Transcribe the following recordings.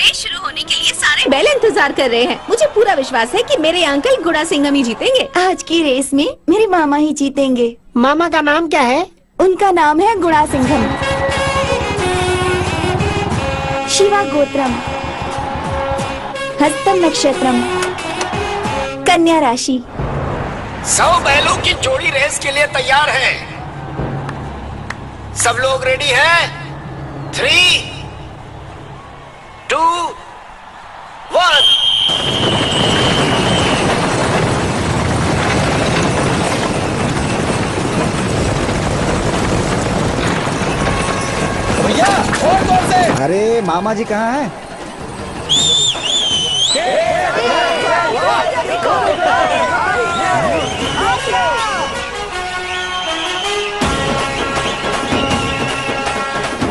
Race शुरू होने के लिए सारे बैल इंतजार कर रहे हैं। मुझे पूरा विश्वास है कि मेरे अंकल गुड़ा सिंघम ही जीतेंगे। आज की रेस में मेरे मामा ही जीतेंगे। मामा का नाम क्या है? उनका नाम है गुड़ा सिंघम। शिवा गोत्रम, हस्तम नक्षत्रम, कन्या राशि। 100 बैलों की जोड़ी रेस के लिए तैयार है। सब लोग रेडी हैं? 3, 2, 1। भैया और जोर से। अरे मामा जी कहाँ हैं?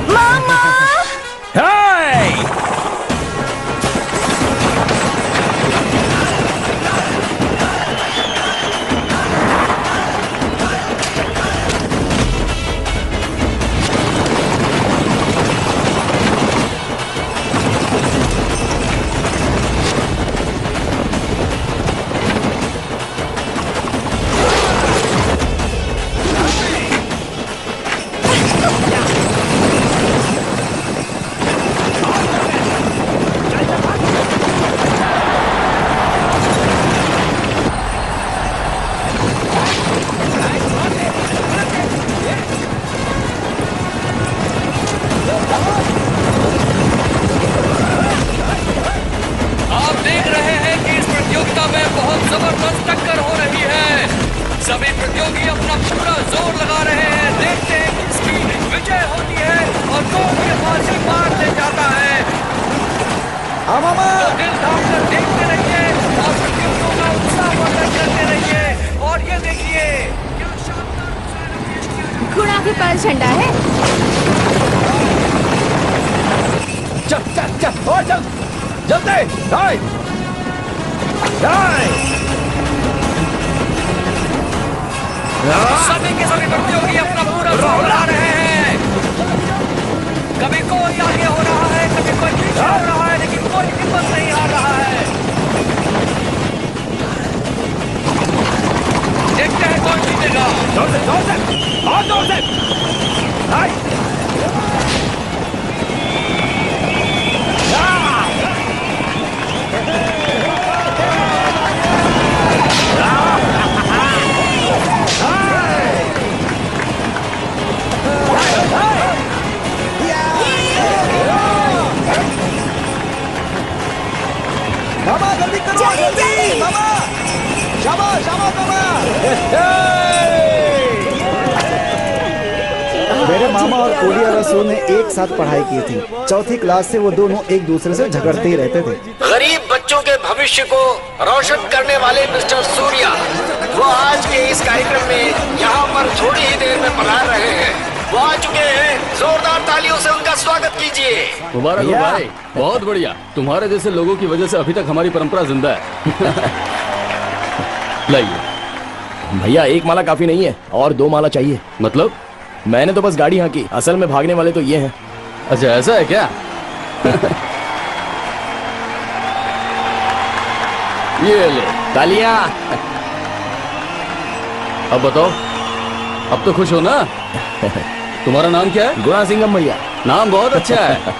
मामा! जबरदस्त टक्कर हो रही है। सभी प्रतियोगी अपना पूरा जोर लगा रहे हैं। देखते हैं किसकी विजय होती है और कौन ये फांसी पार ले जाता है। तो दिल थाम कर देखते रहिए और प्रतियोगियों का उत्साहवर्धन करते रहिए। और ये देखिए क्या शानदार गुड़ा के पास झंडा है। चल चल चल और चल जल्दी। सभी के सभी प्रतियोगी अपना पूरा जोर लगा रहे हैं। कभी कोई आगे हो रहा है, कभी कोई पीछे हो रहा है, लेकिन कोई हिम्मत नहीं हार रहा है। देखते हैं कौन जीतेगा। जोर से और जोर से। मामा जल्दी करो, जल्दी मामा। शाबाश शाबाश मामा। मेरे मामा और कोलिया रसू ने एक साथ पढ़ाई की थी। चौथी क्लास से वो दोनों एक दूसरे से झगड़ते ही रहते थे। गरीब बच्चों के भविष्य को रोशन करने वाले मिस्टर सूर्या, वो आज के इस कार्यक्रम में यहाँ पर थोड़ी ही देर में पधार रहे हैं। वो आ चुके हैं। जोरदार तालियों से उनका स्वागत कीजिए। मुबारक हो भाई, बहुत बढ़िया। तुम्हारे जैसे लोगों की वजह से अभी तक हमारी परंपरा जिंदा है। लाइए भैया, एक माला काफी नहीं है और 2 माला चाहिए। मतलब? मैंने तो बस गाड़ी हाँकी, असल में भागने वाले तो ये हैं। अच्छा ऐसा है क्या? ये ले तालियां। अब बताओ, अब तो खुश हो ना? तुम्हारा नाम क्या है? गुड़ा सिंघम भैया। नाम बहुत अच्छा है।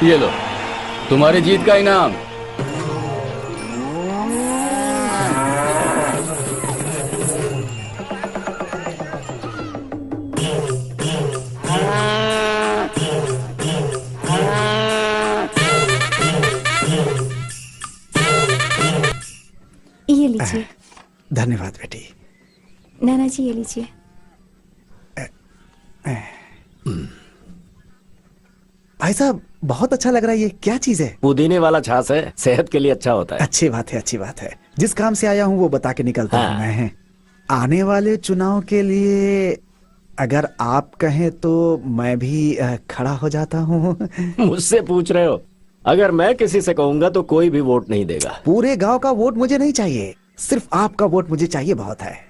ये लो तुम्हारी जीत का इनाम। ये लीजिए। धन्यवाद बेटी। नाना जी ये लीजिए। भाई साहब बहुत अच्छा लग रहा है। ये क्या चीज है? पुदीने वाला छाछ है, सेहत के लिए अच्छा होता है। अच्छी बात है, अच्छी बात है। जिस काम से आया हूँ वो बता के निकलता हूँ मैं। आने वाले चुनाव के लिए अगर आप कहें तो मैं भी खड़ा हो जाता हूँ। मुझसे पूछ रहे हो? अगर मैं किसी से कहूंगा तो कोई भी वोट नहीं देगा। पूरे गांव का वोट मुझे नहीं चाहिए, सिर्फ आपका वोट मुझे चाहिए, बहुत है।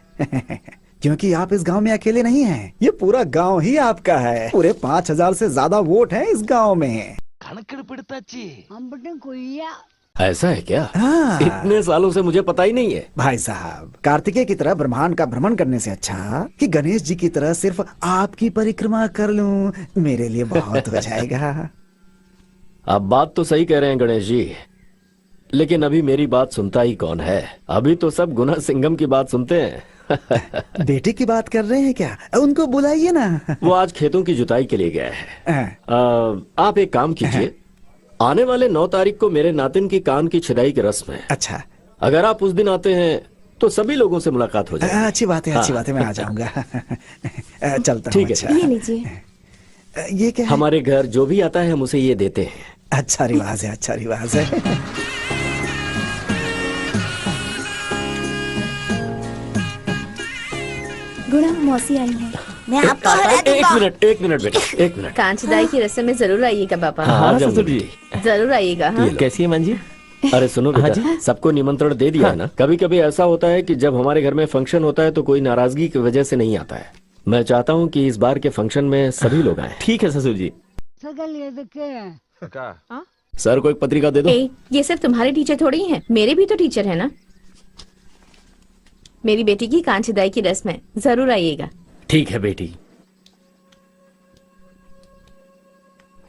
क्योंकि आप इस गांव में अकेले नहीं हैं, ये पूरा गांव ही आपका है। पूरे 5000 से ज्यादा वोट हैं इस गांव में। ऐसा है क्या? हाँ। इतने सालों से मुझे पता ही नहीं है। भाई साहब, कार्तिकेय की तरह ब्रह्मांड का भ्रमण करने से अच्छा कि गणेश जी की तरह सिर्फ आपकी परिक्रमा कर लूं, मेरे लिए बहुत हो जाएगा। आप बात तो सही कह रहे हैं गणेश जी, लेकिन अभी मेरी बात सुनता ही कौन है? अभी तो सब गुना सिंघम की बात सुनते हैं। बेटे की बात कर रहे हैं क्या? उनको बुलाइए ना। वो आज खेतों की जुताई के लिए गया है। आप एक काम कीजिए, आने वाले 9 तारीख को मेरे नातिन की कान की छिदाई की रस्म है। अच्छा, अगर आप उस दिन आते हैं तो सभी लोगों से मुलाकात हो जाएगी। अच्छी बात है, अच्छी बात है, मैं आ जाऊंगा। चलता हूँ। ठीक है। अच्छा। ये लीजिए। ये क्या है? हमारे घर जो भी आता है हम उसे ये देते हैं। अच्छा रिवाज है, अच्छा रिवाज है। गुणा मौसी आई है। मैं आपको एक मिनट बेटा, एक मिनट। कांचदाई की रस्म में जरूर आइएगा पापा। हाँ, ससुर जी। जरूर आइएगा। हाँ। कैसी है मां जी? अरे सुनो बेटा, सबको निमंत्रण दे दिया है ना। कभी कभी ऐसा होता है कि जब हमारे घर में फंक्शन होता है तो कोई नाराजगी की वजह से नहीं आता है। मैं चाहता हूँ कि इस बार के फंक्शन में सभी लोग आए। ठीक है ससुर जी। सर को एक पत्रिका दे दो। ये सिर्फ तुम्हारे टीचर थोड़ी हैं, मेरे भी तो टीचर है ना। मेरी बेटी की कांचदाई की रस्म है, जरूर आइएगा। ठीक है बेटी।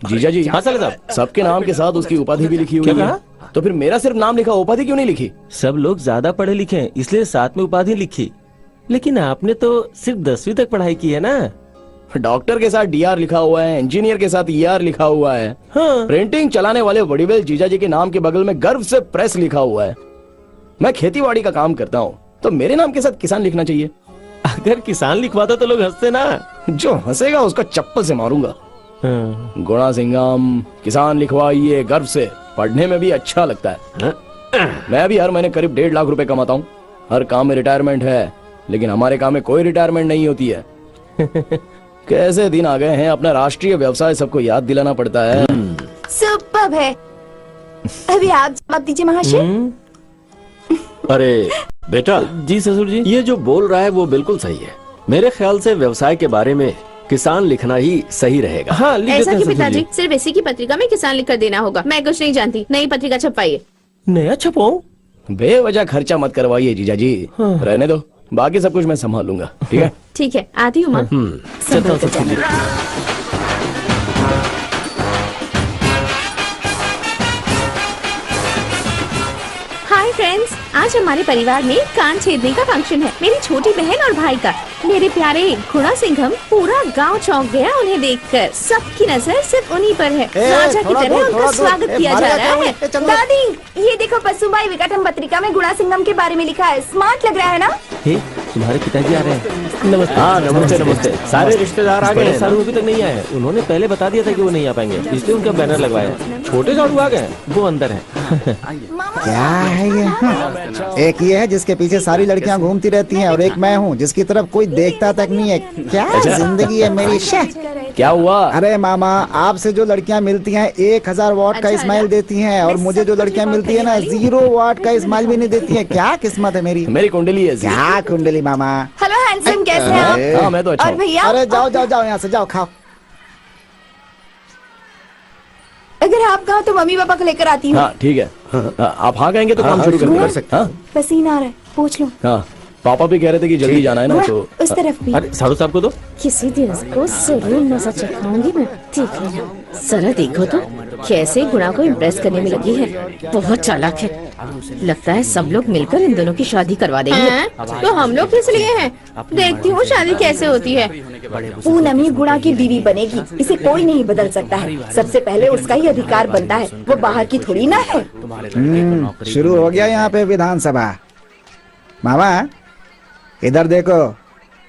जीजा जी, हाँ साले साहब। सबके नाम के साथ उसकी उपाधि भी लिखी हुई क्या है, कहा? तो फिर मेरा सिर्फ नाम लिखा, उपाधि क्यों नहीं लिखी? सब लोग ज्यादा पढ़े लिखे हैं इसलिए साथ में उपाधि लिखी, लेकिन आपने तो सिर्फ 10वीं तक पढ़ाई की है ना। डॉक्टर के साथ डीआर लिखा हुआ है, इंजीनियर के साथ ईआर लिखा हुआ है। हाँ। प्रिंटिंग चलाने वाले वडीवेल जीजा जी के नाम के बगल में गर्व से प्रेस लिखा हुआ है। मैं खेतीबाड़ी का काम करता हूँ, तो मेरे नाम के साथ किसान लिखना चाहिए। अगर किसान लिखवाता तो लोग हंसते ना। जो हंसेगा उसको चप्पल से मारूंगा। हाँ। गुणा सिंघम किसान लिखवाइए गर्व से, पढ़ने में भी अच्छा लगता है। मैं भी हर महीने करीब 1.5 लाख रुपए कमाता हूँ। हर काम में रिटायरमेंट है, लेकिन हमारे काम में कोई रिटायरमेंट नहीं होती है। कैसे दिन आ गए हैं, अपना राष्ट्रीय व्यवसाय सबको याद दिलाना पड़ता है। सुपर्ब है। अभी आप जवाब दीजिए महाशय। अरे बेटा, जी ससुर जी। ये जो बोल रहा है वो बिल्कुल सही है। मेरे ख्याल से व्यवसाय के बारे में किसान लिखना ही सही रहेगा। हाँ, लिख देते ऐसा हैं कि ससुर पिताजी, जी। सिर्फ इसी की पत्रिका में किसान लिख कर देना होगा। मैं कुछ नहीं जानती, नई पत्रिका छपवाइए। नया छपाऊं? बेवजह खर्चा मत करवाइए जीजा जी, रहने दो, बाकी सब कुछ मैं संभाल लूंगा। ठीक है? ठीक है, आती हूँ माँ। चलता हूँ ससुर जी। हाय फ्रेंड्स, आज हमारे परिवार में कान छेदने का फंक्शन है। मेरी छोटी बहन और भाई का। मेरे प्यारे गुणा सिंघम, पूरा गांव चौंक गया उन्हें देखकर। सबकी नजर सिर्फ उन्हीं पर है। राजा की तरह उनका स्वागत किया जा रहा है। दादी, ये देखो पशुबाई विकटम पत्रिका में गुणा सिंघम के बारे में लिखा है। स्मार्ट लग रहा है ना? हे, तुम्हारे पिताजी आ रहे हैं। नमस्ते। हाँ नमस्ते नमस्ते। सारे रिश्तेदार आ गए बड़े हैं सारू ना? अभी तक नहीं आए। उन्होंने पहले बता दिया था कि वो नहीं आ पाएंगे, इसलिए उनका बैनर लगवाया। छोटे सारू आ गए, वो अंदर है। क्या है ये? एक ये है जिसके पीछे सारी लड़कियां घूमती रहती हैं, और एक मैं हूँ जिसकी तरफ कोई देखता तक नहीं है। क्या जिंदगी है मेरी। क्या हुआ? अरे मामा, आपसे जो लड़कियां मिलती हैं 1000 वॉट का स्माइल देती हैं, और मुझे जो लड़कियां मिलती है ना 0 वॉट का स्माइल भी नहीं देती हैं। क्या किस्मत है मेरी। मेरी कुंडली है। क्या कुंडली मामा। हेलो हैंडसम, कैसे हैं आप? हाँ मैं तो अच्छा और हूँ। भैया, अरे जाओ जाओ जाओ, यहाँ से जाओ, खाओ। अगर आप कहो तो मम्मी पापा को लेकर आती हूँ। हाँ ठीक है। आप हाँ कहेंगे तो काम शुरू कर सकते हैं। पसीना आ रहा है, पूछ लो। हाँ, पापा भी कह रहे थे कि जल्दी जाना है ना, तो उस तरफ भी। अरे सारू साहब को दो। किसी दिन इसको जरूर मजा चखाऊंगी मैं। ठीक है, जरा देखो तो कैसे गुणा को इम्प्रेस करने में लगी है। बहुत चालाक है। लगता है सब लोग मिलकर इन दोनों की शादी करवा देंगे। तो हम लोग किस लिए हैं? देखती हूँ शादी कैसे होती है। पूनमी गुणा की बीवी बनेगी, इसे कोई नहीं बदल सकता है। सबसे पहले उसका ही अधिकार बनता है, वो बाहर की थोड़ी ना है। शुरू हो गया यहाँ पे विधानसभा। मामा इधर देखो,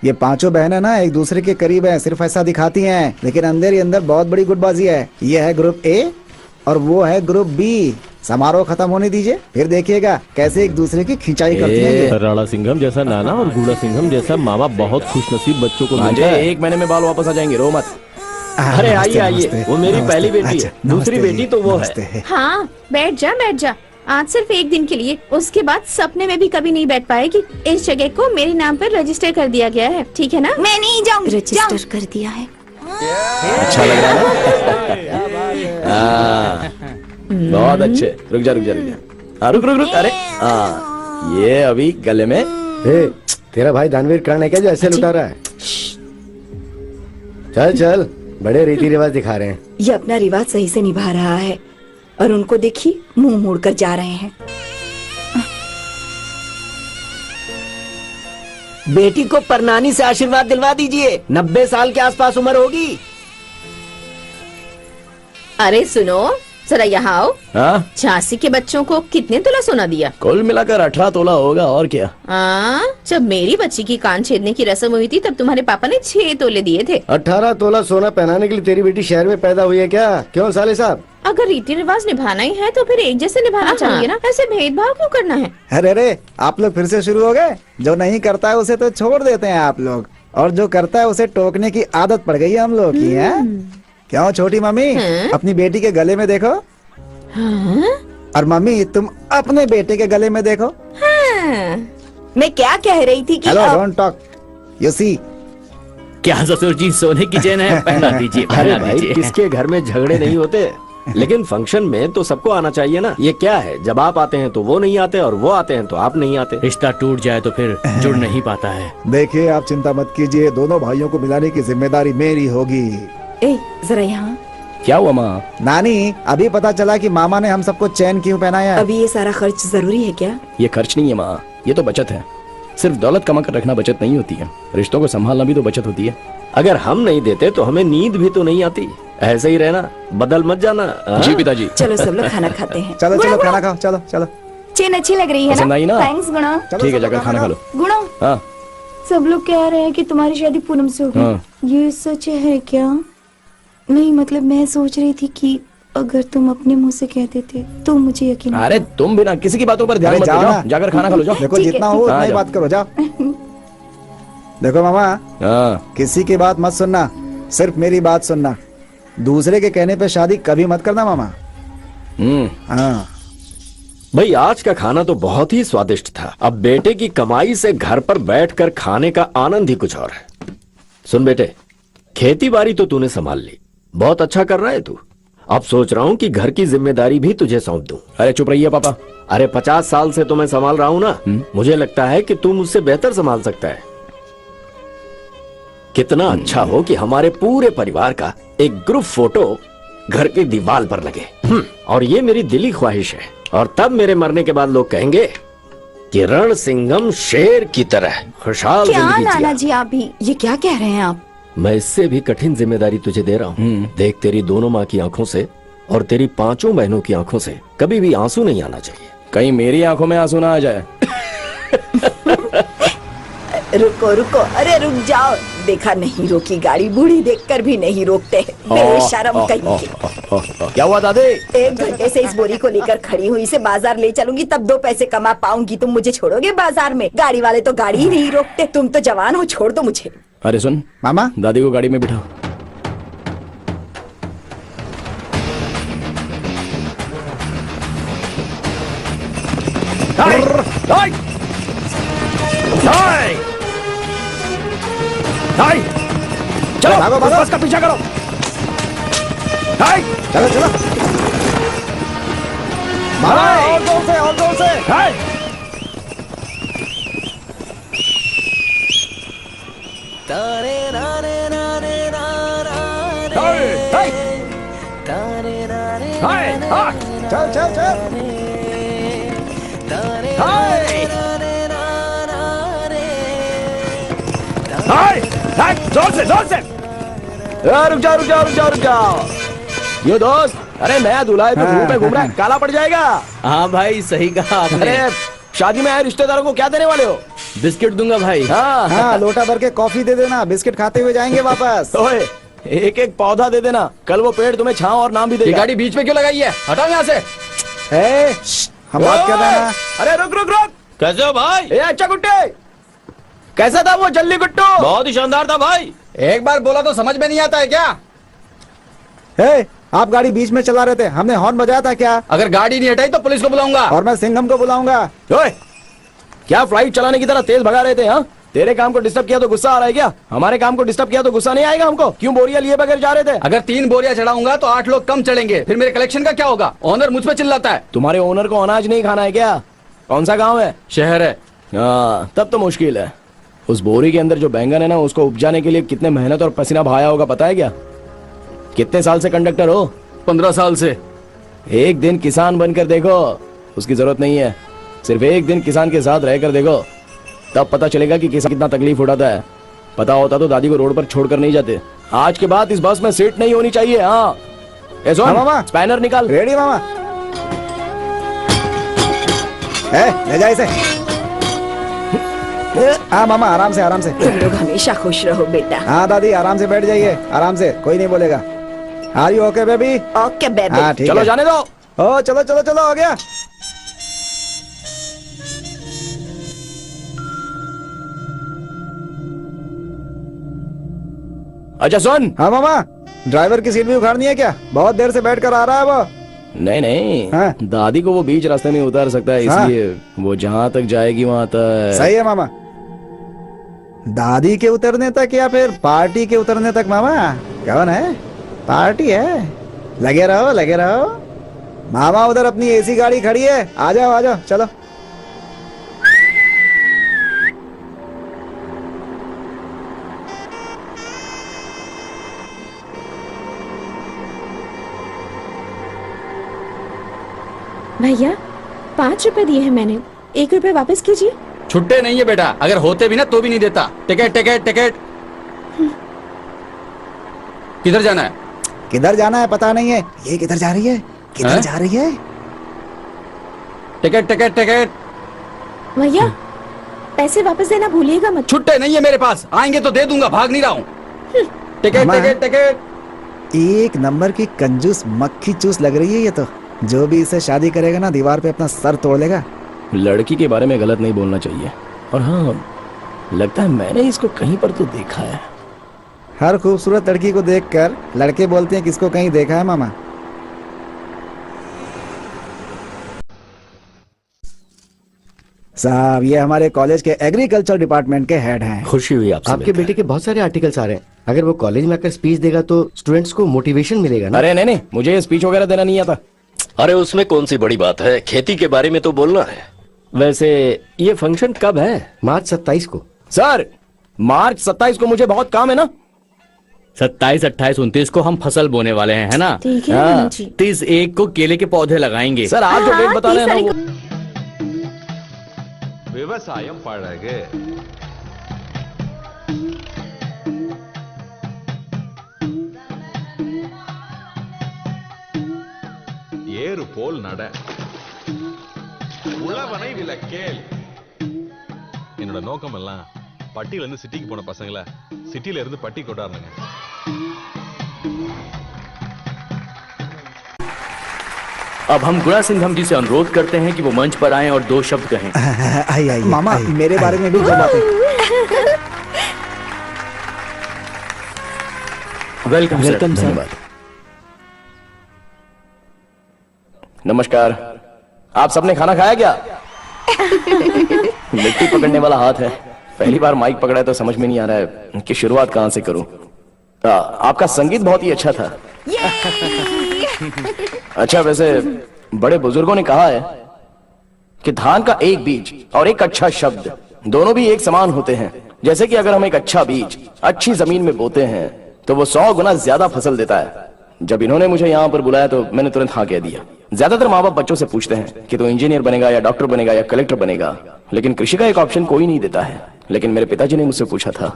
ये 5 बहनें ना एक दूसरे के करीब हैं, सिर्फ ऐसा दिखाती हैं, लेकिन अंदर ही अंदर बहुत बड़ी गुटबाजी है। ये है ग्रुप ए और वो है ग्रुप बी। समारोह खत्म होने दीजिए, फिर देखिएगा कैसे एक दूसरे की खिंचाई करती हैं ये। राणा सिंघम जैसा नाना और गुणा सिंघम जैसा मामा बहुत खुशनसीब बच्चों को मिलता मुझे है। 1 महीने में बाल वापस आ जाएंगे, रो मत। अरे आइए आइए, नमस्ते, वो मेरी नमस्ते। पहली बेटी है। अच्छा, दूसरी नमस्ते बेटी जी, तो वो नमस्ते। है। हाँ बैठ जा बैठ जा। आज सिर्फ एक दिन के लिए, उसके बाद सपने में भी कभी नहीं बैठ पाएगी। इस जगह को मेरे नाम पर रजिस्टर कर दिया गया है, ठीक है ना? मैं नहीं जाऊंगी। रजिस्टर कर दिया है। अच्छा लग रहा है। हाँ, बहुत अच्छे। रुक जा रुक जा रुक जा। हाँ, रुक रुक रुक। अरे हाँ, ये अभी गले में। तेरा भाई दानवीर कर्ण है क्या जो ऐसे लुटा रहा है? चल चल, बड़े रीति रिवाज दिखा रहे हैं। ये अपना रिवाज सही से निभा रहा है और उनको देखिए मुंह मोड़कर जा रहे हैं। बेटी को परनानी से आशीर्वाद दिलवा दीजिए, 90 साल के आसपास उम्र होगी। अरे सुनो, जरा यहाँ आओ। हाँ, झांसी के बच्चों को कितने तोला सोना दिया? कुल मिलाकर 18 तोला होगा और क्या। जब मेरी बच्ची की कान छेदने की रस्म हुई थी तब तुम्हारे पापा ने 6 तोले दिए थे। 18 तोला सोना पहनाने के लिए तेरी बेटी शहर में पैदा हुई है क्या? क्यों साले साहब? अगर रीति रिवाज निभाना ही है तो फिर एक जैसे निभाना चाहिए ना, ऐसे भेदभाव क्यों करना है? अरे अरे, आप लोग फिर से शुरू हो गए। जो नहीं करता है उसे तो छोड़ देते हैं आप लोग, और जो करता है उसे टोकने की आदत पड़ गई है हम लोग की। है क्यों छोटी मम्मी? अपनी बेटी के गले में देखो। और मम्मी तुम अपने बेटे के गले में देखो। मैं क्या कह रही थी कि hello, don't talk, you see. क्या ससुर जी, सोने की चेन है, पहना दीजिए अरे पहना भाई, दीजिए। किसके घर में झगड़े नहीं होते, लेकिन फंक्शन में तो सबको आना चाहिए ना। ये क्या है, जब आप आते हैं तो वो नहीं आते और वो आते हैं तो आप नहीं आते। रिश्ता टूट जाए तो फिर जुड़ नहीं पाता है। देखिए, आप चिंता मत कीजिए, दोनों भाइयों को मिलाने की जिम्मेदारी मेरी होगी। ए, जरा यहाँ। क्या हुआ माँ? नानी, अभी पता चला कि मामा ने हम सबको चैन क्यों पहनाया है। अभी ये सारा खर्च जरूरी है क्या? ये खर्च नहीं है माँ, ये तो बचत है। सिर्फ दौलत कमा कर रखना बचत नहीं होती है, रिश्तों को संभालना भी तो बचत होती है। अगर हम नहीं देते तो हमें नींद भी तो नहीं आती। ऐसे ही रहना, बदल मत जाना। हाँ? जी पिताजी। चलो सब लोग खाना खाते हैं। चलो चलो, खाना खाओ, चलो चलो। चेन अच्छी लग रही है पसंद आई ना? थैंक्स गुणा। चलो, ठीक है, सब लोग जाकर खाना खा लो। गुणा, हाँ सब लोग कह रहे हैं कि तुम्हारी शादी पूनम से होगी। हाँ। ये सच है क्या? नहीं, मतलब मैं सोच रही थी कि अगर तुम अपने मुंह से कह देते तो मुझे यकीन। अरे तुम भी ना किसी की बातों पर ध्यान अरे मत जाओ दो, ना। जाकर खाना खा लो, जाओ। देखो, ठीक है, जितना हो ठीक उतना है। ही बात करो, जाओ। देखो मामा, हाँ, किसी की बात मत सुनना, सिर्फ मेरी बात सुनना। दूसरे के कहने पे शादी कभी मत करना मामा। हाँ। भाई, आज का खाना तो बहुत ही स्वादिष्ट था। अब बेटे की कमाई से घर पर बैठकर खाने का आनंद ही कुछ और है। सुन बेटे, खेती बाड़ी तो तूने संभाल ली, बहुत अच्छा कर रहा है तू। अब सोच रहा हूँ कि घर की जिम्मेदारी भी तुझे सौंप दूं। अरे चुप रहिए पापा। अरे 50 साल से तो मैं संभाल रहा हूँ ना, मुझे लगता है कि तू मुझसे बेहतर संभाल सकता है। कितना अच्छा हो कि हमारे पूरे परिवार का एक ग्रुप फोटो घर की दीवार पर लगे। और ये मेरी दिली ख्वाहिश है। और तब मेरे मरने के बाद लोग कहेंगे कि रण सिंघम शेर की तरह खुशहाल क्या जिंदगी नाना जिया। जी, आप भी ये क्या कह रहे हैं आप? मैं इससे भी कठिन जिम्मेदारी तुझे दे रहा हूँ। देख, तेरी दोनों माँ की आंखों से और तेरी 5 बहनों की आंखों से कभी भी आंसू नहीं आना चाहिए। कहीं मेरी आंखों में आंसू ना आ जाए। रुको रुको, अरे रुक जाओ। देखा, नहीं रोकी गाड़ी, बूढ़ी देखकर भी नहीं रोकते। बेशरम कहीं के। क्या हुआ दादी? 1 घंटे से इस बोरी को लेकर खड़ी हुई, इसे बाजार ले चलूंगी तब 2 पैसे कमा पाऊंगी। तुम मुझे छोड़ोगे बाजार में? गाड़ी वाले तो गाड़ी ही नहीं रोकते। तुम तो जवान हो, छोड़ दो मुझे। अरे सुन मामा, दादी को गाड़ी में बिठाओ। चलो भागो, भागो। बस का पीछा करो। चलो चलो मामा, और जोर से, और जोर से। चल चल चल। जोर से जोर से। रुक जाओ रुक जाओ रुक जाओ रुक जाओ। ये दोस्त, अरे नया दूल्हा है तो धूप में घूम रहा है, काला पड़ जाएगा। हाँ भाई, सही कहा आपने। अरे शादी में आए रिश्तेदारों को क्या देने वाले हो? बिस्किट दूंगा भाई। हाँ हाँ, लोटा भर के कॉफी दे देना, बिस्किट खाते हुए जाएंगे वापस। ओए, एक एक पौधा दे देना, कल वो पेड़ तुम्हें छांव और नाम भी देगा। गाड़ी बीच में क्यों लगाई है? हटाओ यहाँ से। हम बात कर रहे हैं। अरे रुक रुक रुक। कैसे हो भाई? ए अच्छा गुट्टे, कैसा था वो जल्ली गुट्टू? बहुत ही शानदार था भाई। एक बार बोला तो समझ में नहीं आता है क्या? आप गाड़ी बीच में चला रहे थे, हमने हॉर्न बजाया था क्या? अगर गाड़ी नहीं हटाई तो पुलिस को बुलाऊंगा। और मैं सिंघम को बुलाऊंगा। ओए, क्या फ्लाइट चलाने की तरह तेज भगा रहे थे? हाँ, तेरे काम को डिस्टर्ब किया तो गुस्सा आ रहा है क्या? हमारे काम को डिस्टर्ब किया तो गुस्सा नहीं आएगा हमको? क्यों बोरियां लिए बगैर जा रहे थे? अगर 3 बोरियां चढ़ाऊंगा तो 8 लोग कम चढ़ेंगे, फिर मेरे कलेक्शन का क्या होगा? ओनर मुझ पर चिल्लाता है। तुम्हारे ओनर को अनाज नहीं खाना है क्या? कौन सा गाँव है? शहर है। हाँ, तब तो मुश्किल है। उस बोरी के अंदर जो बैंगन है ना, उसको उपजाने के लिए कितने मेहनत और पसीना बहाया होगा पता है क्या? कितने साल से कंडक्टर हो? 15 साल से। एक दिन किसान बनकर देखो, उसकी जरूरत नहीं है। सिर्फ एक दिन किसान के साथ रहकर देखो, तब पता चलेगा कि किसान कितना तकलीफ उठाता है। पता होता तो दादी को रोड पर छोड़कर नहीं जाते। आज के बाद इस बस में सीट नहीं होनी चाहिए। हाँ, मामा, स्पैनर निकाल। रेडी मामा? ले जा इसे। हाँ मामा, आराम से आराम से। तुम लोग हमेशा खुश रहो बेटा। हाँ दादी, आराम से बैठ जाइए, आराम से, कोई नहीं बोलेगा। Are you okay baby? Okay baby. हाँ ठीक है। चलो जाने दो। ओ चलो चलो चलो, हो गया। अच्छा सुन। हाँ मामा, ड्राइवर की सीट भी उखाड़नी है क्या? बहुत देर से बैठ कर आ रहा है वो। नहीं नहीं, हाँ? दादी को वो बीच रास्ते में उतार सकता है, इसलिए वो जहाँ तक जाएगी वहाँ तक। सही है मामा। दादी के उतरने तक या फिर पार्टी के उतरने तक मामा? कौन है? पार्टी है। लगे रहो लगे रहो। मामा उधर अपनी एसी गाड़ी खड़ी है, आ जाओ चलो। भैया 5 रुपए दिए हैं मैंने, 1 रुपए वापस कीजिए। छुट्टे नहीं है बेटा, अगर होते भी ना तो भी नहीं देता। Ticket ticket ticket. किधर जाना है? किधर जाना है पता नहीं है। ये किधर जा रही है? किधर हैं? जा रही है? Ticket ticket ticket. भैया पैसे वापस देना भूलिएगा मत। छुट्टे नहीं है मेरे पास, आएंगे तो दे दूंगा, भाग नहीं रहा हूँ। टिकट मामा, टिकट टिकट। एक नंबर की कंजूस मक्खी चूस लग रही है ये तो। जो भी इसे शादी करेगा ना, दीवार पे अपना सर तोड़ लेगा। लड़की के बारे में गलत नहीं बोलना चाहिए। और हाँ, लगता है मैंने इसको कहीं पर तो देखा है। हर खूबसूरत लड़की को देखकर लड़के बोलते हैं किसको कहीं देखा है मामा। साहब, ये हमारे कॉलेज के एग्रीकल्चर डिपार्टमेंट के हेड हैं। खुशी हुई आपसे आपके मिलकर। बेटे के बहुत सारे आर्टिकल्स आ रहे हैं। अगर वो कॉलेज में आकर स्पीच देगा तो स्टूडेंट्स को मोटिवेशन मिलेगा ना। अरे नहीं नहीं, मुझे ये स्पीच वगैरह देना नहीं आता। अरे उसमें कौन सी बड़ी बात है, खेती के बारे में तो बोलना है। वैसे ये फंक्शन कब है? मार्च 27 को। सर, मार्च 27 को मुझे बहुत काम है ना। 27, 28, 29 को हम फसल बोने वाले हैं, है ना? ठीक है हाँ। नाना जी। 31 को केले के पौधे लगाएंगे। सर आप जो डेट बता रहे हैं ना, वो விவசாயம் பழகு. ஏறு போல் நட, உழவனை விலக்கேல். என்னோட நோக்கம் எல்லாம் பட்டியில இருந்து சிட்டிக்கு போன பசங்களை சிட்டில இருந்து பட்டி கொண்டாடுங்க. अब हम गुणा सिंघम जी से अनुरोध करते हैं कि वो मंच पर आएं और 2 शब्द कहें। आई मामा, मेरे बारे में भी 2 बातें। Welcome sir. धन्यवाद। नमस्कार। आप सबने खाना खाया क्या? मिट्टी पकड़ने वाला हाथ है। पहली बार माइक पकड़ा है तो समझ में नहीं आ रहा है कि शुरुआत कहां से करूं। आपका संगीत बहुत ही अच्छा था। अच्छा, वैसे बड़े बुजुर्गों ने कहा है कि धान का एक बीज और एक अच्छा शब्द दोनों भी एक समान होते हैं। जैसे कि अगर हम एक अच्छा बीज अच्छी जमीन में बोते हैं तो वो 100 गुना ज्यादा फसल देता है। जब इन्होंने मुझे यहाँ पर बुलाया तो मैंने तुरंत हाँ कह दिया। ज्यादातर माँ बाप बच्चों से पूछते हैं कि तू इंजीनियर बनेगा या डॉक्टर बनेगा या कलेक्टर बनेगा, लेकिन कृषि का एक ऑप्शन कोई नहीं देता है। लेकिन मेरे पिताजी ने मुझसे पूछा था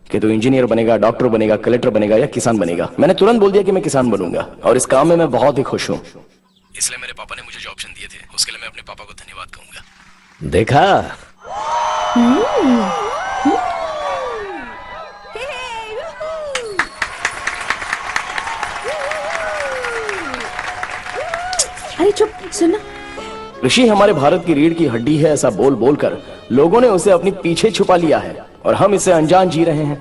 कि तू इंजीनियर बनेगा, डॉक्टर बनेगा, कलेक्टर बनेगा या किसान बनेगा। मैंने तुरंत बोल दिया कि मैं किसान बनूंगा और इस काम में मैं बहुत ही खुश हूँ। इसलिए मेरे पापा ने मुझे जो ऑप्शन दिए थे उसके लिए मैं अपने पापा को धन्यवाद कहूंगा। देखा? अरे चुप, सुनना। कृषि हमारे भारत की रीढ़ की हड्डी है, ऐसा बोल बोल कर लोगों ने उसे अपने पीछे छुपा लिया है और हम इससे अनजान जी रहे हैं।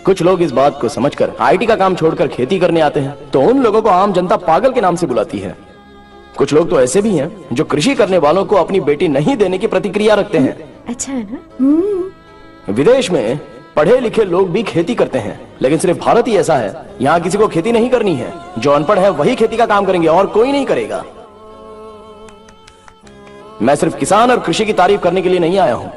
कुछ लोग इस बात को समझकर आईटी का काम छोड़कर खेती करने आते हैं तो उन लोगों को आम जनता पागल के नाम से बुलाती है। कुछ लोग तो ऐसे भी हैं जो कृषि करने वालों को अपनी बेटी नहीं देने की प्रतिक्रिया रखते हैं। अच्छा है ना? विदेश में पढ़े लिखे लोग भी खेती करते हैं, लेकिन सिर्फ भारत ही ऐसा है, यहाँ किसी को खेती नहीं करनी है। जो अनपढ़ है वही खेती का काम करेंगे और कोई नहीं करेगा। मैं सिर्फ किसान और कृषि की तारीफ करने के लिए नहीं आया हूँ,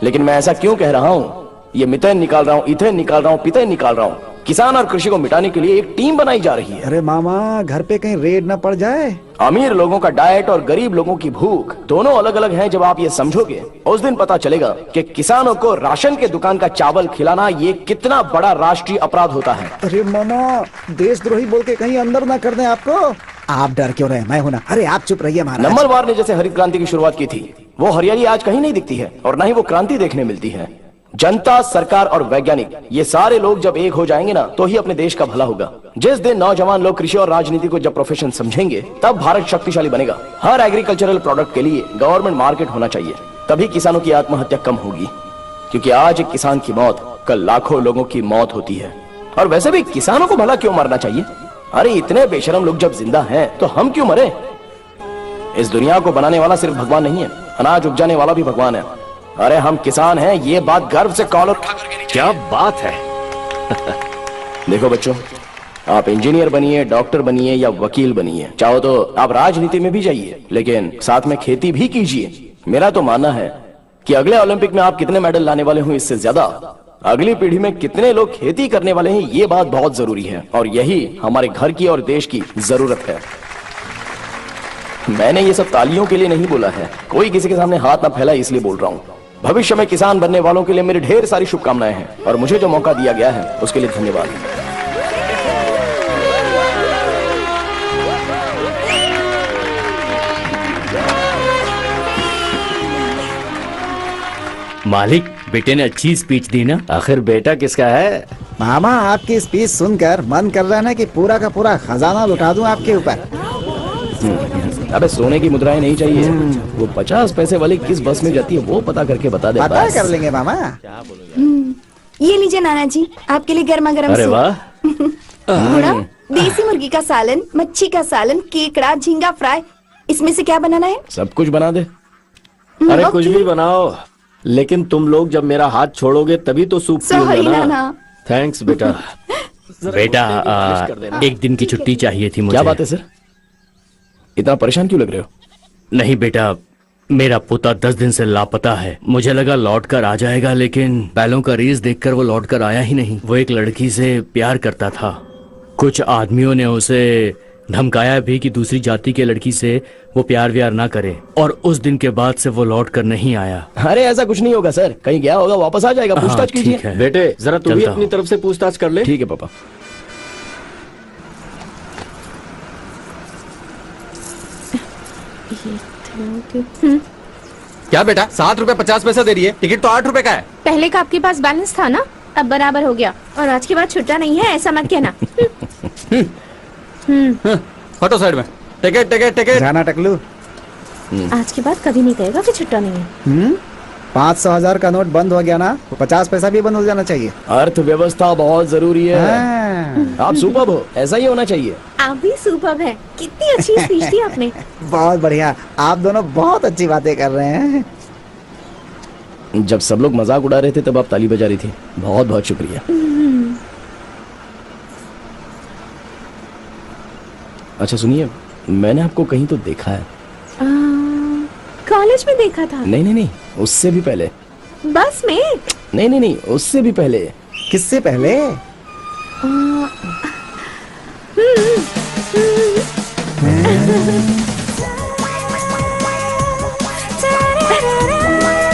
लेकिन मैं ऐसा क्यों कह रहा हूँ? ये मिथेन निकाल रहा हूँ, इथेन निकाल रहा हूँ, पिथेन निकाल रहा हूँ। किसान और कृषि को मिटाने के लिए एक टीम बनाई जा रही है। अरे मामा, घर पे कहीं रेड न पड़ जाए। अमीर लोगों का डाइट और गरीब लोगों की भूख दोनों अलग अलग हैं। जब आप ये समझोगे उस दिन पता चलेगा कि किसानों को राशन के दुकान का चावल खिलाना ये कितना बड़ा राष्ट्रीय अपराध होता है। अरे मामा, देशद्रोही बोल के कहीं अंदर ना कर दें आपको। आप डर क्यों रहे? मैं हूं ना। अरे आप चुप रहिए महाराज। नंबलवार ने जैसे हरित क्रांति की शुरुआत की थी, वो हरियाली आज कहीं नहीं दिखती है और न ही वो क्रांति देखने मिलती है। जनता, सरकार और वैज्ञानिक, ये सारे लोग जब एक हो जाएंगे ना, तो ही अपने देश का भला होगा। जिस दिन नौजवान लोग कृषि और राजनीति को जब प्रोफेशन समझेंगे, तब भारत शक्तिशाली बनेगा। हर एग्रीकल्चरल प्रोडक्ट के लिए गवर्नमेंट मार्केट होना चाहिए, तभी किसानों की आत्महत्या कम होगी। क्योंकि आज एक किसान की मौत, कल लाखों लोगों की मौत होती है। और वैसे भी किसानों को भला क्यों मरना चाहिए? अरे इतने बेशरम लोग जब जिंदा हैं, तो हम क्यों मरे? इस दुनिया को बनाने वाला सिर्फ भगवान नहीं है, अनाज उपजाने वाला भी भगवान है। अरे हम किसान हैं, ये बात गर्व से कॉलर उठा करके। क्या बात है। देखो बच्चों, आप इंजीनियर बनिए, डॉक्टर बनिए या वकील बनिए, चाहो तो आप राजनीति में भी जाइए, लेकिन साथ में खेती भी कीजिए। मेरा तो मानना है कि अगले ओलंपिक में आप कितने मेडल लाने वाले हो, इससे ज्यादा अगली पीढ़ी में कितने लोग खेती करने वाले हैं, ये बात बहुत जरूरी है। और यही हमारे घर की और देश की जरूरत है। मैंने ये सब तालियों के लिए नहीं बोला है, कोई किसी के सामने हाथ ना फैला इसलिए बोल रहा हूँ। भविष्य में किसान बनने वालों के लिए मेरी ढेर सारी शुभकामनाएं हैं, और मुझे जो मौका दिया गया है उसके लिए धन्यवाद। मालिक, बेटे ने अच्छी स्पीच दी ना। आखिर बेटा किसका है? मामा, आपकी स्पीच सुनकर मन कर रहा है ना कि पूरा का पूरा खजाना लुटा दूं आपके ऊपर। अबे सोने की मुद्राएं नहीं चाहिए। वो 50 पैसे वाली किस बस में जाती है वो पता करके बता दे। पता कर लेंगे मामा। ये लीजिए नाना जी, आपके लिए गर्मा गर्म अरे वाह। थोड़ा देसी मुर्गी का सालन, मच्छी का सालन, केकड़ा, झींगा फ्राई। इसमें से क्या बनाना है? सब कुछ बना दे। अरे कुछ भी बनाओ, लेकिन तुम लोग जब मेरा हाथ छोड़ोगे तभी तो सूप पीऊंगा ना। थैंक्स बेटा। बेटा, एक दिन की छुट्टी चाहिए थी मुझे। क्या बात है सर, इतना परेशान क्यों लग रहे हो? नहीं बेटा, मेरा पोता 10 दिन से लापता है। मुझे लगा लौट कर आ जाएगा, लेकिन बैलों का रेस देखकर वो लौट कर आया ही नहीं। वो एक लड़की से प्यार करता था। कुछ आदमियों ने उसे धमकाया भी कि दूसरी जाति के लड़की से वो प्यार व्यार ना करे, और उस दिन के बाद से वो लौट कर नहीं आया। अरे ऐसा कुछ नहीं होगा सर, कहीं गया होगा, वापस आ जाएगा। पूछताछ कीजिए। बेटे जरा तू भी अपनी तरफ से पूछताछ कर ले। ठीक है पापा। क्या बेटा, 7 रुपए 50 पैसा दे रही है? टिकट तो 8 रुपए का है। पहले का आपके पास बैलेंस था ना, अब बराबर हो गया। और आज के बाद छुट्टा नहीं है, ऐसा मत कहना। हटो साइड में। Ticket ticket ticket. जाना टकलू। आज के बाद कभी नहीं कहेगा कि छुट्टा नहीं है। 500,000 का नोट बंद हो गया ना, 50 पैसा भी बंद हो जाना चाहिए। अर्थव्यवस्था बहुत जरूरी है। आप सुपर्ब हो, ऐसा ही होना चाहिए। आप भी सुपर्ब हैं। कितनी अच्छी स्पीच दी आपने। बहुत बढ़िया, आप दोनों बहुत अच्छी बातें कर रहे हैं। जब सब लोग मजाक उड़ा रहे थे तब आप ताली बजा रही थी। बहुत बहुत शुक्रिया। अच्छा सुनिए, मैंने आपको कहीं तो देखा है। कॉलेज में देखा था। नहीं नहीं नहीं, उससे भी पहले। बस में? नहीं नहीं नहीं, उससे भी पहले। किससे पहले?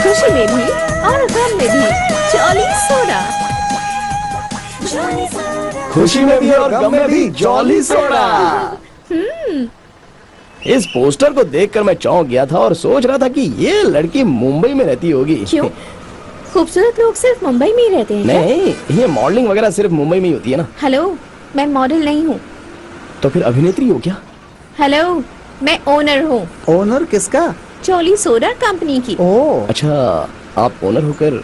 खुशी में भी और गम में भी जॉली सोडा। खुशी में भी और गम में भी जॉली सोडा। इस पोस्टर को देखकर मैं चौंक गया था और सोच रहा था कि ये लड़की मुंबई में रहती होगी। क्यों? खूबसूरत लोग सिर्फ मुंबई में ही रहते हैं? नहीं, ये मॉडलिंग वगैरह सिर्फ मुंबई में ही होती है ना। हेलो, मैं मॉडल नहीं हूँ। तो फिर अभिनेत्री हो क्या? हेलो, मैं ओनर हूँ। ओनर किसका? जॉली सोडा कंपनी की। ओह अच्छा, आप ओनर होकर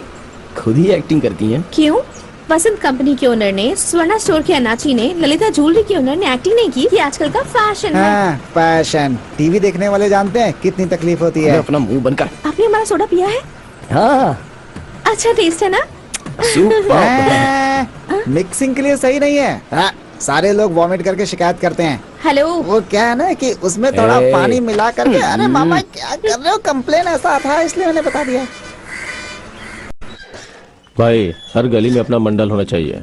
खुद ही एक्टिंग करती हैं? क्यों? वसंत कंपनी के ओनर ने, स्वर्णा स्टोर के अनाची ने, ललिता ज्वेलरी के ओनर ने एक्टिंग नहीं की? ये आजकल का फैशन है। फैशन। टीवी देखने वाले जानते हैं कितनी तकलीफ होती है। अपना मुंह बंद कर। आपने हमारा सोडा पिया है? हाँ। अच्छा टेस्ट है ना? मिक्सिंग के लिए सही नहीं है। सारे लोग वॉमिट करके शिकायत करते हैं। हेलो, वो क्या है ना कि उसमें थोड़ा पानी मिला करके। अरे मामा क्या कर रहे हो? कंप्लेन ऐसा था इसलिए मैंने बता दिया। भाई हर गली में अपना मंडल होना चाहिए।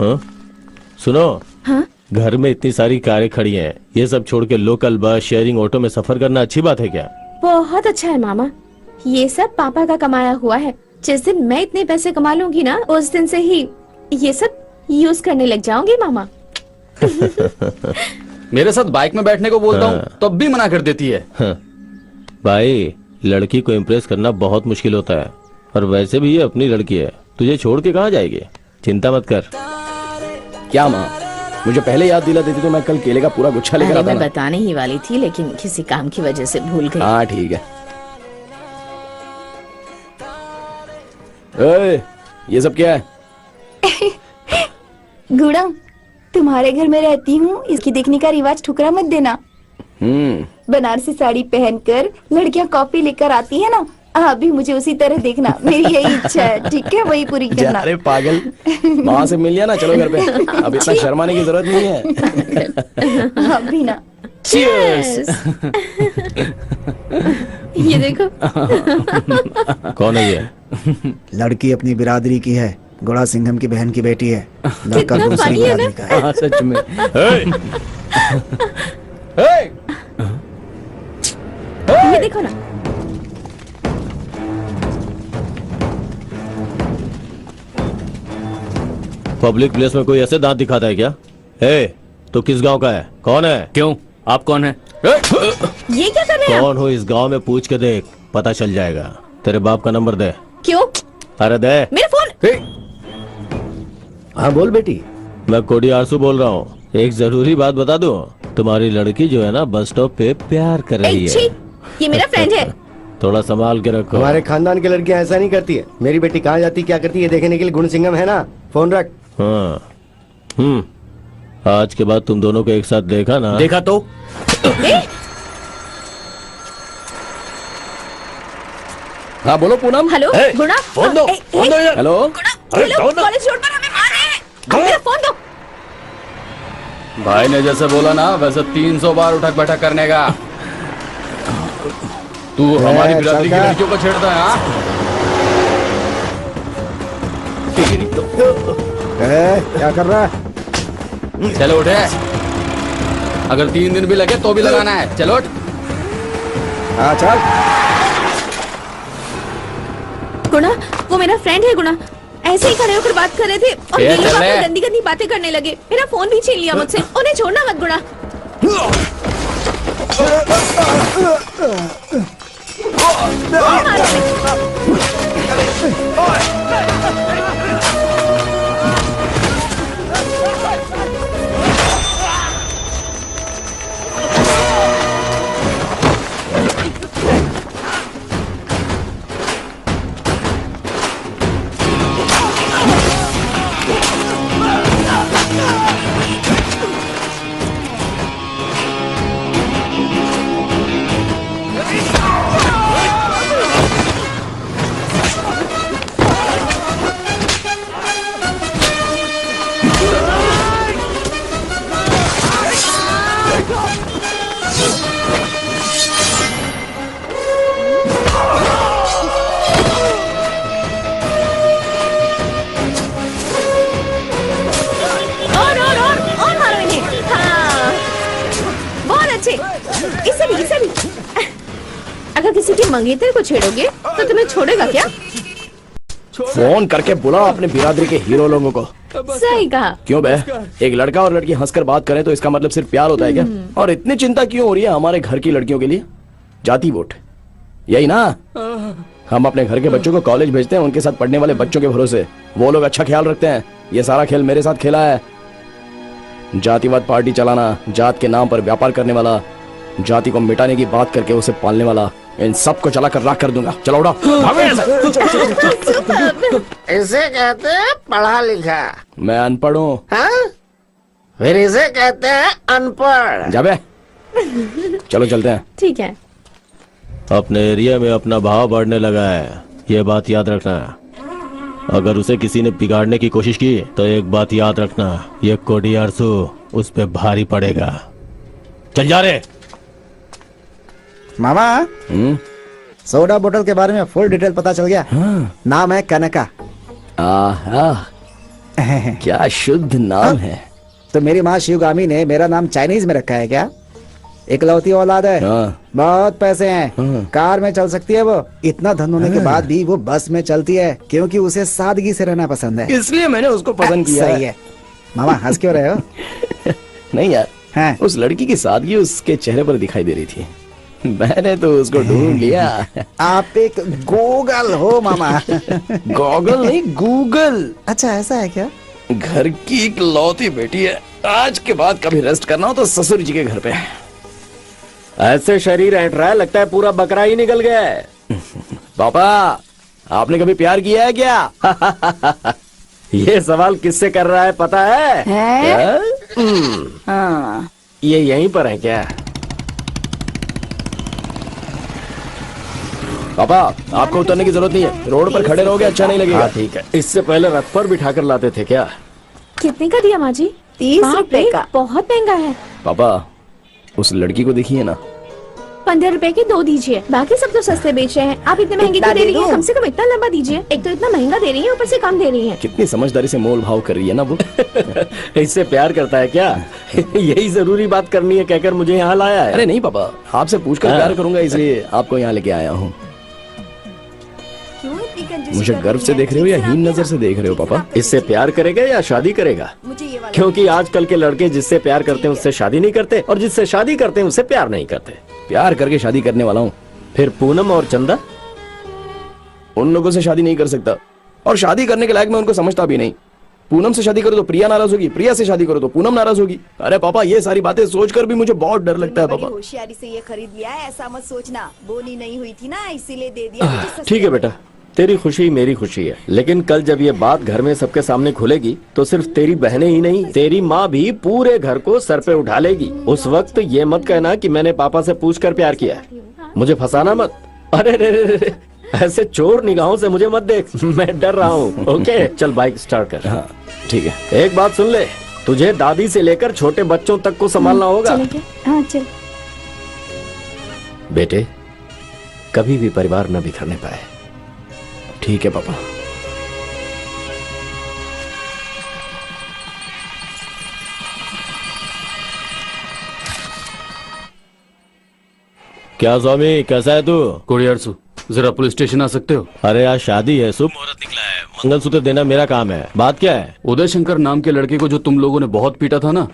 हाँ सुनो, हाँ? घर में इतनी सारी कारें खड़ी हैं, ये सब छोड़ के लोकल बस शेयरिंग ऑटो में सफर करना अच्छी बात है क्या? बहुत अच्छा है मामा, ये सब पापा का कमाया हुआ है। जिस दिन मैं इतने पैसे कमा लूंगी ना, उस दिन से ही ये सब यूज करने लग जाऊंगी मामा। मेरे साथ बाइक में बैठने को बोलता हूँ तब भी मना कर देती है। हाँ। भाई लड़की को इम्प्रेस करना बहुत मुश्किल होता है, और वैसे भी ये अपनी लड़की है, तुझे छोड़ के कहाँ जाएगी? चिंता मत कर। क्या माँ, मुझे पहले याद दिला देती तो मैं कल केले का पूरा गुच्छा लेकर आता मैं ना। बताने ही वाली थी, लेकिन किसी काम की वजह से भूल गई। हाँ ठीक है। ए, ये सब क्या है? गुड़ा, तुम्हारे घर में रहती हूँ, इसकी देखने का रिवाज ठुकरा मत देना। बनारसी साड़ी पहनकर लड़कियाँ कॉफी लेकर आती है ना, आप भी मुझे उसी तरह देखना। मेरी यही इच्छा है, ठीक है? वही पूरी करना। अरे पागल, वहाँ से मिल लिया ना, चलो घर पे। अब इतना शर्माने की जरूरत नहीं है। आप भी ना। Cheers! ये देखो। कौन है ये? लड़की अपनी बिरादरी की है, गोड़ा सिंघम की बहन की बेटी है। लड़का कितना दूसरी funny है ना? बिरादरी का है। हाँ सच में। ये देखो ना। पब्लिक प्लेस में कोई ऐसे दांत दिखाता है क्या? ए, तो किस गांव का है? कौन है? क्यों, आप कौन है? ये क्या कर रहे हैं? कौन हो इस गांव में पूछ के देख, पता चल जाएगा। तेरे बाप का नंबर दे। क्यों? अरे दे। मेरा फोन। हाँ बोल बेटी। मैं कोडी आरसू बोल रहा हूँ। एक जरूरी बात बता दूं, तुम्हारी लड़की जो है ना, बस स्टॉप पे प्यार कर रही है। ये मेरा फ्रेंड है। थोड़ा संभाल के रखो। हमारे खानदान की लड़कियां ऐसा नहीं करती है। मेरी बेटी कहाँ जाती क्या करती है देखने के लिए गुण सिंघम है ना। फोन रख। हाँ। आज के बाद तुम दोनों को एक साथ देखा ना। देखा तो? हाँ बोलो पूनम। हेलो गुणा, फोन दो, फोन दो यार। हेलो, कॉलेज रोड पर हमें मार रहे हैं। मेरा फोन दो। भाई ने जैसे बोला ना, वैसे 300 बार उठक बैठक करने का। तू हमारी बिरादरी की लड़कियों को छेड़ता है? हाँ क्या कर रहा है? चलो उठे, अगर 3 दिन भी लगे तो भी लगाना है। चलो उठ। हाँ चल। गुणा, वो मेरा फ्रेंड है गुणा। ऐसे ही खड़े होकर बात कर रहे थे और ये लोग आकर गंदी गंदी बातें करने लगे। मेरा फोन भी छीन लिया मुझसे। उन्हें छोड़ना मत गुणा। अगर किसी की मंगेतर को छेड़ोगे तो तुम्हें छोड़ेगा क्या? फोन करके बुलाओ अपने बिरादरी के हीरो लोगों को। सही कहा। क्यों बे, एक लड़का और लड़की हंसकर बात करें तो इसका मतलब सिर्फ प्यार होता है क्या? और इतनी चिंता क्यों हो रही है हमारे घर की लड़कियों के लिए? जाति वोट यही ना। हम अपने घर के बच्चों को कॉलेज भेजते हैं, उनके साथ पढ़ने वाले बच्चों के भरोसे। वो लोग अच्छा ख्याल रखते हैं। ये सारा खेल मेरे साथ खेला है। जातिवाद पार्टी चलाना, जात के नाम पर व्यापार करने वाला, जाति को मिटाने की बात करके उसे पालने वाला, इन सबको चला कर राख कर दूंगा। चलो उड़ा। इसे कहते हैं पढ़ा लिखा। मैं अनपढ़ हूँ। फिर इसे कहते हैं अनपढ़। जाबे, चलो चलते हैं। ठीक है। अपने एरिया में अपना भाव बढ़ने लगा है, ये बात याद रखना है। अगर उसे किसी ने बिगाड़ने की कोशिश की तो एक बात याद रखना, ये कोडियारसु उस पे भारी पड़ेगा। चल जा रे। मामा सोडा बोतल के बारे में फुल डिटेल पता चल गया। नाम है कनका। आहा, क्या शुद्ध नाम है। तो मेरी माँ शिवगामी ने मेरा नाम चाइनीज में रखा है क्या? इकलौती औलाद है, बहुत पैसे हैं, कार में चल सकती है वो। इतना धन होने के बाद भी वो बस में चलती है क्योंकि उसे सादगी से रहना पसंद है। इसलिए मैंने उसको पसंद किया। सही है। मामा हंस क्यों रहे हो? नहीं यार, उस लड़की की सादगी उसके चेहरे पर दिखाई दे रही थी, मैंने तो उसको ढूंढ लिया। आप एक गूगल हो मामा। गॉगल नहीं, गूगल। अच्छा ऐसा है क्या? घर की इकलौती बेटी है, आज के बाद कभी रेस्ट करना हो तो ससुर जी के घर पे। ऐसे शरीर ऐंठ रहा है, लगता है पूरा बकरा ही निकल गया है। पापा, आपने कभी प्यार किया है क्या? ये सवाल किससे कर रहा है पता है? ये यहीं पर है क्या? पापा, आपको उतरने की जरूरत नहीं है, रोड पर खड़े रहोगे अच्छा नहीं लगेगा। ठीक है। इससे पहले रथ पर बिठा कर लाते थे क्या? कितने का दिया माँ जी? 30 रुपए का। बहुत महंगा है। पापा, उस लड़की को देखिए ना। 15 रुपए के 2 दीजिए, बाकी सब तो सस्ते बेच रहे हैं। आप इतने महंगे क्यों दे रही हैं? कम से कम इतना लंबा दीजिए। एक तो इतना महंगा दे रही है, ऊपर से कम दे रही है। कितनी समझदारी से मोल भाव कर रही है ना वो। इससे प्यार करता है क्या? यही जरूरी बात करनी है कहकर मुझे यहाँ लाया है। अरे नहीं पापा, आपसे पूछकर प्यार करूंगा इसलिए आपको यहाँ लेके आया हूँ। मुझे गर्व से देख रहे हो या हीन नजर से देख रहे हो पापा? इससे प्यार करेगा या शादी करेगा? क्योंकि आजकल के लड़के जिससे प्यार करते हैं उससे शादी नहीं करते, और जिससे शादी करते हैं उससे प्यार नहीं करते। प्यार करके शादी करने वाला हूँ। फिर पूनम और चंदा? उन लोगों से शादी नहीं कर सकता, और शादी करने के लायक मैं उनको समझता भी नहीं। पूनम से शादी करो तो प्रिया नाराज होगी, प्रिया से शादी करो तो पूनम नाराज होगी। अरे पापा, ये सारी बातें सोचकर भी मुझे बहुत डर लगता है पापा। होशियारी से ये खरीद लिया है, ऐसा मत सोचना। बोनी नहीं हुई थी ना, इसीलिए दे दिया। ठीक है बेटा, तेरी खुशी मेरी खुशी है, लेकिन कल जब ये बात घर में सबके सामने खुलेगी तो सिर्फ तेरी बहनें ही नहीं, तेरी माँ भी पूरे घर को सर पे उठा लेगी। उस वक्त ये मत कहना कि मैंने पापा से पूछकर प्यार किया है। मुझे फंसाना मत। अरे रे, ऐसे चोर निगाहों से मुझे मत देख, मैं डर रहा हूँ। ओके, चल बाइक स्टार्ट कर। हाँ ठीक है। एक बात सुन ले, तुझे दादी से लेकर छोटे बच्चों तक को संभालना होगा। हाँ चल। बेटे, कभी भी परिवार न बिखरने पाए। ठीक है पापा। क्या स्वामी, कैसा है तू? कोडियारसु, जरा पुलिस स्टेशन आ सकते हो? अरे आज शादी है, शुभ मुहूर्त निकला है, मंगलसूत्र देना मेरा काम है। बात क्या है? उदय शंकर नाम के लड़के को जो तुम लोगों ने बहुत पीटा था ना,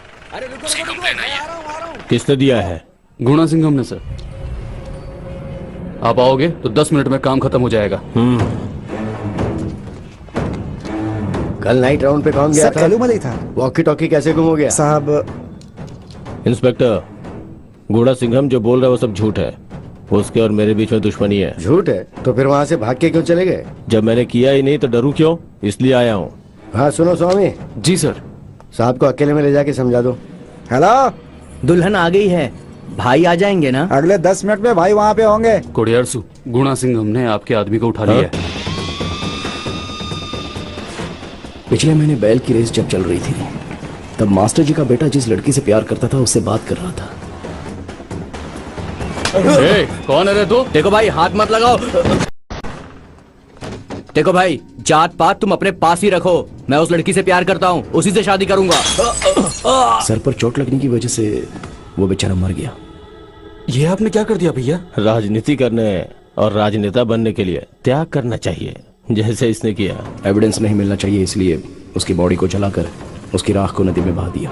उसकी कंप्लेन आई है। किसने दिया है? गुणा सिंघम ने सर। आप आओगे तो 10 मिनट में काम खत्म हो जाएगा। कल नाइट राउंड पे कौन गया था? कलूमली था। वॉकी टॉकी कैसे गुम हो गया? साहब, इंस्पेक्टर, गुणा सिंघम जो बोल रहा है वो सब झूठ है। उसके और मेरे बीच में दुश्मनी है। झूठ है? तो फिर वहाँ से भाग के क्यों चले गए? जब मैंने किया ही नहीं तो डरूं क्यों, इसलिए आया हूँ। हाँ सुनो स्वामी। जी सर। साहब को अकेले में ले जाके समझा दो। हेलो, दुल्हन आ गई है, भाई आ जाएंगे ना? अगले 10 मिनट में भाई वहाँ पे होंगे। कोडियारसु, गुणा सिंघम ने आपके आदमी को उठा लिया है। पिछले महीने बैल की रेस जब चल रही थी तब मास्टर जी का बेटा जिस लड़की से प्यार करता था उससे बात कर रहा था। कौन है रे तू? देखो भाई, हाथ मत लगाओ। देखो भाई, जात पात तुम अपने पास ही रखो। मैं उस लड़की से प्यार करता हूँ, उसी से शादी करूंगा। सर पर चोट लगने की वजह से वो बेचारा मर गया। ये आपने क्या कर दिया भैया? राजनीति करने और राजनेता बनने के लिए त्याग करना चाहिए, जैसे इसने किया। एविडेंस नहीं मिलना चाहिए, इसलिए उसकी बॉडी को जलाकर उसकी राख को नदी में बहा दिया।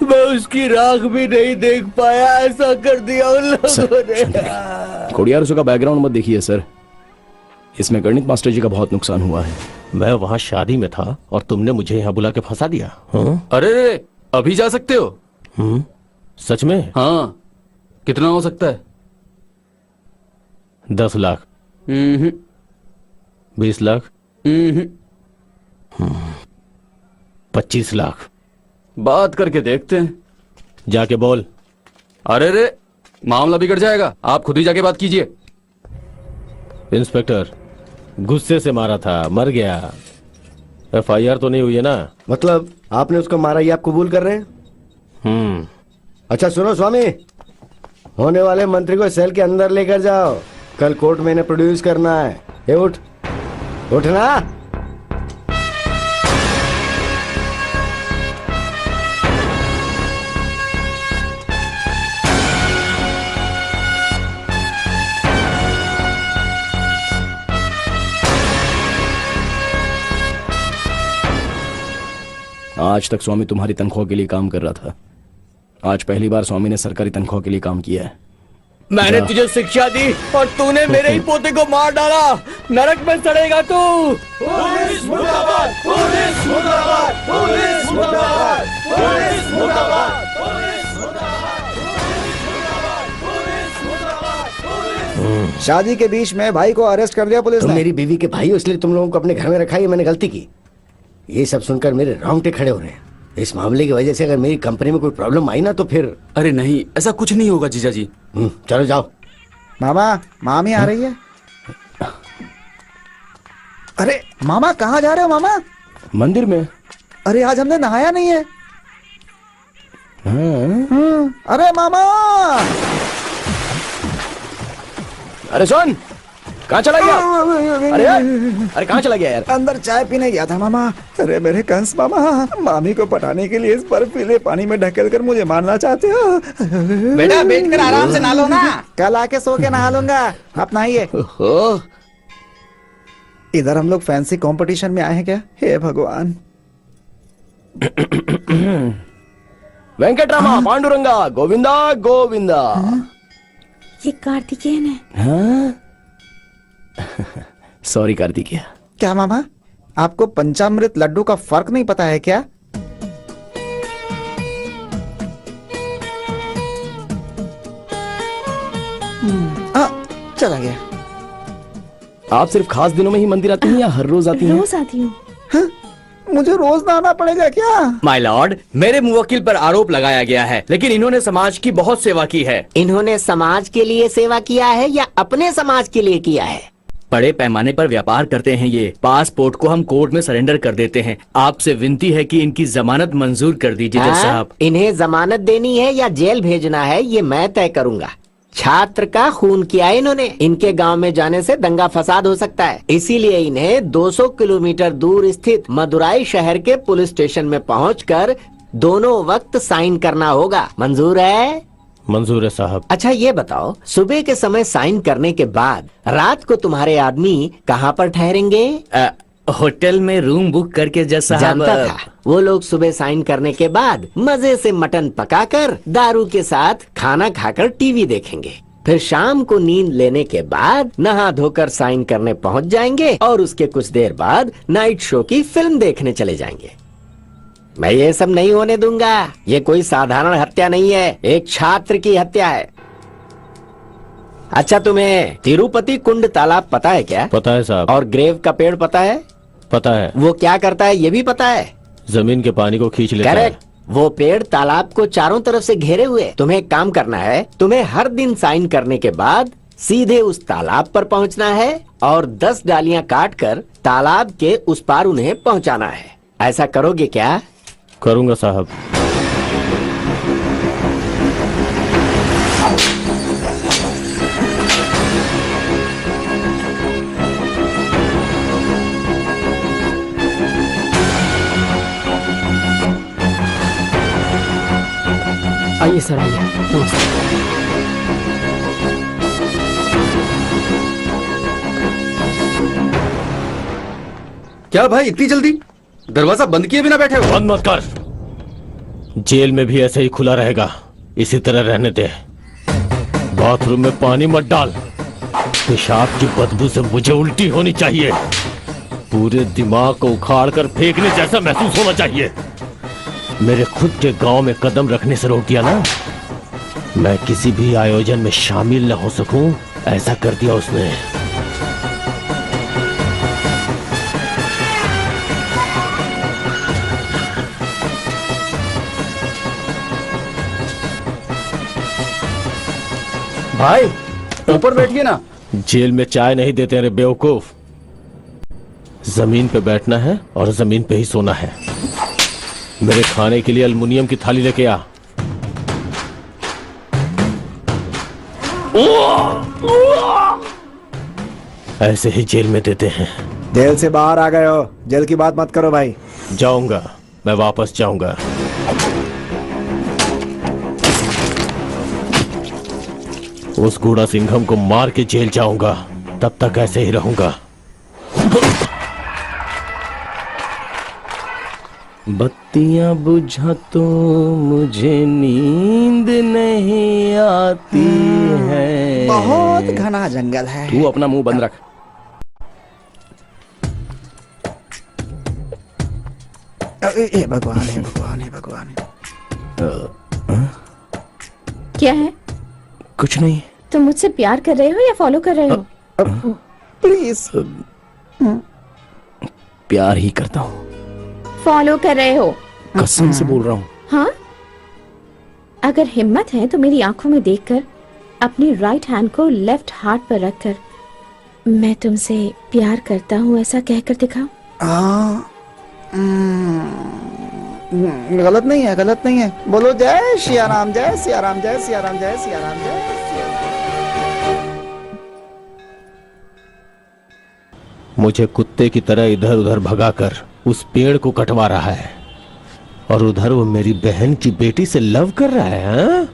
मैं उसकी राख भी नहीं देख पाया, ऐसा कर दिया उन लोगों ने। कोडियारसु का बैकग्राउंड मत देखिए सर, इसमें गणित मास्टर जी का बहुत नुकसान हुआ है। मैं वहाँ शादी में था और तुमने मुझे यहाँ बुला के फंसा दिया। अरे अभी जा सकते हो? सच में? हाँ। कितना हो सकता है? 10 लाख। 20 लाख। 25 लाख। बात करके देखते हैं। जाके बोल। अरे रे, मामला बिगड़ जाएगा, आप खुद ही जाके बात कीजिए। इंस्पेक्टर, गुस्से से मारा था, मर गया। FIR तो नहीं हुई है ना? मतलब आपने उसको मारा, ये आप कबूल कर रहे हैं? अच्छा सुनो स्वामी, होने वाले मंत्री को सेल के अंदर लेकर जाओ, कल कोर्ट में इन्हें प्रोड्यूस करना है। ए उठ, उठना। आज तक स्वामी तुम्हारी तनख्वाह के लिए काम कर रहा था, आज पहली बार स्वामी ने सरकारी तनख्वाह के लिए काम किया है। मैंने तुझे शिक्षा दी और तूने मेरे ही पोते को मार डाला। नरक में सड़ेगा तू। पुलिस मुर्दाबाद, पुलिस मुर्दाबाद, पुलिस मुर्दाबाद, पुलिस मुर्दाबाद, पुलिस मुर्दाबाद। शादी के बीच में भाई को अरेस्ट कर लिया पुलिस तुम ने। मेरी बीवी के भाई हो, इसलिए तुम लोगों को अपने घर में रखा, ये मैंने गलती की। ये सब सुनकर मेरे रोंगटे खड़े हो रहे हैं। इस मामले की वजह से अगर मेरी कंपनी में कोई प्रॉब्लम आई ना तो फिर। अरे नहीं, ऐसा कुछ नहीं होगा जीजा जी। चलो जाओ। मामा, मामी आ रही है। अरे मामा, कहाँ जा रहे हो मामा? मंदिर में। अरे आज हमने नहाया नहीं है। अरे मामा, अरे सुन, कहाँ चला गया? अरे यार, अरे कहाँ चला गया यार? अंदर चाय पीने गया था मामा। अरे मेरे कंस मामा, मामी को पटाने के लिए इस बर्फीले पानी में ढकेल कर मुझे मारना चाहते हो? बेटा बैठकर आराम से नहा लो ना। कल आके सो के नहा लूंगा, आप नहाइए। इधर हम लोग फैंसी कंपटीशन में आए हैं क्या? हे भगवान। वेंकटरामा, पांडुरंगा, गोविंदा गोविंदा। ये कार्तिकेयन है। हाँ? सॉरी कार्तिकेय। क्या मामा, आपको पंचामृत लड्डू का फर्क नहीं पता है क्या? चला गया। आप सिर्फ खास दिनों में ही मंदिर आती हैं या हर रोज आती हैं? रोज आती हूँ। मुझे रोज नहाना पड़ेगा क्या? माय लॉर्ड, मेरे मुवक्किल पर आरोप लगाया गया है, लेकिन इन्होंने समाज की बहुत सेवा की है। इन्होंने समाज के लिए सेवा किया है या अपने समाज के लिए किया है? बड़े पैमाने पर व्यापार करते हैं ये। पासपोर्ट को हम कोर्ट में सरेंडर कर देते हैं। आपसे विनती है कि इनकी जमानत मंजूर कर दीजिए जज साहब। इन्हें जमानत देनी है या जेल भेजना है, ये मैं तय करूंगा। छात्र का खून किया है इन्होंने। इनके गांव में जाने से दंगा फसाद हो सकता है, इसीलिए इन्हें 200 किलोमीटर दूर स्थित मदुराई शहर के पुलिस स्टेशन में पहुंचकर दोनों वक्त साइन करना होगा। मंजूर है? मंजूर है साहब। अच्छा ये बताओ, सुबह के समय साइन करने के बाद रात को तुम्हारे आदमी कहाँ पर ठहरेंगे? होटल में रूम बुक करके जज साहब। जानता था। वो लोग सुबह साइन करने के बाद मजे से मटन पकाकर दारू के साथ खाना खाकर टीवी देखेंगे। फिर शाम को नींद लेने के बाद नहा धोकर साइन करने पहुंच जाएंगे और उसके कुछ देर बाद नाइट शो की फिल्म देखने चले जाएंगे। मैं ये सब नहीं होने दूंगा। ये कोई साधारण हत्या नहीं है, एक छात्र की हत्या है। अच्छा, तुम्हें तिरुपति कुंड तालाब पता है क्या? पता है साहब। और ग्रेव का पेड़ पता है? पता है। वो क्या करता है ये भी पता है? जमीन के पानी को खींच लेता है। करेक्ट। वो पेड़ तालाब को चारों तरफ से घेरे हुए। तुम्हें एक काम करना है, तुम्हें हर दिन साइन करने के बाद सीधे उस तालाब पर पहुंचना है और 10 डालियां काटकर तालाब के उस पार उन्हें पहुंचाना है। ऐसा करोगे क्या? करूंगा साहब। आइए सर, आइए। नमस्ते। क्या भाई इतनी जल्दी? दरवाजा बंद किए बिना बैठे हो? बंद मत कर। जेल में भी ऐसे ही खुला रहेगा, इसी तरह रहने दे। बाथरूम में पानी मत डाल, पेशाब की बदबू से मुझे उल्टी होनी चाहिए। पूरे दिमाग को उखाड़ कर फेंकने जैसा महसूस होना चाहिए। मेरे खुद के गांव में कदम रखने से रोक दिया ना, मैं किसी भी आयोजन में शामिल न हो सकूं, ऐसा कर दिया उसने। भाई ऊपर बैठिए ना। जेल में चाय नहीं देते रे बेवकूफ। जमीन पे बैठना है और जमीन पे ही सोना है। मेरे खाने के लिए अल्युमिनियम की थाली लेके आ। ऐसे ही जेल में देते हैं। जेल से बाहर आ गए हो, जेल की बात मत करो भाई। जाऊंगा, मैं वापस जाऊंगा। उस गूढ़ा सिंघम को मार के जेल जाऊंगा, तब तक ऐसे ही रहूंगा। बत्तियां बुझा तो मुझे नींद नहीं आती है। बहुत घना जंगल है। तू अपना मुंह बंद रख। हे भगवान, हे भगवान, हे भगवान। क्या है? कुछ नहीं। तुम मुझसे प्यार कर रहे हो या फॉलो कर रहे हो? प्लीज। प्यार ही करता हूँ। फॉलो कर रहे हो? कसम से बोल रहा हूँ। हाँ? अगर हिम्मत है तो मेरी आंखों में देखकर अपनी राइट हैंड को लेफ्ट हार्ट पर रखकर मैं तुमसे प्यार करता हूँ ऐसा कहकर दिखाओ। गलत नहीं है, गलत नहीं है। बोलो जय सिया राम, जय सिया राम, जय सिया राम, जय सिया राम, जय सिया राम। मुझे कुत्ते की तरह इधर उधर भगाकर उस पेड़ को कटवा रहा है और उधर वो मेरी बहन की बेटी से लव कर रहा है। हाँ?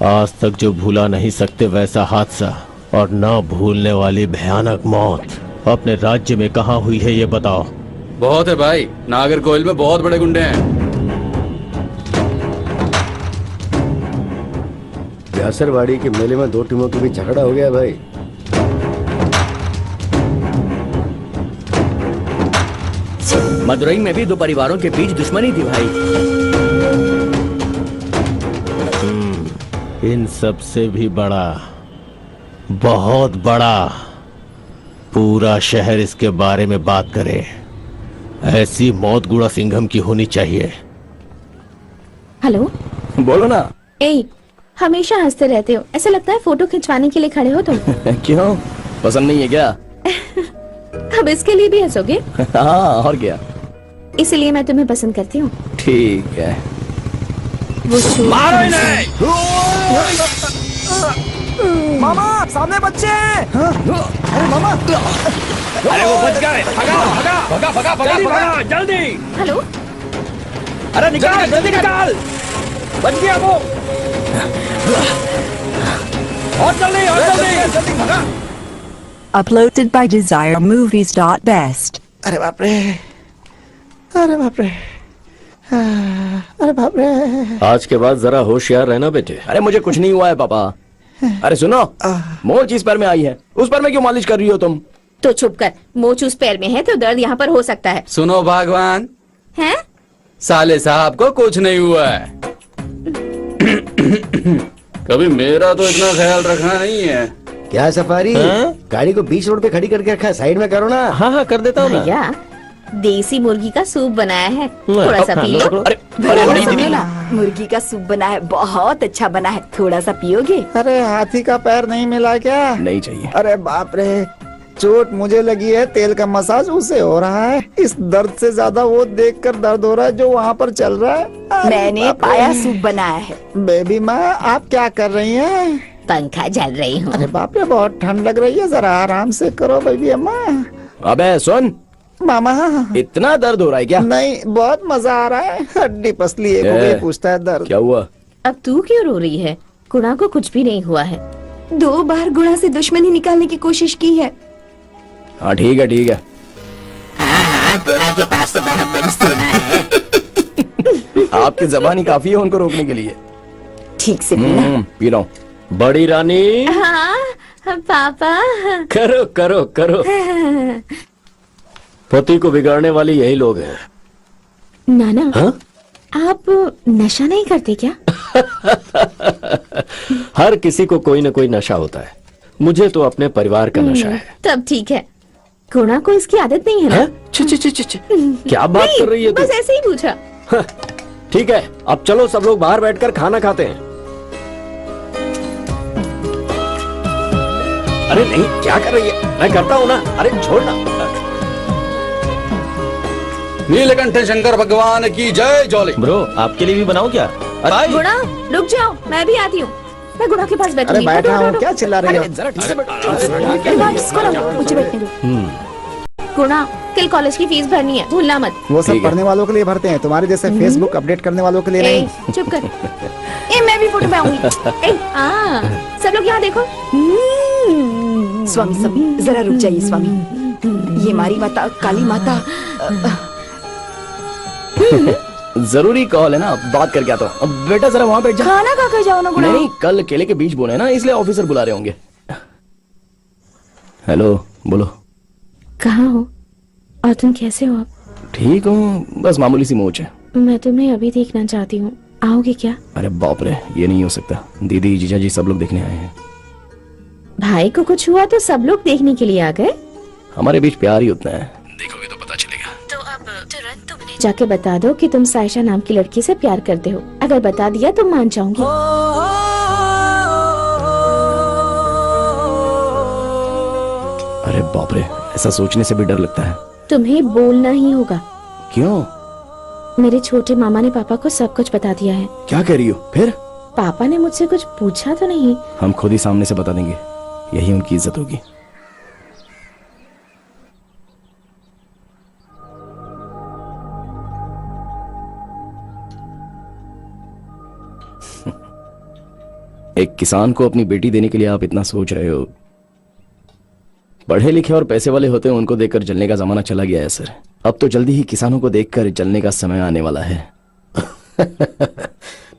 आज तक जो भूला नहीं सकते वैसा हादसा और ना भूलने वाली भयानक मौत अपने राज्य में कहां हुई है ये बताओ। बहुत है भाई, नागरकोइल में बहुत बड़े गुंडे हैं। व्यासरवाड़ी के मेले में दो टीमों के बीच झगड़ा हो गया भाई। मदुरई में भी दो परिवारों के बीच दुश्मनी थी भाई। इन सब से भी बड़ा, बहुत बड़ा, पूरा शहर इसके बारे में बात करे। ऐसी मौत गूढ़ा सिंघम की होनी चाहिए। हेलो, बोलो ना। ए, हमेशा हंसते रहते हो, ऐसा लगता है फोटो खिंचवाने के लिए खड़े हो तुम। क्यों, पसंद नहीं है क्या? अब इसके लिए भी हंसोगे? हाँ, और क्या। इसलिए मैं तुम्हें पसंद करती हूँ। ठीक है। मारो इन्हें! मामा, सामने बच्चे हैं। अरे मामा, अरे वो बच गए। भगा भगा भगा भगा भगा भगा जल्दी। हेलो, अरे निकाल, जल्दी निकाल। बच गया वो। और जल्दी, और जल्दी जल्दी भगा। Uploaded by DesireMovies.best. अरे बाप रे, अरे बाप रे, अरे बाप रे। आज के बाद जरा होशियार रहना बेटे। अरे मुझे कुछ नहीं हुआ है पापा। अरे सुनो, मोच इस पैर में आई है, उस पैर में क्यों मालिश कर रही हो तुम? तो चुप कर। मोच उस पैर में है तो दर्द यहाँ पर हो सकता है। सुनो भगवान, हैं? साले साहब को कुछ नहीं हुआ है। कभी मेरा तो इतना ख्याल रखना नहीं है। क्या सफारी, गाड़ी को बीच रोड पे खड़ी करके रखा है, साइड में करो ना। हाँ हाँ कर देता हूँ ना। भैया, देसी मुर्गी का सूप बनाया है, थोड़ा सा पी लो। मुर्गी का सूप बना है, बहुत अच्छा बना है, थोड़ा सा पियोगे? अरे हाथी का पैर नहीं मिला क्या? नहीं चाहिए। अरे बाप रे, चोट मुझे लगी है, तेल का मसाज उसे हो रहा है। इस दर्द से ज्यादा वो देखकर दर्द हो रहा है जो वहाँ पर चल रहा है। मैंने पाया सूप बनाया है। बेबी माँ, आप क्या कर रही हैं? पंखा झल रही हूँ। अरे बाप रे, बहुत ठंड लग रही है, जरा आराम से करो बेबी अम्मा। अबे सुन मामा, इतना दर्द हो रहा है क्या? नहीं, बहुत मजा आ रहा है। हड्डी पसली एक हो गई, पूछता है दर्द। क्या हुआ? अब तू क्यों रो रही है? गुणा को कुछ भी नहीं हुआ है। 2 बार गुणा से दुश्मनी निकालने की कोशिश की है। हाँ ठीक है, ठीक है। आपकी जबान ही काफी है उनको रोकने के लिए। ठीक से पीना। पी रहा हूँ। बड़ी रानी। हाँ पापा। करो करो करो। पति को बिगाड़ने वाले यही लोग हैं। नाना, हाँ? आप नशा नहीं करते क्या? हर किसी को कोई न कोई नशा होता है, मुझे तो अपने परिवार का नशा है। तब ठीक है। गुणा को इसकी आदत नहीं है ना? छ, छ, छ, छ, छ। क्या बात कर रही है तू? बस ऐसे ही पूछा। ठीक है, अब चलो सब लोग बाहर बैठकर खाना खाते हैं। अरे नहीं, क्या कर रही है? मैं करता हूं ना। अरे छोड़ना। नीलकंठ शंकर भगवान की जय। जॉली ब्रो, आपके लिए भी बनाऊं क्या? गुणा रुक जाओ, मैं भी आती हूँ। मैं गुणा के पास अरे बैठूंगी। बैठा हूँ, क्या चिल्ला रही हो? जरा ठीक से बैठो। अरे बात इसको ना, मुझे बैठने दो। गुणा, कल कॉलेज की फीस भरनी है, भूलना मत। वो सब पढ़ने वालों के लिए भरते हैं, तुम्हारे जैसे फेसबुक अपडेट करने वालों के लिए नहीं। चुप कर। मैं भी फोटो में आऊंगी। सब लोग यहाँ देखो। स्वामी स्वामी जरा रुक जाइए स्वामी, ये हमारी माता काली माता। जरूरी कॉल है ना, बात करके आता हूँ। अब बेटा जरा वहाँ बैठ जा। खाना खा कर जाओ ना गुणा। नहीं, कल केले के बीज बोने ना, इसलिए ऑफिसर बुला रहे होंगे। हेलो, बोलो। कहाँ हो और तुम कैसे हो? आप? ठीक हूँ, बस मामूली सी मोच है। मैं तुम्हें अभी देखना चाहती हूँ, आओगे क्या? अरे बाप रे, ये नहीं हो सकता। दीदी, जीजा जी सब लोग देखने आए हैं। भाई को कुछ हुआ तो सब लोग देखने के लिए आ गए। हमारे बीच प्यार ही उतना है, देखोगे तो पता चलेगा। तो अब तुरंत तुम उन्हें जाके बता दो कि तुम साइशा नाम की लड़की से प्यार करते हो। अगर बता दिया तो मान जाऊंगी। अरे बाप रे, ऐसा सोचने से भी डर लगता है। तुम्हें बोलना ही होगा। क्यों? मेरे छोटे मामा ने पापा को सब कुछ बता दिया है। क्या कह रही हो? फिर पापा ने मुझसे कुछ पूछा तो नहीं? हम खुद ही सामने से बता देंगे, यही उनकी इज्जत होगी। एक किसान को अपनी बेटी देने के लिए आप इतना सोच रहे हो। पढ़े लिखे और पैसे वाले होते हैं, उनको देखकर जलने का जमाना चला गया है सर। अब तो जल्दी ही किसानों को देखकर जलने का समय आने वाला है।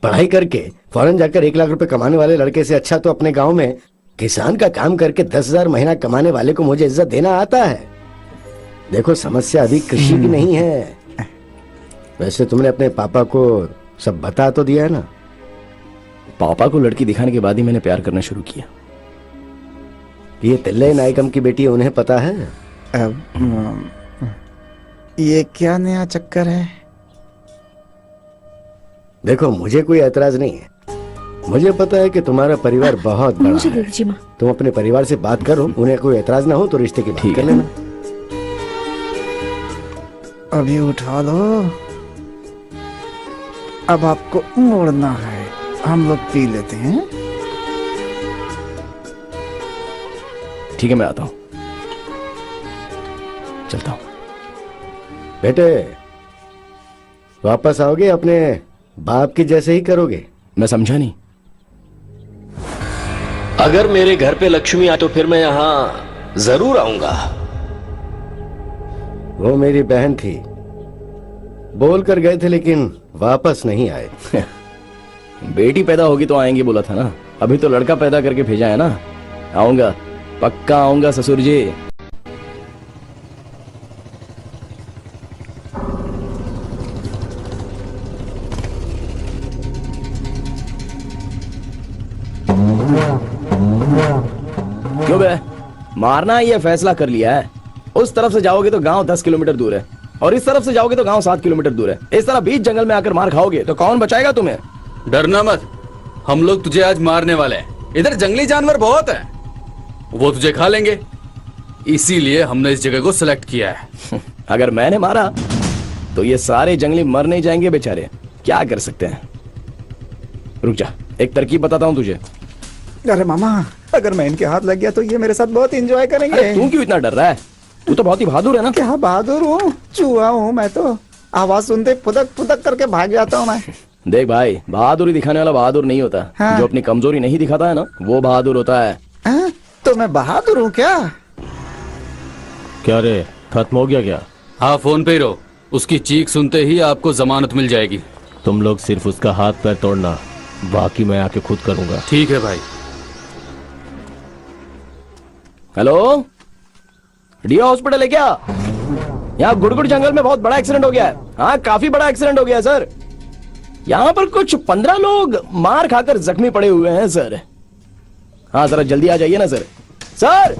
पढ़ाई करके फौरन जाकर 1 लाख रुपए कमाने वाले लड़के से अच्छा तो अपने गांव में किसान का काम करके 10,000 महीना कमाने वाले को मुझे इज्जत देना आता है। देखो, समस्या अभी कृषि की नहीं है। वैसे तुमने अपने पापा को सब बता तो दिया है ना? पापा को लड़की दिखाने के बाद ही मैंने प्यार करना शुरू किया। ये तिल्ले नायकम की बेटी है, उन्हें पता है? ये क्या नया चक्कर है? देखो, मुझे कोई ऐतराज नहीं है। मुझे पता है कि तुम्हारा परिवार बहुत बड़ा मुझे है। दीजिए माँ। तुम अपने परिवार से बात करो, उन्हें कोई ऐतराज ना हो तो रिश्ते की बात कर लेना। अभी उठा लो, अब आपको मोड़ना है। हम लोग पी लेते हैं। ठीक है, मैं आता हूं, चलता हूं। बेटे, वापस आओगे? अपने बाप की जैसे ही करोगे? मैं समझा नहीं। अगर मेरे घर पे लक्ष्मी आए तो फिर मैं यहाँ जरूर आऊंगा। वो मेरी बहन थी, बोल कर गए थे लेकिन वापस नहीं आए। बेटी पैदा होगी तो आएंगे बोला था ना, अभी तो लड़का पैदा करके भेजा है ना। आऊंगा, पक्का आऊंगा ससुर जी। क्यों बे, मारना ये फैसला कर लिया है? उस तरफ से जाओगे तो गांव 10 किलोमीटर दूर है और इस तरफ से जाओगे तो गांव 7 किलोमीटर दूर है। इस तरह बीच जंगल में आकर मार खाओगे तो कौन बचाएगा तुम्हें? डरना मत, हम लोग तुझे आज मारने वाले हैं। इधर जंगली जानवर बहुत हैं, वो तुझे खा लेंगे, इसीलिए हमने इस जगह को सिलेक्ट किया है। अगर मैंने मारा तो ये सारे जंगली मर नहीं जाएंगे बेचारे, क्या कर सकते हैं। रुक जा, एक तरकीब बताता हूँ तुझे। अरे मामा, अगर मैं इनके हाथ लग गया तो ये मेरे साथ बहुत एंजॉय करेंगे। अरे तू क्यों इतना डर रहा है? तू तो बहुत ही बहादुर है ना। क्या बहादुर हूँ, चूहा हूँ मैं तो। आवाज सुनते फुदक फुदक करके भाग जाता हूँ मैं। देख भाई, बहादुरी दिखाने वाला बहादुर नहीं होता। हाँ। जो अपनी कमजोरी नहीं दिखाता है ना, वो बहादुर होता है। तो मैं बहादुर हूँ क्या? क्या रे, खत्म हो गया क्या? हाँ, फोन पे ही रहो, उसकी चीख सुनते ही आपको जमानत मिल जाएगी। तुम लोग सिर्फ उसका हाथ पैर तोड़ना, बाकी मैं आके खुद करूंगा। ठीक है भाई। हेलो, डीओ हॉस्पिटल है क्या? यहाँ गुड़गुड़ जंगल में बहुत बड़ा एक्सीडेंट हो गया है। हाँ, काफी बड़ा एक्सीडेंट हो गया है सर। यहाँ पर कुछ 15 लोग मार खाकर जख्मी पड़े हुए हैं सर। हाँ, जरा जल्दी आ जाइए ना सर। सर,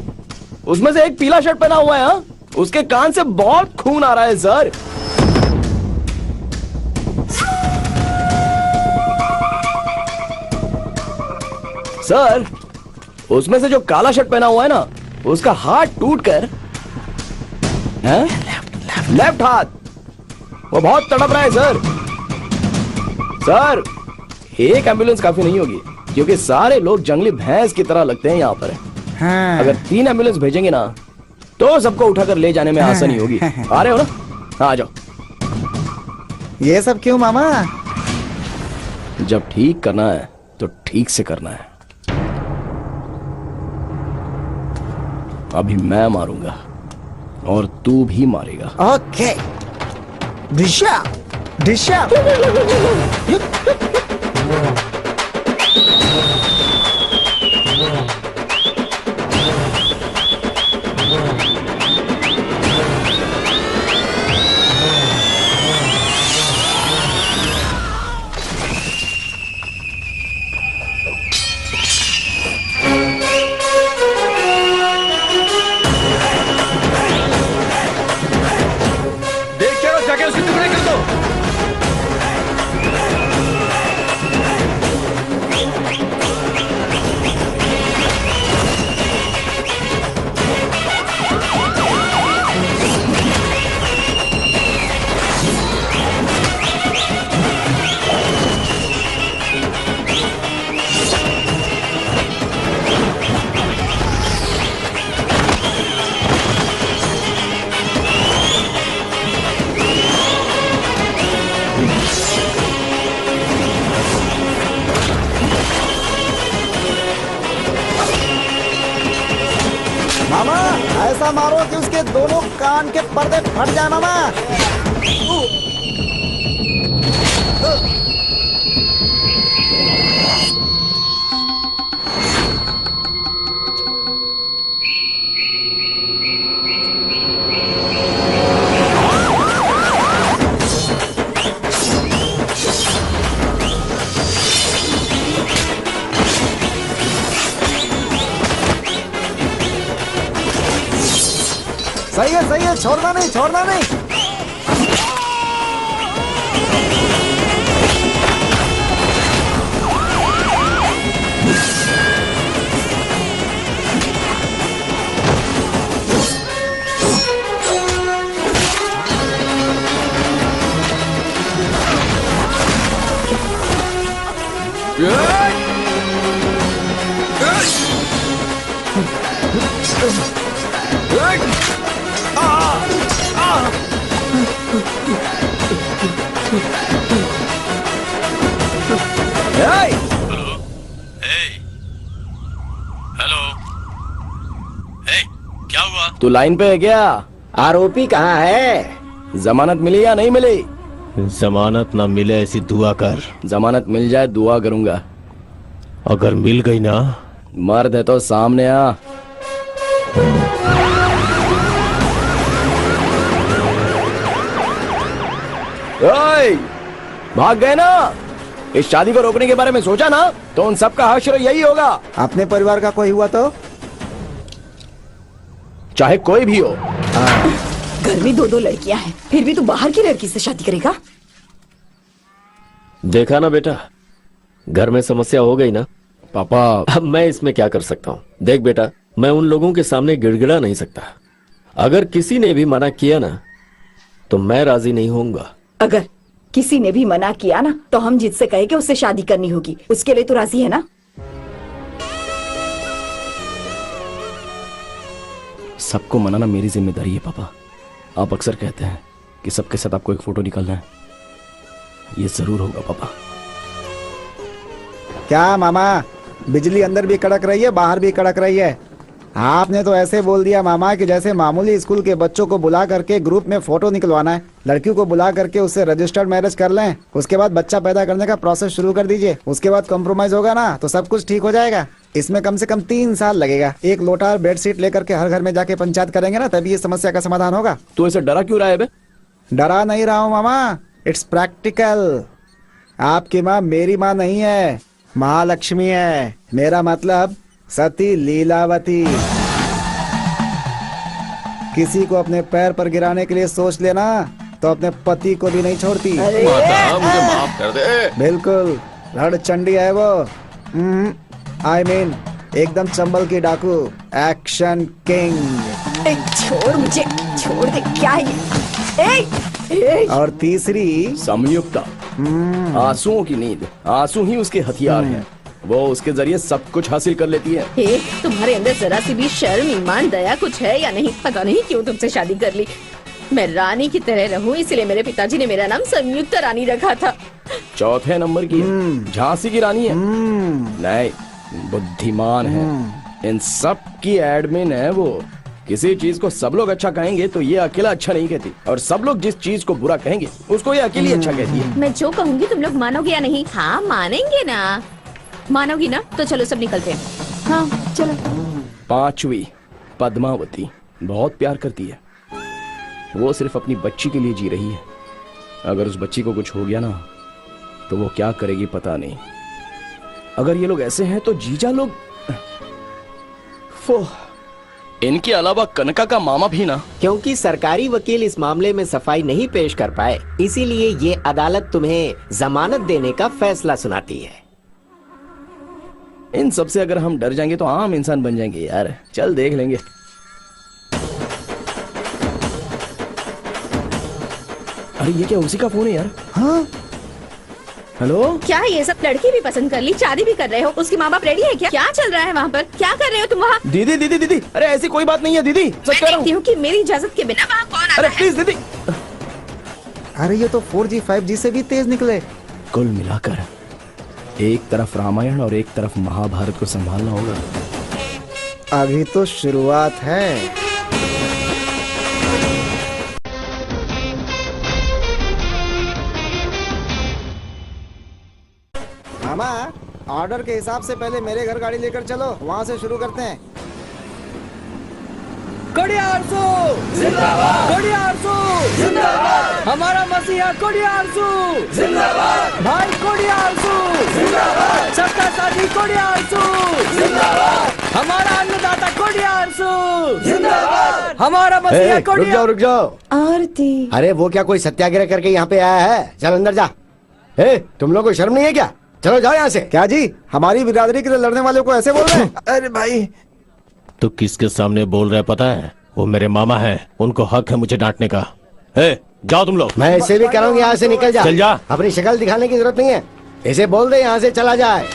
उसमें से एक पीला शर्ट पहना हुआ है, हाँ? उसके कान से बहुत खून आ रहा है सर। सर, उसमें से जो काला शर्ट पहना हुआ है ना, उसका हाथ टूट कर लेफ्ट हाथ, वो बहुत तड़प रहा है सर। सर, एक एम्बुलेंस काफी नहीं होगी, क्योंकि सारे लोग जंगली भैंस की तरह लगते हैं यहाँ पर। हाँ। अगर 3 एम्बुलेंस भेजेंगे ना, तो सबको उठाकर ले जाने में आसानी होगी। आ रहे हो ना? हाँ, आ जाओ। ये सब क्यों मामा? जब ठीक करना है तो ठीक से करना है। अभी मैं मारूंगा और तू भी मारेगा। ओके। दिशा दिशा। देख के जाके उसके टुकड़े कर दो। मामा ऐसा मारो कि उसके दोनों कान के पर्दे फट जाए मामा। सही है, छोड़ना नहीं, छोड़ना नहीं। क्या हुआ? तू लाइन पे है क्या? आरोपी कहाँ है? जमानत मिली या नहीं मिली? जमानत ना मिले ऐसी दुआ कर। जमानत मिल जाए दुआ करूंगा। अगर मिल गई ना, मर्द है तो सामने आ। ओए, भाग गए ना? इस शादी को रोकने के बारे में सोचा ना, तो उन सबका हश्र यही होगा। अपने परिवार का कोई हुआ तो? चाहे कोई भी हो। घर में 2-2 लड़कियां हैं, फिर भी तू बाहर की लड़की से शादी करेगा? देखा ना बेटा, घर में समस्या हो गई ना। पापा, अब मैं इसमें क्या कर सकता हूँ? देख बेटा, मैं उन लोगों के सामने गिड़गिड़ा नहीं सकता। अगर किसी ने भी मना किया ना, तो मैं राजी नहीं होऊंगा। अगर किसी ने भी मना किया ना, तो हम जिससे कहे कि उससे शादी करनी होगी, उसके लिए तो राजी है ना? सबको मनाना मेरी जिम्मेदारी है पापा। आप अक्सर कहते हैं कि सबके साथ आपको एक फोटो निकालना है। ये जरूर होगा पापा। क्या मामा, बिजली अंदर भी कड़क रही है, बाहर भी कड़क रही है। आपने तो ऐसे बोल दिया मामा कि जैसे मामूली स्कूल के बच्चों को बुला करके ग्रुप में फोटो निकलवाना है, लड़कियों को बुला करके उससे रजिस्टर्ड मैरिज कर लें, उसके बाद बच्चा पैदा करने का प्रोसेस शुरू कर दीजिए। उसके बाद कॉम्प्रोमाइज होगा ना, तो सब कुछ ठीक हो जाएगा। इसमें कम से कम 3 साल लगेगा। एक लोटा और बेडशीट लेकर के हर घर में जाके पंचायत करेंगे ना, तभी ये समस्या का समाधान होगा। तू ऐसे डरा क्यों रहा है बे? डरा नहीं रहा हूँ मामा, इट्स प्रैक्टिकल। आपकी माँ मेरी माँ नहीं है, महालक्ष्मी है। मेरा मतलब सती लीलावती। किसी को अपने पैर पर गिराने के लिए सोच लेना, तो अपने पति को भी नहीं छोड़ती। माता, मुझे माफ कर दे। बिल्कुल, रण चंडी है वो। I mean, एकदम चंबल की डाकू, एक्शन किंग। ए, छोड़ मुझे, छोड़ दे। क्या है ये? ए, और तीसरी संयुक्ता, आंसुओं की नींद। आंसू ही उसके हथियार हैं। वो उसके जरिए सब कुछ हासिल कर लेती है। हे, तुम्हारे अंदर जरा सी भी शर्म, ईमान, दया कुछ है या नहीं? पता नहीं क्यों तुमसे शादी कर ली। मैं रानी की तरह रहूं, इसलिए मेरे पिताजी ने मेरा नाम संयुक्ता रानी रखा था। चौथे नंबर की है, झांसी की रानी है। नहीं, बुद्धिमान है। इन सब की एडमिन है वो। किसी चीज को सब लोग अच्छा कहेंगे तो ये अकेला अच्छा नहीं कहती, और सब लोग जिस चीज को बुरा कहेंगे उसको ये अकेली अच्छा कहती है। मैं जो कहूँगी तुम लोग मानोगे या नहीं? हाँ मानेंगे ना? मानोगी ना? तो चलो सब निकलते हैं। हाँ चलो। पांचवी, पद्मावती बहुत प्यार करती है। वो सिर्फ अपनी बच्ची के लिए जी रही है। अगर उस बच्ची को कुछ हो गया ना तो वो क्या करेगी पता नहीं। अगर ये लोग ऐसे हैं तो जीजा लोग, इनके अलावा कनका का मामा भी ना। क्योंकि सरकारी वकील इस मामले में सफाई नहीं पेश कर पाए, इसीलिए ये अदालत तुम्हें जमानत देने का फैसला सुनाती है। इन सब से अगर हम डर जाएंगे तो आम इंसान बन जाएंगे यार। चल देख लेंगे। अरे ये क्या उसी का फोन है यार? हाँ हेलो, क्या ये सब लड़की भी पसंद कर ली, शादी भी कर रहे हो? उसके माँ बाप रेडी है क्या? क्या चल रहा है वहाँ पर? क्या कर रहे हो तुम वहाँ? दीदी दीदी दीदी, अरे ऐसी कोई बात नहीं है दीदी, सच कह रहा हूँ। क्योंकि मेरी इजाजत के बिना वहाँ कौन आता अरे है? प्लीज दीदी। अरे ये तो 4G 5G से भी तेज निकले। कुल मिलाकर एक तरफ रामायण और एक तरफ महाभारत को संभालना होगा। अभी तो शुरुआत है। मामा, ऑर्डर के हिसाब से पहले मेरे घर गाड़ी लेकर चलो, वहाँ से शुरू करते हैं। कोडियारसू जिंदाबाद, कोडियारसू जिंदाबाद, हमारा मसीहा कोडियारसू जिंदाबाद, भाई कोडियारसू जिंदाबाद, सबका साथी कोडियारसू जिंदाबाद, हमारा अन्नदाता कोडियारसू जिंदाबाद, हमारा मसीहा कोडियारसू। रुक जाओ। आरती। अरे वो क्या कोई सत्याग्रह करके यहाँ पे आया है? चल अंदर जा। तुम लोग को शर्म नहीं है क्या? चलो जाओ यहाँ से। क्या जी, हमारी बिरादरी के लिए लड़ने वाले को ऐसे बोल रहे हैं? अरे भाई, तो किसके सामने बोल रहे पता है? वो मेरे मामा हैं, उनको हक है मुझे डांटने का। जाओ तुम लोग। मैं इसे भी कह रहा हूँ यहाँ से निकल जा। चल जा। अपनी शक्ल दिखाने की जरूरत नहीं है। इसे बोल दे यहाँ से चला जाए।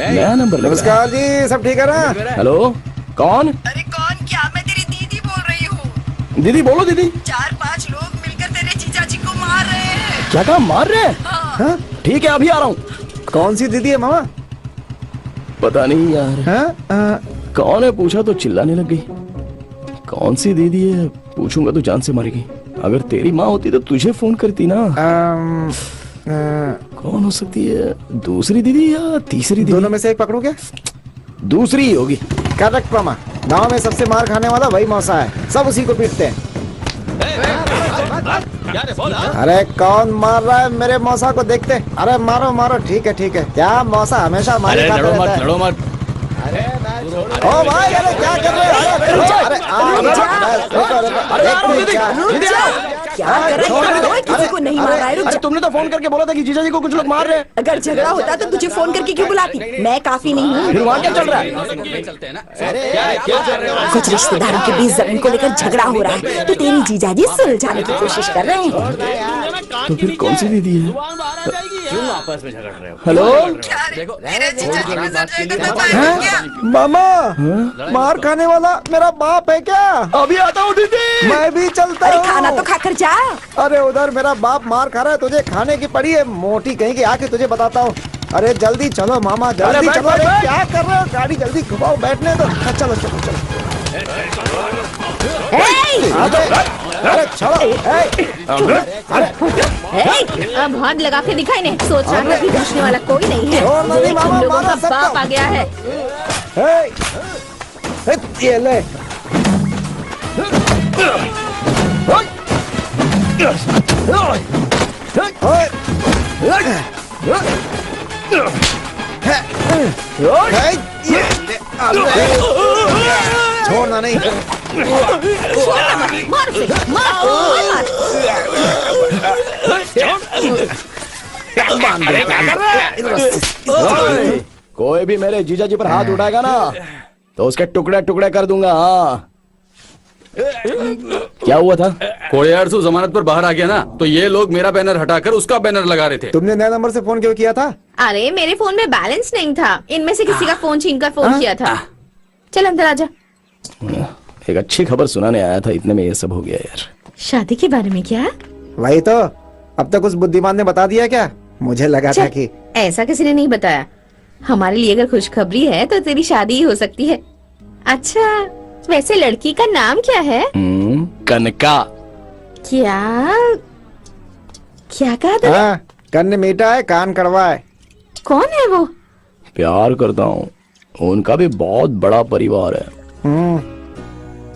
नया नंबर। नमस्कार जी, सब ठीक है ना? हेलो, कौन? अरे कौन क्या? मैं तेरी दीदी बोल रही हूँ। दीदी बोलो दीदी। 4-5 लोग मिलकर तेरे जीजा जी को मार रहे हैं। क्या काम मार रहे हैं? हाँ। ठीक है अभी आ रहा हूँ। कौन सी दीदी है मामा? पता नहीं यार। कौन है पूछा तो चिल्लाने लग गई। कौन सी दीदी है पूछूंगा तो जान से मारेगी। अगर तेरी माँ होती तो तुझे फोन करती ना। कौन हो सकती है? दूसरी दीदी या तीसरी दीदी? दोनों में से एक पकड़ू क्या? दूसरी ही होगी। करेक्ट मामा। गांव में सबसे मार खाने वाला वही मौसा है, सब उसी को पीटते हैं। अरे कौन मार रहा है मेरे मौसा को? देखते। अरे मारो मारो, ठीक है ठीक है। क्या मौसा हमेशा मारे खाते रहता है। लड़ो मत। ओ भाई, अरे क्या कर रहे हो? किसी को नहीं मार रहा है। अरे तुमने तो फोन करके बोला था कि जीजा जी को कुछ लोग मार रहे हैं। अगर झगड़ा होता तो तुझे फोन करके क्यों बुलाती? मैं काफी नहीं हूँ। फिर वहाँ क्या चल रहा है? कुछ रिश्तेदारों के बीच जमीन को लेकर झगड़ा हो रहा है, तो तेरी जीजाजी सुलझाने की कोशिश कर रहे हैं। तो फिर कौन सी दीदी है? क्यों आपस में झगड़ रहे हो? हेलो मामा, मार खाने वाला मेरा बाप है क्या? अभी आता हूँ दीदी। मैं भी चलता अरे हूँ। खाना तो खाकर जा। अरे उधर मेरा बाप मार खा रहा है, तुझे खाने की पड़ी है मोटी कहीं की। आके तुझे बताता हूँ। अरे जल्दी चलो मामा, जल्दी चलो। अरे क्या कर रहे हो? गाड़ी जल्दी घुमाओ, बैठने दो। चलो चलो चलो। अरे चलो। अब हाथ लगा के दिखाई नहीं। सोच रहा था कि पूछने वाला कोई नहीं है। तुम लोगों का बाप आ गया है। ये ले। छोड़ना नहीं। मार उसे, मार। कोई भी मेरे जीजा जी पर हाथ उठाएगा ना तो उसके टुकड़े टुकड़े कर दूंगा। हाँ, क्या हुआ था? कोड़ियारसू जमानत पर बाहर आ गया ना, तो ये लोग मेरा बैनर हटाकर उसका बैनर लगा रहे थे। तुमने नए नंबर से फोन क्यों किया था? अरे मेरे फोन में बैलेंस नहीं था, इनमें से किसी का फोन छीनकर फोन किया था। चल अंदर आजा। एक अच्छी खबर सुनाने आया था, इतने में ये सब हो गया यार। शादी के बारे में क्या? वही तो, अब तक उस बुद्धिमान ने बता दिया क्या? मुझे लगा था कि ऐसा किसी ने नहीं बताया। हमारे लिए अगर खुशखबरी है तो तेरी शादी ही हो सकती है। अच्छा, वैसे लड़की का नाम क्या है? कनका। क्या क्या कहा तुमने? हाँ, कन्न मीठा है, कान कड़वा है। कौन है वो? प्यार करता हूँ, उनका भी बहुत बड़ा परिवार है।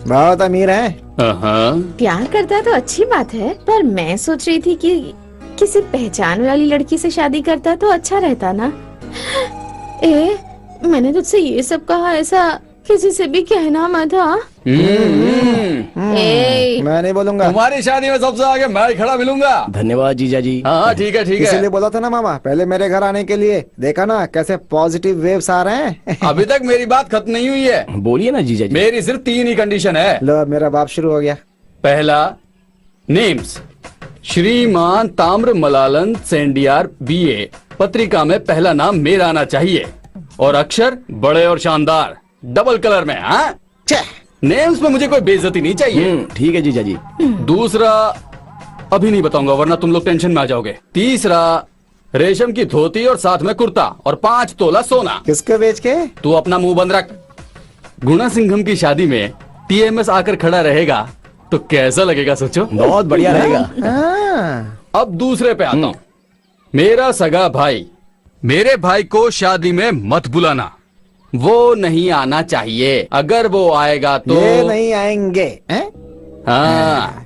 बहुत अमीर है। प्यार करता है तो अच्छी बात है, पर मैं सोच रही थी कि किसी पहचान वाली लड़की से शादी करता तो अच्छा रहता ना। मैंने तुझसे ये सब कहा, ऐसा किसी से भी कहना मत। मैं नहीं बोलूंगा। तुम्हारी शादी में सबसे आगे मैं ही खड़ा मिलूंगा। धन्यवाद जीजा जी। हाँ ठीक है ठीक है। इसीलिए बोला था ना मामा, पहले मेरे घर आने के लिए। देखा ना कैसे पॉजिटिव वेव्स आ रहे हैं। अभी तक मेरी बात खत्म नहीं हुई है। बोलिए ना जीजा जी। मेरी सिर्फ 3 ही कंडीशन है। लो मेरा बाप शुरू हो गया। पहला, नेम्स श्रीमान ताम्र मलालन सेंडियार BA। पत्रिका में पहला नाम मेरा आना चाहिए और अक्षर बड़े और शानदार डबल कलर में। हाँ, नेम्स में मुझे कोई बेइज्जती नहीं चाहिए। ठीक है जीजा जी। दूसरा, अभी नहीं बताऊंगा वरना तुम लोग टेंशन में आ जाओगे। तीसरा, रेशम की धोती और साथ में कुर्ता और 5 तोला सोना। किसको बेच के? तू अपना मुंह बंद रख। गुणा सिंघम की शादी में TMS आकर खड़ा रहेगा तो कैसा लगेगा सोचो। बहुत बढ़िया रहेगा। अब दूसरे पे आता हूँ। मेरा सगा भाई, मेरे भाई को शादी में मत बुलाना, वो नहीं आना चाहिए। अगर वो आएगा तो ये नहीं आएंगे। हाँ,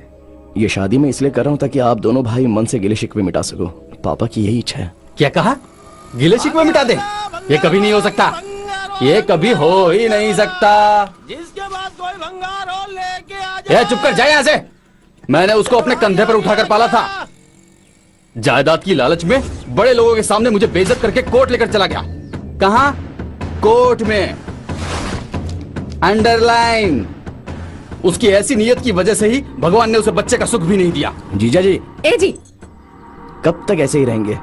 ये शादी में इसलिए कर रहा हूँ ताकि आप दोनों भाई मन से गिले शिकवे मिटा सको। पापा की यही इच्छा है। क्या कहा? गिले शिकवे मिटा दे? ये कभी नहीं हो सकता, ये कभी हो ही नहीं सकता। जिसके बाद कोई भंगार हो लेके आ ये चुप कर, जाए यहाँ से। मैंने उसको अपने कंधे पर उठाकर पाला था। जायदाद की लालच में बड़े लोगों के सामने मुझे बेइज्जत करके कोर्ट लेकर चला गया। कहाँ? कोर्ट में। अंडरलाइन। उसकी ऐसी नीयत की वजह से ही भगवान ने उसे बच्चे का सुख भी नहीं दिया। जीजा जी। जी, कब तक ऐसे ही रहेंगे?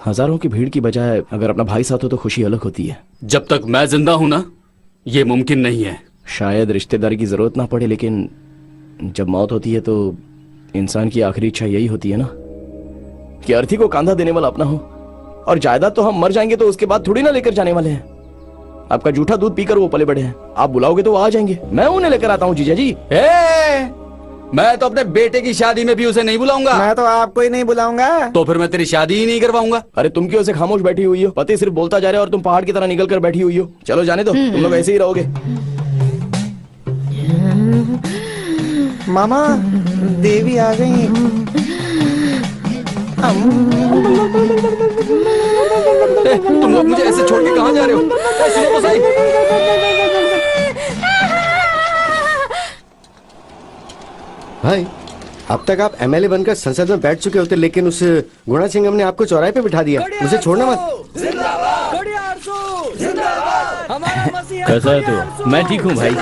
हजारों की भीड़ की बजाय अगर अपना भाई साथ हो तो खुशी अलग होती है। जब तक मैं जिंदा हूं ना, ये मुमकिन नहीं है। शायद रिश्तेदारी की जरूरत ना पड़े, लेकिन जब मौत होती है तो इंसान की आखिरी इच्छा यही होती है ना कि अर्थी को कांधा देने वाला अपना हो। और जायदाद तो हम मर जाएंगे तो उसके बाद थोड़ी ना लेकर जाने वाले हैं। आपका जूठा दूध पीकर वो पले बड़े हैं, आप बुलाओगे तो वो आ जाएंगे। मैं उन्हें लेकर आता हूँ जीजा जी। मैं तो अपने बेटे की शादी में भी उसे नहीं बुलाऊंगा। मैं तो आपको ही नहीं बुलाऊंगा। तो फिर मैं तेरी शादी ही नहीं करवाऊंगा। अरे तुम क्यों ऐसे खामोश बैठी हुई हो? पति सिर्फ बोलता जा रहा है और तुम पहाड़ की तरह निकल कर बैठी हुई हो। चलो जाने दो, तुम लोग ऐसे ही रहोगे। मामा, देवी आ गई। तुम लोग मुझे ऐसे छोड़ के कहाँ जा रहे हो? सुनो तो सही। भाई, अब तक आप MLA बनकर संसद में बैठ चुके होते, लेकिन उस गुणा सिंघम ने आपको चौराहे पे बिठा दिया। मुझे छोड़ना मत। कैसा है तू? मैं ठीक हूँ भाई।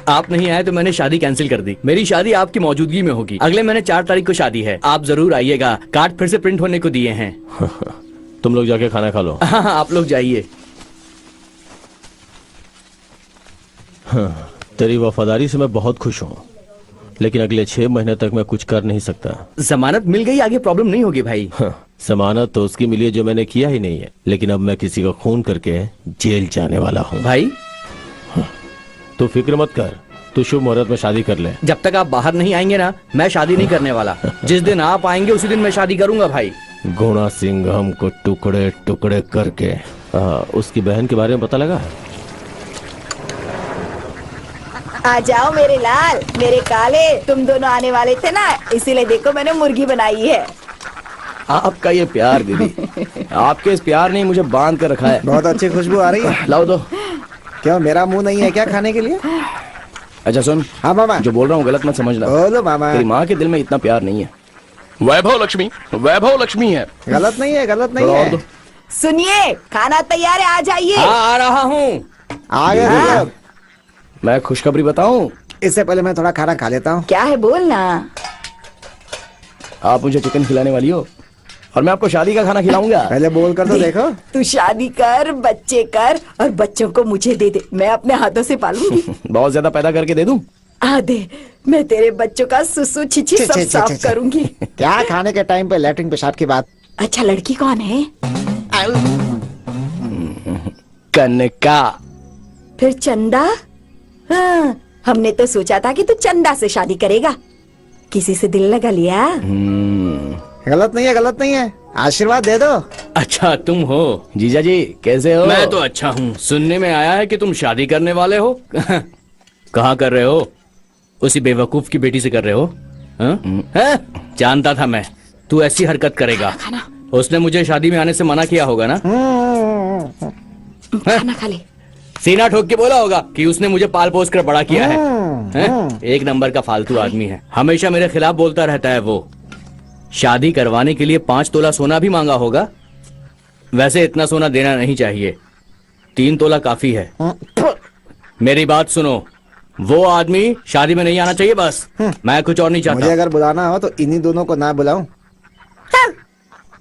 आप नहीं आए तो मैंने शादी कैंसिल कर दी। मेरी शादी आपकी मौजूदगी में होगी। अगले महीने 4 तारीख को शादी है, आप जरूर आइएगा। कार्ड फिर से प्रिंट होने को दिए हैं। तुम लोग जाके खाना खा लो। हाँ, आप लोग जाइए। तेरी वफादारी से मैं बहुत खुश हूँ, लेकिन अगले 6 महीने तक मैं कुछ कर नहीं सकता। जमानत मिल गई, आगे प्रॉब्लम नहीं होगी भाई। जमानत तो उसकी मिली है जो मैंने किया ही नहीं है, लेकिन अब मैं किसी का खून करके जेल जाने वाला हूँ। भाई तू फिक्र मत कर, तू शुभ मुहूर्त में शादी कर ले। जब तक आप बाहर नहीं आएंगे ना, मैं शादी नहीं करने वाला। जिस दिन आप आएंगे उसी दिन मैं शादी करूंगा भाई। गुणा सिंघम को टुकड़े टुकड़े करके उसकी बहन के बारे में पता लगा? आ जाओ मेरे लाल, मेरे काले। तुम दोनों आने वाले थे ना, इसीलिए देखो मैंने मुर्गी बनाई है। आपका ये प्यार दीदी आपके इस प्यार ने मुझे बांध कर रखा है। बहुत अच्छी खुशबू आ रही है। लाओ दो। क्यों मेरा मुंह नहीं है क्या खाने के लिए? अच्छा सुन। हाँ मामा। जो बोल रहा हूँ गलत मत समझना। बोलो मामा। तेरी माँ के दिल में इतना प्यार नहीं है। वैभव लक्ष्मी है। गलत नहीं है, गलत नहीं है। सुनिए, खाना तैयार है, आ जाइए। आ रहा हूँ। आ गए हाँ। मैं खुशखबरी बताऊं? इससे पहले मैं थोड़ा खाना खा लेता हूँ। क्या है बोलना। आप मुझे चिकन खिलाने वाली हो और मैं आपको शादी का खाना खिलाऊंगा। पहले बोल कर तो देखो। तू शादी कर, बच्चे कर और बच्चों को मुझे दे दे, मैं अपने हाथों से पालूंगी। बहुत ज्यादा पैदा करके दे दूं? दे, मैं तेरे बच्चों का सुसु छिछी सब साफ करूंगी। क्या खाने के टाइम पे लैट्रिन पेशाब की बात। अच्छा, लड़की कौन है? कनका। फिर चंदा? हाँ, हमने तो सोचा था कि तू चंदा से शादी करेगा। किसी से दिल लगा लिया? गलत नहीं है, गलत नहीं है। आशीर्वाद दे दो। अच्छा तुम हो? जीजा जी कैसे हो? मैं तो अच्छा हूँ। सुनने में आया है कि तुम शादी करने वाले हो। कहाँ कर रहे हो? उसी बेवकूफ की बेटी से कर रहे हो? हैं? जानता था मैं तू ऐसी हरकत करेगा। उसने मुझे शादी में आने से मना किया होगा ना? खाना खा ले। सीना ठोक के बोला होगा कि उसने मुझे पाल पोस कर बड़ा किया है। हैं? एक नंबर का फालतू आदमी है, हमेशा मेरे खिलाफ बोलता रहता है। वो शादी करवाने के लिए 5 तोला सोना भी मांगा होगा। वैसे इतना सोना देना नहीं चाहिए, 3 तोला काफी है। मेरी बात सुनो, वो आदमी शादी में नहीं आना चाहिए बस। मैं कुछ और नहीं चाहता। मुझे अगर बुलाना हो तो इन्हीं दोनों को ना बुलाऊं।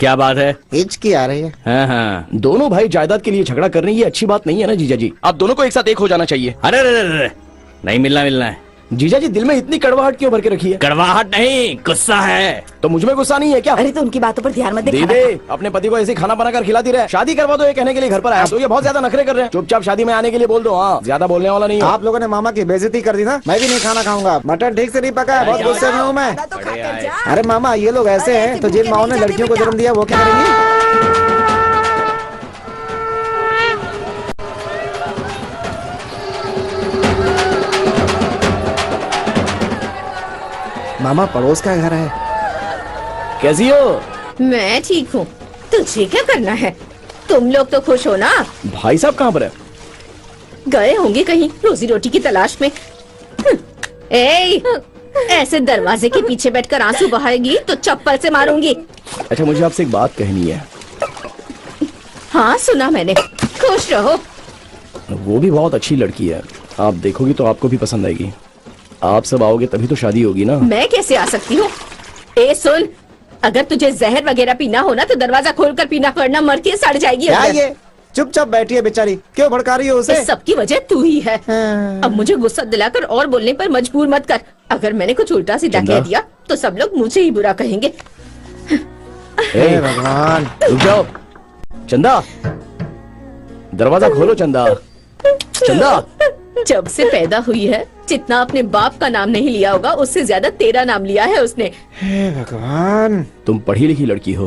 क्या बात है? हिचकी आ रही है। हाँ। दोनों भाई जायदाद के लिए झगड़ा कर रही है, अच्छी बात नहीं है ना जीजा जी। आप दोनों को एक साथ एक हो जाना चाहिए। अरे नहीं मिलना है। जीजा जी दिल में इतनी कड़वाहट क्यों भर के रखी है? कड़वाहट नहीं, गुस्सा है। तो मुझ में गुस्सा नहीं है क्या? अरे तो उनकी बातों पर ध्यान मत दे। दीदी अपने पति को ऐसे खाना बनाकर खिलाती रहे। शादी करवा दो ये कहने के लिए घर पर आया, तो ये बहुत ज्यादा नखरे कर रहे हैं। चुपचाप शादी में आने के लिए बोल दो। हाँ, ज्यादा बोलने वाला नहीं। आप लोगों ने मामा की बेइज्जती कर दी ना। मैं भी नहीं खाना खाऊंगा। मटन ठीक से नहीं पका है, बहुत गुस्से में हूँ मैं। अरे मामा ये लोग ऐसे हैं, तो जिन माओ ने लड़कियों को जन्म दिया वो क्या करेंगी? मामा पड़ोस का घर है। कैसी हो? मैं ठीक हूँ, तुझे क्या करना है? तुम लोग तो खुश हो ना? भाई साहब कहाँ पर है? गए होंगे कहीं रोजी रोटी की तलाश में। ऐसे दरवाजे के पीछे बैठकर आंसू बहाएगी तो चप्पल से मारूंगी। अच्छा मुझे आपसे एक बात कहनी है। हाँ सुना मैंने, खुश रहो। वो भी बहुत अच्छी लड़की है, आप देखोगी तो आपको भी पसंद आएगी। आप सब आओगे तभी तो शादी होगी ना। मैं कैसे आ सकती हूँ? सुन, अगर तुझे जहर वगैरह पीना हो ना तो दरवाजा खोलकर पीना, वरना मरती सड़ जाएगी। क्या ये चुपचाप बैठी है बेचारी, क्यों भड़का रही हो उसे? इस सब की वजह तू ही है। अब मुझे गुस्सा दिलाकर और बोलने पर मजबूर मत कर। अगर मैंने कुछ उल्टा सीधा कह दिया तो सब लोग मुझे ही बुरा कहेंगे। हे भगवान। रुक जाओ। चंदा दरवाजा खोलो। चंदा जब से पैदा हुई है जितना अपने बाप का नाम नहीं लिया होगा उससे ज्यादा तेरा नाम लिया है उसने। हे भगवान। तुम पढ़ी लिखी लड़की हो,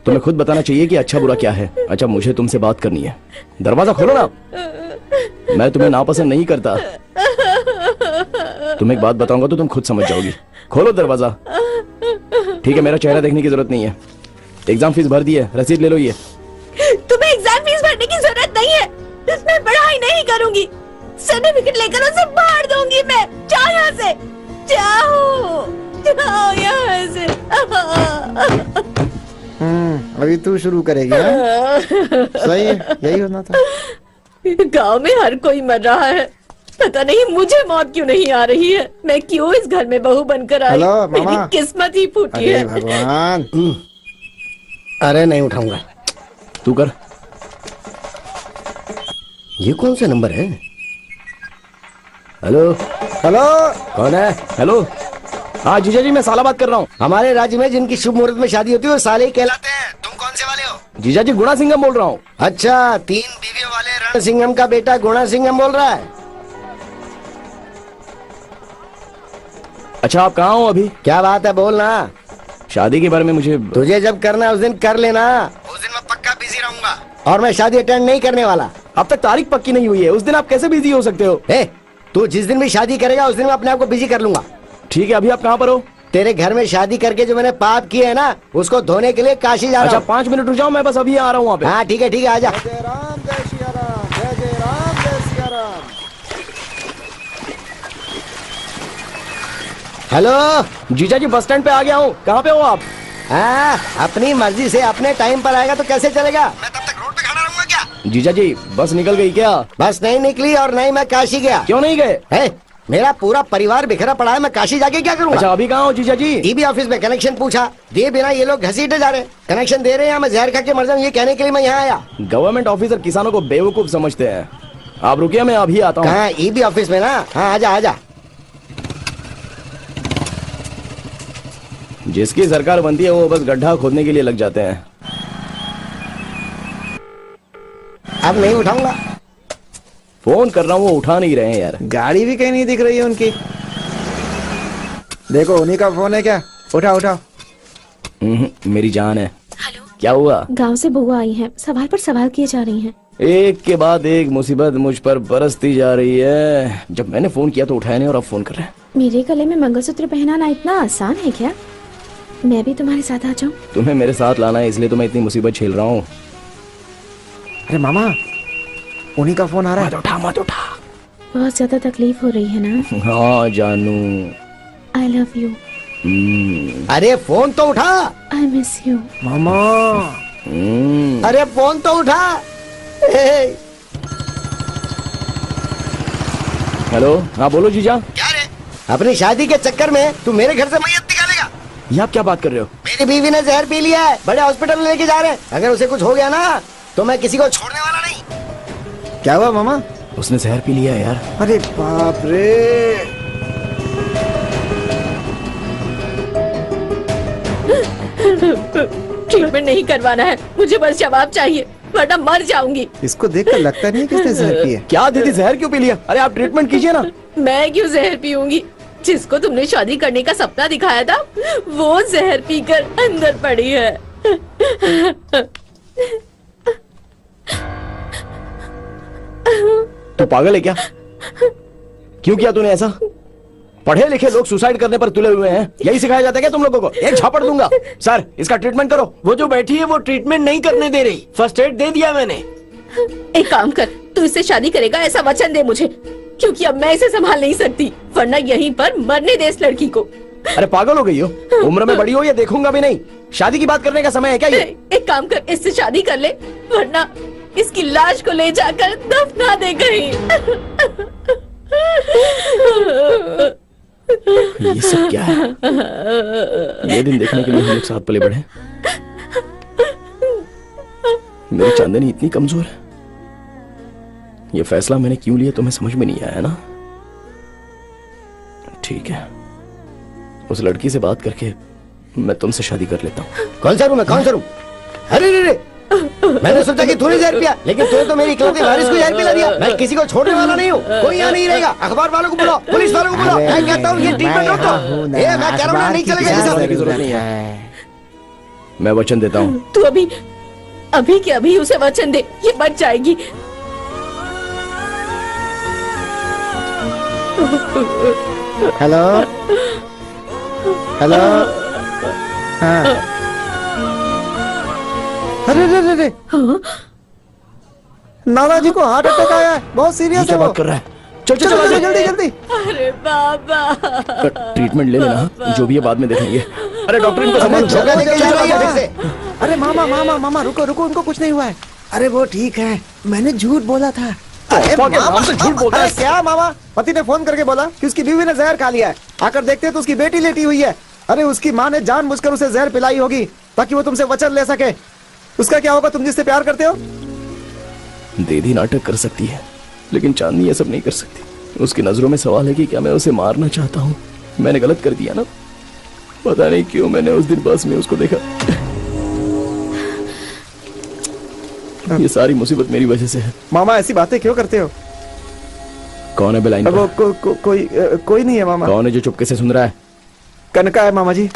तुम्हें खुद बताना चाहिए कि अच्छा बुरा क्या है। अच्छा मुझे तुमसे बात करनी है, दरवाजा खोलो ना। मैं तुम्हें नापसंद नहीं करता, तुम्हें एक बात बताऊंगा तो तुम खुद समझ जाओगी। खोलो दरवाजा। ठीक है, मेरा चेहरा देखने की जरूरत नहीं है। एग्जाम फीस भर दी है, रसीद ले लो। ये तुम्हें एग्जाम फीस भरने की जरूरत नहीं है, मैं पढ़ाई नहीं करूंगी। सर्टिफिकेट लेकर उसे बाहर दूंगी मैं। जाओ यहाँ से, जाओ यहाँ से। अभी तू शुरू करेगी हाँ? सही है, यही होना था। गांव में हर कोई मर रहा है, पता नहीं मुझे मौत क्यों नहीं आ रही है। मैं क्यों इस घर में बहू बनकर आई? मेरी किस्मत ही फूटी है। भगवान। अरे नहीं उठाऊंगा। तू कर। ये कौन सा नंबर है? हेलो हेलो, कौन है? हेलो। हाँ जीजा जी मैं साला बात कर रहा हूँ। हमारे राज्य में जिनकी शुभ मुहूर्त में शादी होती है वो साले ही कहलाते हैं। तुम कौन से वाले हो? जीजा जी गुणा सिंघम बोल रहा हूँ। अच्छा, 3 बीवियों वाले रण सिंघम का बेटा गुणा सिंघम बोल रहा है। अच्छा आप कहाँ हो अभी? क्या बात है, बोलना। शादी के बारे में मुझे। तुझे जब करना है उस दिन कर लेना। उस दिन मैं पक्का बिजी रहूंगा और मैं शादी अटेंड नहीं करने वाला। अब तक तारीख पक्की नहीं हुई है, उस दिन आप कैसे बिजी हो सकते हो? तू जिस दिन भी शादी करेगा उस दिन मैं अपने आप को बिजी कर लूंगा। ठीक है, अभी आप कहाँ पर हो? तेरे घर में शादी करके जो मैंने पाप किए है ना, उसको धोने के लिए काशी जा रहा अच्छा हूँ। 5 मिनट रुक जाओ, मैं बस अभी आ रहा हूँ वहाँ पे। हाँ ठीक है आजा। जय राम जय सिया राम, जय जय राम जय सिया राम। हेलो जीजा जी बस स्टैंड पे आ गया हूँ, कहाँ पे हो आप? हाँ, अपनी मर्जी से अपने टाइम पर आएगा तो कैसे चलेगा? मैं तब तक रोड पे खड़ा रहूंगा क्या? जीजा जी बस निकल गई क्या? बस नहीं निकली और नहीं मैं काशी गया। क्यों नहीं गए? है, मेरा पूरा परिवार बिखरा पड़ा है, मैं काशी जाके क्या करूँगा? अच्छा अभी कहाँ हो जीजा जी? ईबी ऑफिस में कनेक्शन पूछा, दिए बिना ये लोग घसीटे जा रहे हैं। कनेक्शन दे रहे हैं, मैं जहर खा के मर जाऊं ये कहने के लिए मैं यहाँ आया। गवर्नमेंट ऑफिसर किसानों को बेवकूफ समझते हैं। आप रुकिए, मैं अभी आता हूँ। कहाँ? ईबी ऑफिस में ना? हाँ आजा आजा। जिसकी सरकार बनती है वो बस गड्ढा खोदने के लिए लग जाते हैं। अब नहीं उठाऊंगा। फोन कर रहा हूँ, वो उठा नहीं रहे हैं यार। गाड़ी भी कहीं नहीं दिख रही है उनकी। देखो उन्हीं का फोन है क्या? उठाओ उठाओ। मेरी जान है। हेलो, क्या हुआ? गांव से बुआ आई हैं, सवाल पर सवाल किए जा रही हैं। एक के बाद एक मुसीबत मुझ पर बरसती जा रही है। जब मैंने फोन किया तो उठाया नहीं और अब फोन कर रहे हैं। मेरे गले में मंगलसूत्र पहनाना इतना आसान है क्या? मैं भी तुम्हारे साथ आ जाऊं? तुम्हें मेरे साथ लाना है इसलिए तो मैं इतनी मुसीबत झेल रहा हूँ। अरे मामा, उन्हीं का फोन आ रहा है। मत उठा। बहुत ज्यादा तकलीफ हो रही है ना? हाँ जानू। I love you. अरे फोन तो उठा। I miss you. मामा अरे फोन तो उठा। हेलो, हाँ बोलो जीजा। क्या रे? अपनी शादी के चक्कर में तू मेरे घर से मैयत निकालेगा? ये आप क्या बात कर रहे हो? मेरी बीवी ने जहर पी लिया है, बड़े हॉस्पिटल में लेके जा रहे हैं। अगर उसे कुछ हो गया ना तो मैं किसी को छोड़ने वाला नहीं। क्या हुआ मामा? उसने जहर पी लिया है यार। अरे बाप रे। ट्रीटमेंट नहीं करवाना है, मुझे बस जवाब चाहिए वरना मर जाऊंगी। इसको देखकर लगता नहीं है किसने जहर पी है। क्या दीदी, जहर क्यों पी लिया? अरे आप ट्रीटमेंट कीजिए ना। मैं क्यों जहर पीऊंगी? जिसको तुमने शादी करने का सपना दिखाया था वो जहर पीकर अंदर पड़ी है। तू पागल है क्या? क्यों किया तूने ऐसा? पढ़े लिखे लोग सुसाइड करने पर तुले हुए हैं, यही सिखाया जाता है क्या तुम लोगों को? एक झापड़ दूंगा। सर इसका ट्रीटमेंट करो। वो जो बैठी है वो ट्रीटमेंट नहीं करने दे रही, फर्स्ट एड दे दिया मैंने। एक काम कर, तू इससे शादी करेगा ऐसा वचन दे मुझे, क्योंकि अब मैं इसे संभाल नहीं सकती, वरना यहीं पर मरने दे इस लड़की को। अरे पागल हो गई हो? उम्र में बड़ी हो या देखूंगा भी नहीं। शादी की बात करने का समय है क्या ये? एक काम कर, इससे शादी कर ले, वरना इसकी लाश को ले जाकर दफना दे कहीं। ये सब क्या है? ये दिन देखने के लिए हम लोग साथ पले बढ़े। मेरी चांदनी इतनी कमजोर है। ये फैसला मैंने क्यों लिया तुम्हें समझ में नहीं आया ना? ठीक है, उस लड़की से बात करके मैं तुमसे शादी कर लेता हूँ। कौन सा रूम है? कौन सा रूम? अरे रे रे, मैंने सोचा कि तूने जहर पिया, लेकिन तूने तो मेरी इकलौती वारिस को जहर पिला दिया। मैं किसी को छोड़ने वाला नहीं हूँ, कोई यहाँ नहीं रहेगा। अखबार वालों को बुलाओ, पुलिस वालों को बुलाओ। मैं कहता हूँ ये ट्रीटमेंट रोक दो। मैं कह रहा हूँ नहीं चलेगा ये सब। की जरूरत नहीं है। मैं वचन देता हूँ। तू अभी के अभी उसे वचन दे, ये बच जाएगी। Hello hello. हाँ। अरे रे रे रे, नाना जी को हार्ट अटैक आया है, बहुत सीरियस है। क्या वो बात कर रहा है? चल चल चलो चल जल्दी जल्दी। अरे बाबा, ट्रीटमेंट ले लेना, जो भी है बाद में देखेंगे। अरे डॉक्टर इनको संभालो। जगह लेके जा रही है फिर से। अरे मामा मामा मामा रुको रुको, उनको कुछ नहीं हुआ है। अरे वो ठीक है, मैंने झूठ बोला था। अरे मामा झूठ बोलता है क्या? मामा पति ने फोन करके बोला कि उसकी बीवी ने जहर खा लिया है। आकर देखते हैं तो उसकी बेटी लेटी हुई है। अरे उसकी माँ ने जानबूझकर उसे जहर पिलाई होगी ताकि वो तुमसे वचन ले सके। उसका क्या होगा? तुम जिससे प्यार करते हो। दीदी नाटक कर सकती है, लेकिन चांदनी ये सब नहीं कर सकती। उसकी नजरों में सवाल है कि क्या मैं उसे मारना चाहता हूँ। मैंने गलत कर दिया ना, पता नहीं क्यों मैंने उस दिन बस में उसको देखा। ये सारी मुसीबत मेरी वजह से है। मामा ऐसी बातें क्यों करते हो? कौन है बेलाइन? वो कोई नहीं है मामा। कौन है जो चुपके से सुन रहा है? कनका है मामा जी,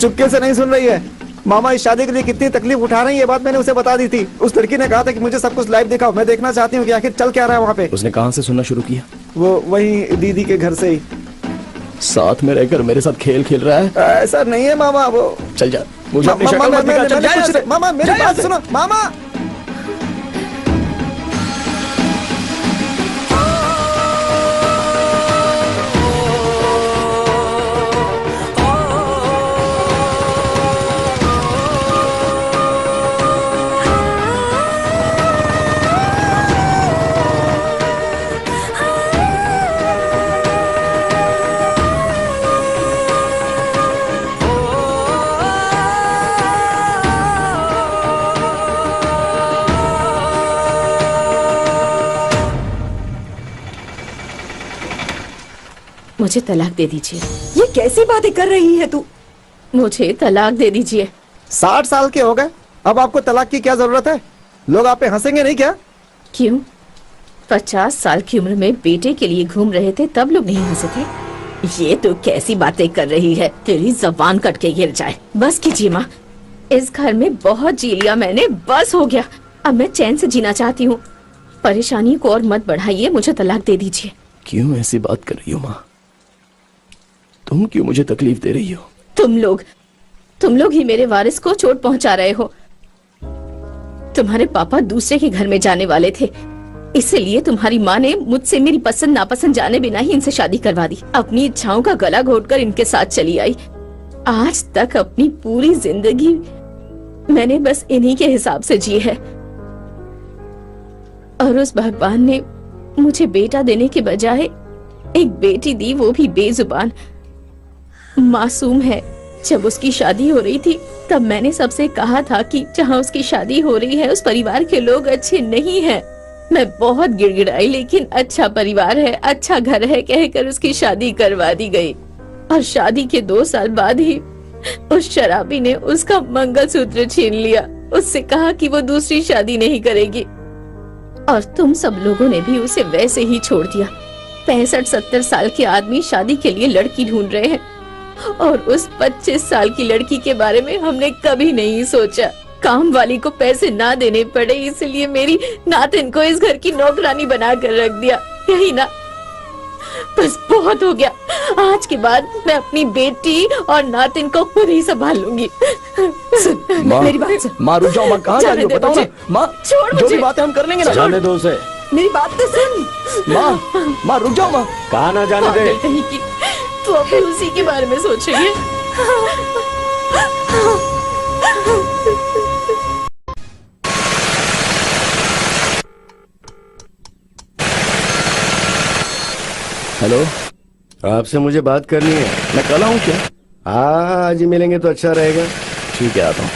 चुपके से नहीं सुन रही है। मामा इस शादी के लिए कितनी तकलीफ उठा रही है, ये बात मैंने उसे बता दी थी। उस लड़की ने कहा था कि मुझे सब कुछ लाइव दिखाओ, मैं देखना चाहती हूँ कि आखिर चल क्या रहा है वहाँ पे। उसने कहाँ से सुनना शुरू किया? वो वही दीदी के घर से ही। साथ में रहकर मेरे साथ खेल खेल रहा है। ऐसा नहीं है मामा, वो चल जा, मुझे अपनी शक्ल मत दिखा, चल जा यहाँ से। मामा मेरी बात सुनो मामा। मुझे तलाक दे दीजिए। ये कैसी बातें कर रही है तू? मुझे तलाक दे दीजिए। 60 साल के हो गए, अब आपको तलाक की क्या जरूरत है? लोग आप पे हंसेंगे नहीं क्या? क्यों? 50 साल की उम्र में बेटे के लिए घूम रहे थे तब लोग नहीं हंसे थे? ये तो कैसी बातें कर रही है, तेरी जबान कट के गिर जाए। बस कीजिए माँ, इस घर में बहुत जी लिया मैंने, बस हो गया। अब मैं चैन से जीना चाहती हूँ। परेशानी को और मत बढ़ाइए, मुझे तलाक दे दीजिए। क्यों ऐसी बात कर रही हो माँ? तुम क्यों मुझे तकलीफ दे रही हो? तुम लोग ही मेरे वारिस को चोट पहुंचा रहे हो। तुम्हारे पापा दूसरे के घर में जाने वाले थे, इसलिए तुम्हारी माँ ने मुझसे मेरी पसंद नापसंद जाने बिना ही इनसे शादी करवा दी। अपनी इच्छाओं का गला घोटकर इनके साथ चली आई। आज तक अपनी पूरी जिंदगी मैंने बस इन्हीं के हिसाब से जी है, और उस भगवान ने मुझे बेटा देने के बजाय एक बेटी दी, वो भी बेजुबान, मासूम है। जब उसकी शादी हो रही थी तब मैंने सबसे कहा था कि जहाँ उसकी शादी हो रही है उस परिवार के लोग अच्छे नहीं हैं। मैं बहुत गिड़गिड़ाई, लेकिन अच्छा परिवार है, अच्छा घर है कहकर उसकी शादी करवा दी गई। और शादी के 2 साल बाद ही उस शराबी ने उसका मंगलसूत्र छीन लिया। उससे कहा कि वो दूसरी शादी नहीं करेगी, और तुम सब लोगों ने भी उसे वैसे ही छोड़ दिया। 65-70 साल के आदमी शादी के लिए लड़की ढूंढ रहे हैं, और उस 25 साल की लड़की के बारे में हमने कभी नहीं सोचा। काम वाली को पैसे ना देने पड़े, इसलिए मेरी नातिन को इस घर की नौकरानी बना कर रख दिया। यही ना, बस बहुत हो गया। आज के बाद मैं अपनी बेटी और नातिन को खुद ही संभाल लूंगी। मेरी बात सुन। माँ रुक जाओ, माँ कहाँ जा रही हो बताओ ना। माँ जो भी बातें हम कर लेंगे ना। जाने दो उसे। मेरी बात तो सुन। माँ रुक जाओ माँ। कहाँ ना जाने दे। कहीं की तो अभी उसी के बारे में सोच रही है। हेलो, आपसे मुझे बात करनी है। मैं कल आऊँ क्या? आज ही मिलेंगे तो अच्छा रहेगा। ठीक है, आता हूँ।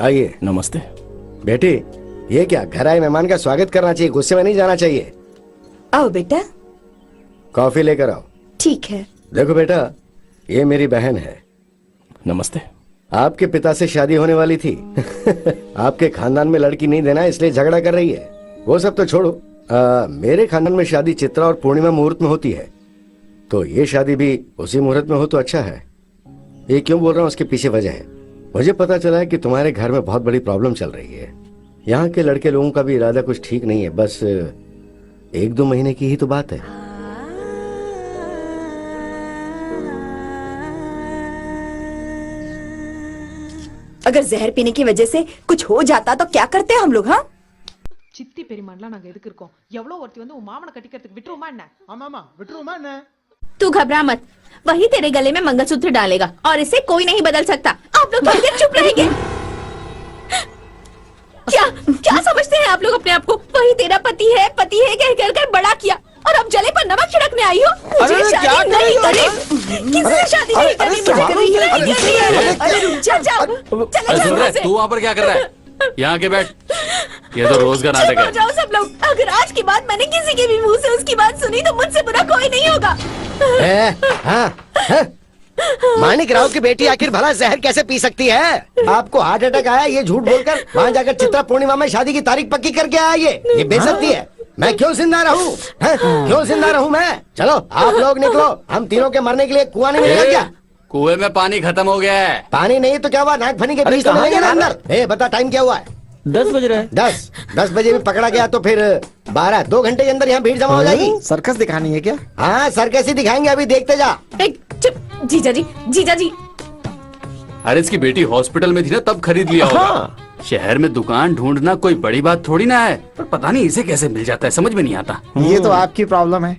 आइए। नमस्ते। बेटी, ये क्या, घर आए मेहमान का स्वागत करना चाहिए, गुस्से में नहीं जाना चाहिए। आओ बेटा। कॉफी लेकर आओ। ठीक है। देखो बेटा, ये मेरी बहन है। नमस्ते। आपके पिता से शादी होने वाली थी। आपके खानदान में लड़की नहीं देना इसलिए झगड़ा कर रही है। वो सब तो छोड़ो, मेरे खानदान में शादी चित्रा और पूर्णिमा मुहूर्त में होती है, तो ये शादी भी उसी मुहूर्त में हो तो अच्छा है। ये क्यों बोल रहा हूँ, उसके पीछे वजह है। मुझे पता चला है कि तुम्हारे घर में बहुत बड़ी प्रॉब्लम चल रही है। यहाँ के लड़के लोगों का भी इरादा कुछ ठीक नहीं है। बस 1-2 महीने की ही तो बात है। अगर जहर पीने की वजह से कुछ हो जाता तो क्या करते हम लोग? हाँ, சித்தி பெரியமான்லாம் நாங்க எதுக்கு இருக்கோம்? எவ்வளவு ஒருத்தி வந்து உன் மாமனை கட்டிக்கிறதுக்கு விட்டுருமா என்ன? ஆமாமா விட்டுருமா என்ன? तू घबरा मत, वही तेरे गले में मंगलसूत्र डालेगा और इसे कोई नहीं बदल सकता। आप लोग थोड़ी देर चुप रहेंगे? क्या क्या समझते हैं आप लोग अपने आप को? वही तेरा पति है कह कर बड़ा किया, और अब जले पर नमक छिड़कने आई हो। मुझे शादी नहीं करनी, किसी से शादी नहीं करनी, मुझे करनी है। अरे रुक जा, सुन रहे तू वहाँ पर क्या कर रहा है? यहाँ के बैठ, ये तो रोज का नाटक है। जाओ सब लोग। अगर आज के बाद मैंने किसी के भी मुंह से उसकी बात सुनी तो मुझसे बुरा कोई नहीं होगा। मानिक राव की बेटी आखिर भला जहर कैसे पी सकती है? आपको हार्ट अटैक आया ये झूठ बोलकर? वहाँ जाकर चित्रा पूर्णिमा में शादी की तारीख पक्की करके आया। ये बेइज्जती है। मैं क्यों जिंदा रहूं? क्यों जिंदा रहूं मैं? चलो आप लोग निकलो, हम तीनों के मरने के लिए कुआं नहीं मिलेगा क्या? कुएं में पानी खत्म हो गया है। पानी नहीं तो क्या हुआ, नाक फनी के बीच तो मिलेंगे ना अंदर। बता टाइम क्या हुआ है? 10 बज रहा है। 10 बजे भी पकड़ा गया तो फिर 12 2 घंटे के अंदर यहाँ भीड़ जमा हो जाएगी। सर्कस दिखानी है क्या? हाँ सर्कस ही दिखाएंगे, अभी देखते जा। चुप जीजा जी, जीजा जी। अरे इसकी बेटी हॉस्पिटल में थी ना, तब खरीद लिया होगा। शहर में दुकान ढूंढना कोई बड़ी बात थोड़ी ना है, पर पता नहीं इसे कैसे मिल जाता है, समझ में नहीं आता। ये तो आपकी प्रॉब्लम है।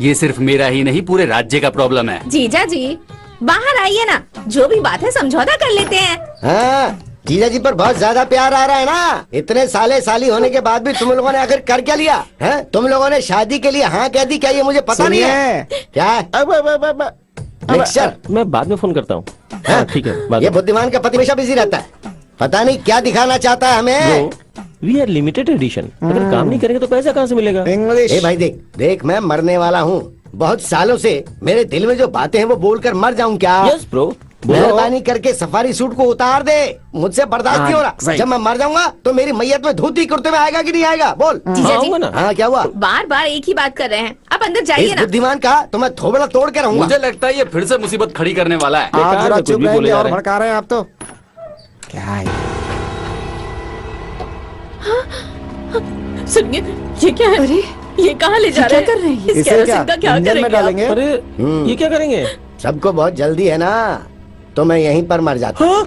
ये सिर्फ मेरा ही नहीं, पूरे राज्य का प्रॉब्लम है। जीजा जी बाहर आइए ना, जो भी बात है समझौता कर लेते हैं। हाँ जीजा जी पर बहुत ज्यादा प्यार आ रहा है ना। इतने साले साली होने के बाद भी तुम लोगों ने आखिर कर क्या लिया है? तुम लोगों ने शादी के लिए हाँ कह दी क्या? ये मुझे पता नहीं है। क्या है? मिक्सचर मैं बाद में फोन करता हूँ। हाँ, ठीक है। ये बुद्धिमान का पति हमेशा बिजी रहता है, पता नहीं क्या दिखाना चाहता है हमें। वी आर लिमिटेड एडिशन, अगर काम नहीं करेंगे तो पैसा कहाँ से मिलेगा? इंग्लिश। ए भाई देख मैं मरने वाला हूँ। बहुत सालों से मेरे दिल में जो बातें हैं वो बोलकर मर जाऊं क्या? Yes bro. मेहरबानी करके सफारी सूट को उतार दे, मुझसे बर्दाश्त नहीं हो रहा। जब मैं मर जाऊंगा तो मेरी मैयत में धोती कुर्ते में आएगा कि नहीं आएगा? बोल। जीजा जी हाँ क्या हुआ? बार बार एक ही बात कर रहे हैं, आप अंदर जाइए ना। बुद्धिमान का तो मैं थोबड़ा तोड़ के रहूंगा। मुझे लगता है ये फिर से मुसीबत खड़ी करने वाला है। आप जरा चुप रहिए और भड़का रहे हैं आप तो। क्या है? सुनिए, ये क्या है? अरे ये कहाँ ले जा रहे हैं? क्या कर रहे हैं? इस केरोसिन का क्या करेंगे? अरे ये क्या करेंगे? सबको बहुत जल्दी है ना, तो मैं यहीं पर मर जाता हूँ।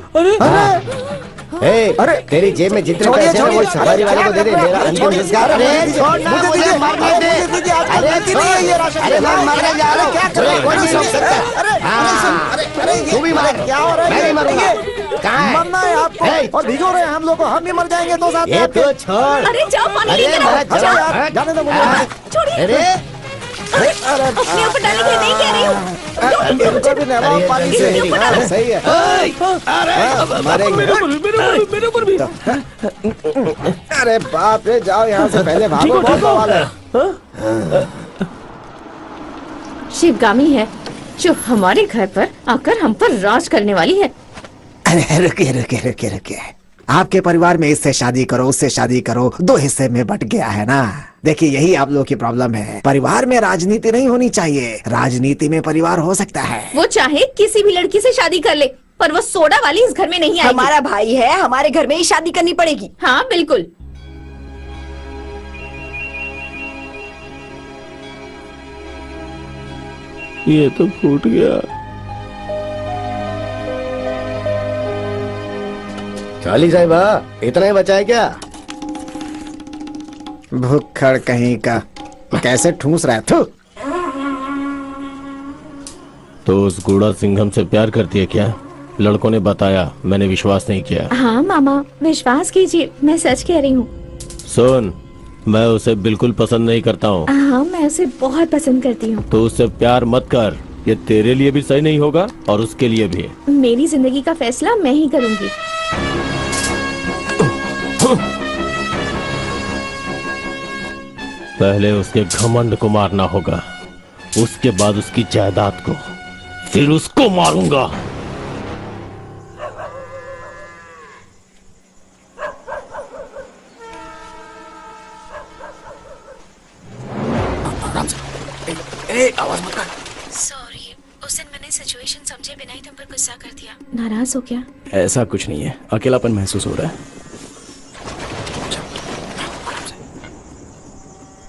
अरे तेरी जेब में जितने पैसे हैं वो सवारी वाले को दे दे। मेरा अंतिम संस्कार। अरे छोड़ना मुझे, मरने दे। अरे मैं मरने जा रहा हूँ, क्या कर रहे हो? कोई नहीं रोक सकता। तू भी मर, क्या हो रहा है? मैं नहीं मरूंगा। कहाँ है? मरना है आपको और भिगो रहे हैं हम लोग, हम भी मर जाएंगे दो साथ में। ये तो छोड़। अरे जाओ पानी लेकर आओ। यार जाने दो मुझे। छोड़िए। अरे अपने ऊपर डालने के लिए नहीं कह रही हूँ। इनको भी नहलाओ पानी से। सही है। मेरे ऊपर भी। अरे बाप रे, जाओ यहाँ से, पहले भागो, बहुत बवाल है। शिवगामी है जो हमारे घर पर आकर हम पर राज करने वाली है। अरे रुकिए। आपके परिवार में इससे शादी करो उससे शादी करो, 2 हिस्से में बट गया है ना। देखिए यही आप लोगों की प्रॉब्लम है। परिवार में राजनीति नहीं होनी चाहिए, राजनीति में परिवार हो सकता है। वो चाहे किसी भी लड़की से शादी कर ले, पर वो सोडा वाली इस घर में नहीं आएगी। हमारा भाई है, हमारे घर में ही शादी करनी पड़ेगी। हाँ बिल्कुल। ये तो फूट गया। चाली साहिबा, इतना ही बचा है क्या? भुक्खड़ कहीं का, कैसे ठूस रहा है? थू। तो उस गुड़ा सिंघम से प्यार करती है क्या? लड़कों ने बताया, मैंने विश्वास नहीं किया। हाँ मामा विश्वास कीजिए, मैं सच कह रही हूँ। सुन, मैं उसे बिल्कुल पसंद नहीं करता हूँ। हाँ मैं उसे बहुत पसंद करती हूँ। तो उससे प्यार मत कर, ये तेरे लिए भी सही नहीं होगा और उसके लिए भी। मेरी जिंदगी का फैसला मैं ही करूँगी। पहले उसके घमंड को मारना होगा, उसके बाद उसकी जायदाद को, फिर उसको मारूंगा। आवाज मत कर। सॉरी, उस दिन मैंने सिचुएशन समझे बिना ही तुम पर गुस्सा कर दिया। नाराज हो क्या? ऐसा कुछ नहीं है, अकेलापन महसूस हो रहा है।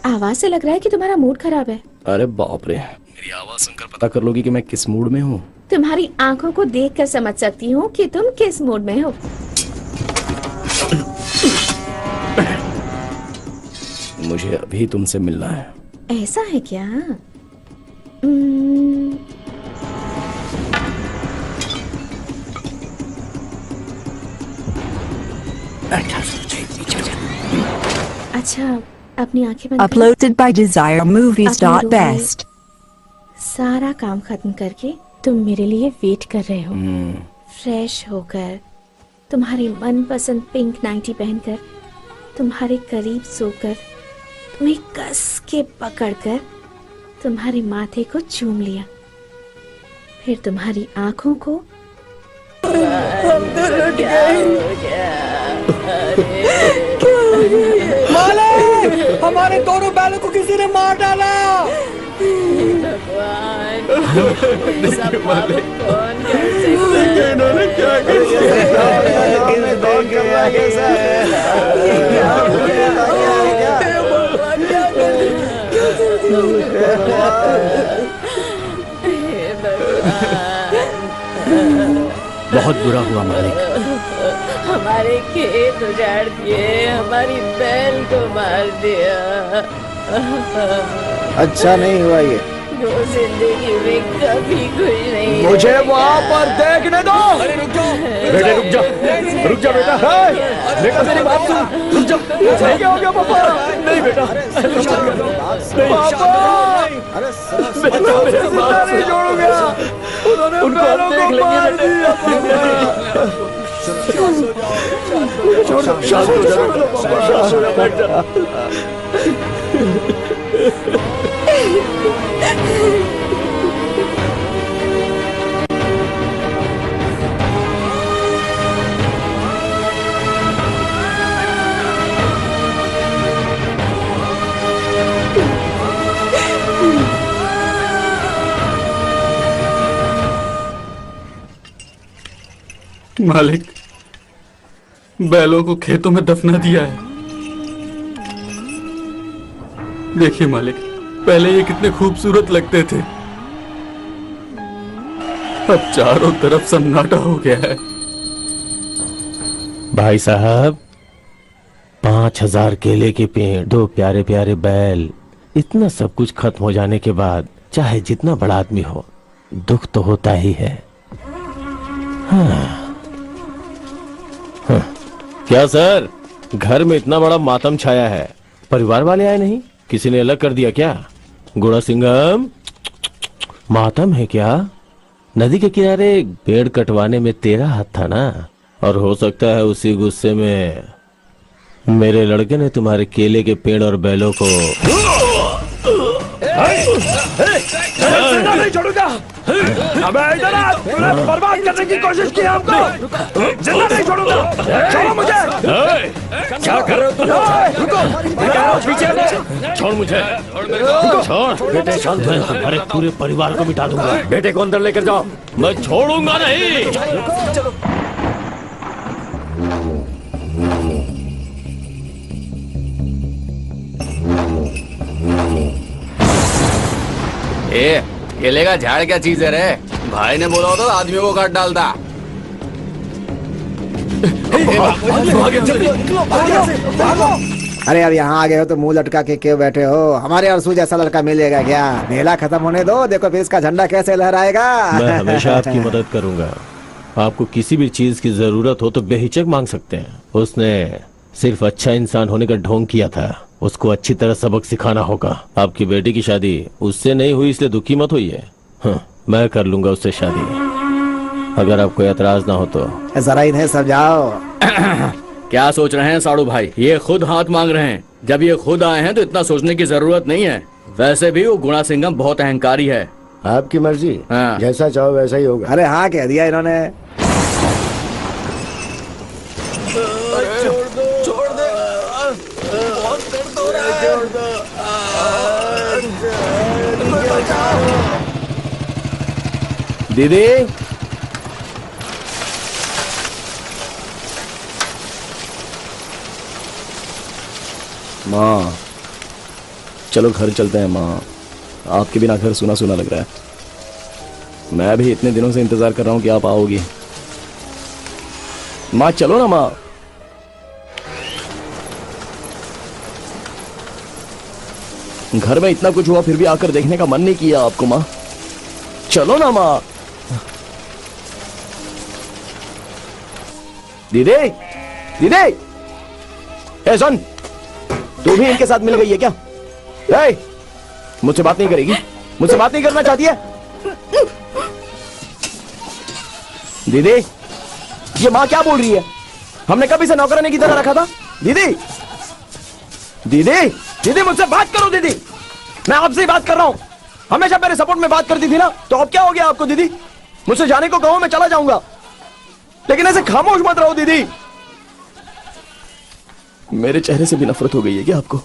आवाज से लग रहा है कि तुम्हारा मूड खराब है। अरे बाप रे, मेरी आवाज सुनकर पता कर लोगी कि मैं किस मूड में हूँ। तुम्हारी आंखों को देखकर समझ सकती हूँ कि तुम किस मूड में हो। मुझे अभी तुमसे मिलना है। ऐसा है क्या? अच्छा, अपनी आंखें बंद करो। Uploaded by DesireMovies.best. सारा काम खत्म करके तुम मेरे लिए वेट कर रहे हो। फ्रेश होकर, तुम्हारी मनपसंद पिंक नाइटी पहनकर, तुम्हारे करीब सोकर, तुम्हें कस के पकड़कर, तुम्हारे माथे को चूम लिया, फिर तुम्हारी आंखों को मालिक, हमारे दोनों बैलों को किसी ने मार डाला। इन्होंने क्या किया? बहुत बुरा हुआ मालिक। हमारे खेत उजाड़ दिए, हमारी बैल को मार दिया। अच्छा नहीं हुआ ये। जो जिंदगी में कभी खुश नहीं मुझे रहेगा। वहाँ पर देखने दो। अरे रुक जाओ बेटे रुक जा बेटा। बेटा मेरी बात सुन, रुक जा। नहीं क्या हो गया पापा? नहीं बेटा, पापा बेटा मेरी बात नहीं छोड़ूंगा। उन्होंने बैलों को मार दिया। शांत हो जा बेटा। मालिक, बैलों को खेतों में दफना दिया है। देखिए मालिक, पहले ये कितने खूबसूरत लगते थे, अब चारों तरफ सन्नाटा हो गया है। भाई साहब, 5000 केले के पेड़, 2 प्यारे प्यारे बैल, इतना सब कुछ खत्म हो जाने के बाद चाहे जितना बड़ा आदमी हो, दुख तो होता ही है। हाँ। क्या सर, घर में इतना बड़ा मातम छाया है, परिवार वाले आए नहीं? किसी ने अलग कर दिया क्या? गुड़ा सिंघम, मातम है क्या? नदी के किनारे पेड़ कटवाने में तेरा हाथ था ना, और हो सकता है उसी गुस्से में मेरे लड़के ने तुम्हारे केले के पेड़ और बैलों को नहीं छोड़ूंगा। अबे इधर आ, तूने बर्बाद करने की कोशिश की हमको, जिंदा नहीं छोड़ूंगा। छोड़ो मुझे। क्या कर रहे हो तुम? रुको, पीछे छोड़ मुझे, छोड़ बेटे। शांत हो, तुम्हारे पूरे परिवार को मिटा दूंगा। बेटे को अंदर लेकर जाओ। मैं छोड़ूंगा नहीं। ए, केले का झाड़ क्या चीज है रे? भाई ने बोला होता तो आदमियों को काट डालता। अरे अब यहाँ आ गए हो तो मुंह लटका के क्यों बैठे हो? हमारे अरसू जैसा लड़का मिलेगा क्या? मेला खत्म होने दो, देखो फिर इसका झंडा कैसे लहराएगा। मैं हमेशा आपकी मदद करूंगा। आपको किसी भी चीज की जरूरत हो तो बेहिचक मांग सकते हैं। उसने सिर्फ अच्छा इंसान होने का ढोंग किया था, उसको अच्छी तरह सबक सिखाना होगा। आपकी बेटी की शादी उससे नहीं हुई इसलिए दुखी मत होइए। हाँ, मैं कर लूंगा उससे शादी, अगर आपको एतराज ना हो तो। जरा इन्हें समझाओ। क्या सोच रहे हैं साड़ू भाई? ये खुद हाथ मांग रहे हैं। जब ये खुद आए हैं तो इतना सोचने की जरूरत नहीं है। वैसे भी वो गुणा सिंघम बहुत अहंकारी है। आपकी मर्जी। हाँ। जैसा चाहो वैसा ही होगा। अरे हाँ कह दिया इन्होंने। छोड़ दे, बहुत दर्द हो रहा है। दीदी, माँ चलो घर चलते हैं। माँ, आपके बिना घर सुना सुना लग रहा है। मैं भी इतने दिनों से इंतजार कर रहा हूँ कि आप आओगी। माँ चलो ना माँ। घर में इतना कुछ हुआ फिर भी आकर देखने का मन नहीं किया आपको। माँ चलो ना माँ। दीदी, दीदी, ए सुन, तू भी इनके साथ मिल गई है क्या? ए, मुझसे बात नहीं करेगी? मुझसे बात नहीं करना चाहती है? दीदी, ये माँ क्या बोल रही है? हमने कभी से नौकरानी की तरह रखा था? दीदी, दीदी, दीदी मुझसे बात करो। दीदी, मैं आपसे ही बात कर रहा हूं। हमेशा मेरे सपोर्ट में बात करती थी ना, तो अब क्या हो गया आपको? दीदी, मुझसे जाने को कहो मैं चला जाऊंगा, लेकिन ऐसे खामोश मत रहो। दीदी, मेरे चेहरे से भी नफरत हो गई है क्या आपको?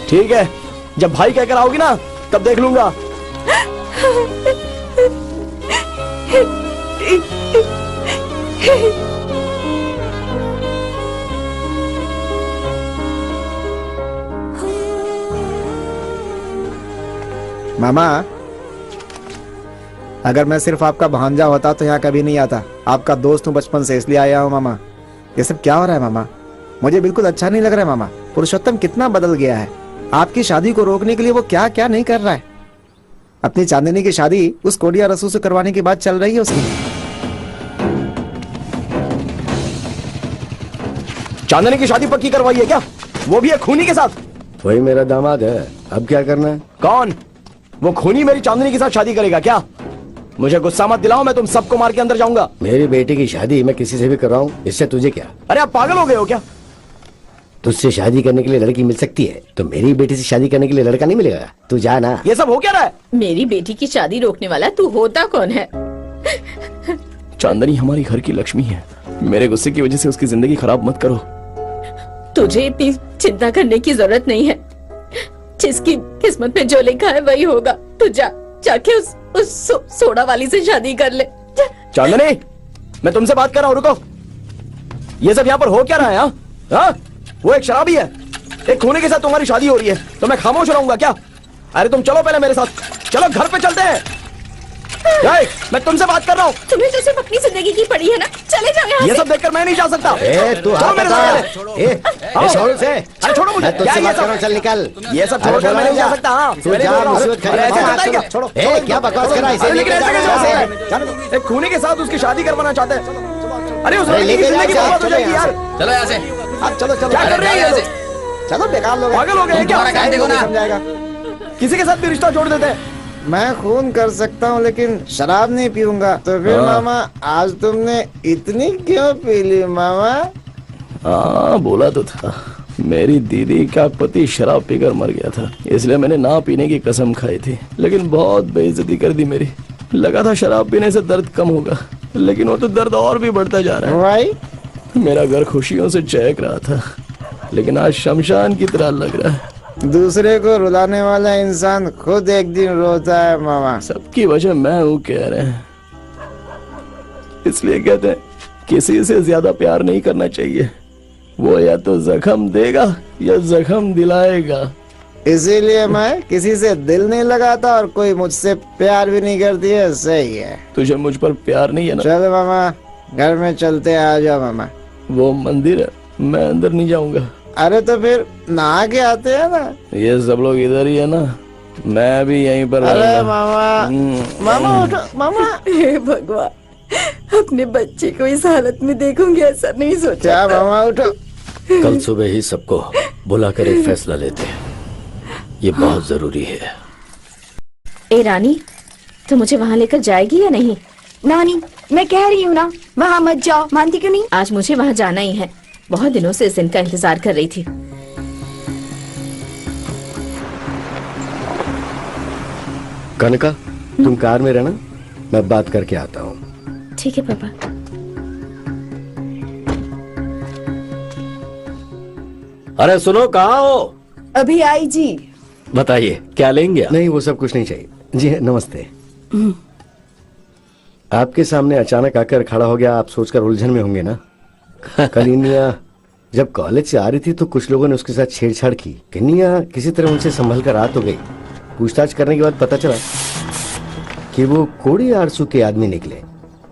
ठीक है, जब भाई कहकर आओगी ना तब देख लूंगा। मामा, अगर मैं सिर्फ आपका भांजा होता तो यहाँ कभी नहीं आता। आपका दोस्त हूँ बचपन से, इसलिए आया हूँ मामा। ये सब क्या हो रहा है मामा? मुझे बिल्कुल अच्छा नहीं लग रहा है मामा। पुरुषोत्तम कितना बदल गया है। आपकी शादी को रोकने के लिए वो क्या क्या नहीं कर रहा है। अपनी चांदनी की शादी उस कोडिया रसू से करवाने की बात चल रही है उसकी। चांदनी की शादी पक्की करवाई है क्या? वो भी एक खूनी के साथ? वही मेरा दामाद है, अब क्या करना है? कौन? वो खूनी मेरी चांदनी के साथ शादी करेगा क्या? मुझे गुस्सा मत दिलाओ, मैं तुम सबको मार के अंदर जाऊंगा। मेरी बेटी की शादी मैं किसी से भी कर रहा हूँ, इससे तुझे क्या? अरे आप पागल हो गए हो क्या? तुझसे शादी करने के लिए लड़की मिल सकती है, तो मेरी बेटी से शादी करने के लिए लड़का नहीं मिलेगा? तू जा ना। ये सब हो क्या रहा है? मेरी बेटी की शादी रोकने वाला तू होता कौन है? चांदनी हमारी घर की लक्ष्मी है। मेरे गुस्से की वजह से उसकी जिंदगी खराब मत करो। तुझे इतनी चिंता करने की जरूरत नहीं है। जिसकी किस्मत में जो लिखा है वही होगा। तू जाके उस सोडा वाली से शादी कर ले। चांदनी, मैं तुमसे बात कर रहा हूँ, रुको। ये सब यहाँ पर हो क्या रहा है? हाँ? वो एक शराबी है, एक खूनी के साथ तुम्हारी शादी हो रही है, तो मैं खामोश रहूंगा क्या? अरे तुम चलो पहले मेरे साथ, चलो घर पे चलते हैं। मैं तुमसे बात कर रहा हूँ। तुम्हें तो सिर्फ अपनी जिंदगी की पड़ी है ना, चले जाओ यहाँ ये से। सब देखकर मैं नहीं जा सकता। तू मेरे साथ। छोड़ से। अरे छोड़ो मुझे। मैं तुझसे बात कर रहा हूँ, चल निकल। ये सब छोड़कर मैं नहीं जा सकता। हाँ, तू जा, मुसीबत खड़ी मत छोड़ो। क्या बकवास कर रहा है? एक खूनी के साथ उसकी शादी करवाना चाहते हैं। अरे उस लड़की की जिंदगी बर्बाद हो जाएगी यार। चलो यहाँ से। चलो चलो, क्या कर रहे हैं ये लोग? चलो बेकार लोग, पागल हो गए हैं क्या? समझाएगा। किसी के साथ भी रिश्ता जोड़ देते हैं। मैं खून कर सकता हूँ लेकिन शराब नहीं पीऊंगा। तो फिर मामा, आज तुमने इतनी क्यों पी ली मामा? हाँ, बोला तो था। मेरी दीदी का पति शराब पीकर मर गया था, इसलिए मैंने ना पीने की कसम खाई थी, लेकिन बहुत बेइज्जती कर दी मेरी। लगा था शराब पीने से दर्द कम होगा, लेकिन वो तो दर्द और भी बढ़ता जा रहा है। भाई, मेरा घर खुशियों से चहक रहा था, लेकिन आज शमशान की तरह लग रहा है। दूसरे को रुलाने वाला इंसान खुद एक दिन रोता है मामा। सबकी वजह मैं हूँ कह रहे हैं, इसलिए कहते हैं किसी से ज्यादा प्यार नहीं करना चाहिए। वो या तो जख्म देगा या जख्म दिलाएगा। इसीलिए मैं किसी से दिल नहीं लगाता और कोई मुझसे प्यार भी नहीं करती है। सही है। तुझे मुझ पर प्यार नहीं है ना? चलो मामा, घर में चलते हैं। आ जाओ मामा। वो मंदिर है, मैं अंदर नहीं जाऊंगा। अरे तो फिर नहा के आते हैं ना। ये सब लोग इधर ही है ना, मैं भी यहीं पर। अरे मामा, मामा उठो मामा। हे भगवान, अपने बच्चे को इस हालत में देखूंगी ऐसा नहीं सोचा। क्या मामा उठो। कल सुबह ही सबको बुलाकर एक फैसला लेते हैं, ये बहुत जरूरी है। ए रानी, तो मुझे वहाँ लेकर जाएगी या नहीं? नानी, मैं कह रही हूँ ना, वहाँ मत जाओ। मानती क्यों नहीं? आज मुझे वहाँ जाना ही है। बहुत दिनों से इस दिन का इंतजार कर रही थी। कनका, तुम कार में रहना, मैं बात करके आता हूँ। ठीक है पापा। अरे सुनो, कहाँ हो? अभी आई जी। बताइए क्या लेंगे? नहीं, वो सब कुछ नहीं चाहिए। जी नमस्ते। आपके सामने अचानक आकर खड़ा हो गया, आप सोचकर उलझन में होंगे ना। कलिनिया जब कॉलेज से आ रही थी तो कुछ लोगों ने उसके साथ छेड़छाड़ की। कन्या किसी तरह उनसे संभल कर रात हो गई। पूछताछ करने के बाद पता चला कि वो कोड़ी आरसू के आदमी निकले।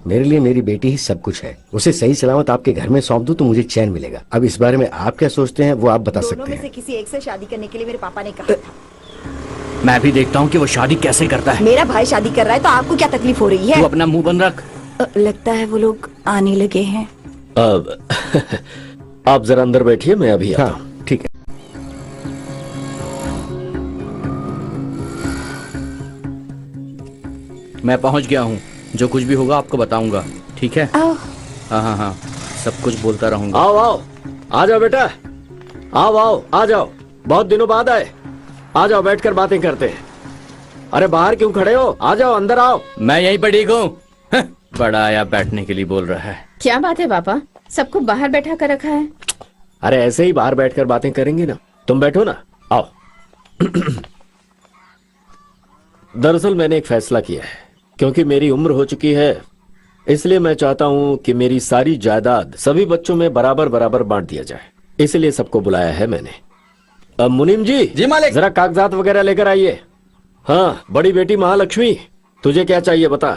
मेरे लिए मेरी बेटी ही सब कुछ है। उसे सही सलामत आपके घर में सौंप दूं तो मुझे चैन मिलेगा। अब इस बारे में आप क्या सोचते हैं वो आप बता सकते हैं। किसी एक से शादी करने के लिए मेरे पापा ने कहा। मैं भी देखता हूँ कि वो शादी कैसे करता है। मेरा भाई शादी कर रहा है तो आपको क्या तकलीफ हो रही है? तू अपना मुंह बंद रख। लगता है वो लोग आने लगे हैं। अब आप जरा अंदर बैठिए, मैं अभी आता हूं। हाँ, ठीक है। मैं पहुंच गया हूँ, जो कुछ भी होगा आपको बताऊंगा, ठीक है? आओ। हाँ हाँ हाँ, सब कुछ बोलता रहूंगा। आओ आओ, आ जाओ बेटा, आओ आओ, आ जाओ, बहुत दिनों बाद आए। आ जाओ, बैठकर बातें करते हैं। अरे बाहर क्यों खड़े हो? आ जाओ, अंदर आओ। मैं यहीं पर ठीक हूँ। बड़ा आया बैठने के लिए बोल रहा है। क्या बात है पापा, सबको बाहर बैठा कर रखा है? अरे ऐसे ही बाहर बैठकर बातें करेंगे ना। तुम बैठो ना, आओ। दरअसल मैंने एक फैसला किया है, क्योंकि मेरी उम्र हो चुकी है, इसलिए मैं चाहता हूं कि मेरी सारी जायदाद सभी बच्चों में बराबर बराबर बांट दिया जाए। इसलिए सबको बुलाया है मैंने। अब मुनीम जी, जी मालिक। जरा कागजात वगैरह लेकर आइए। हाँ बड़ी बेटी महालक्ष्मी, तुझे क्या चाहिए बता।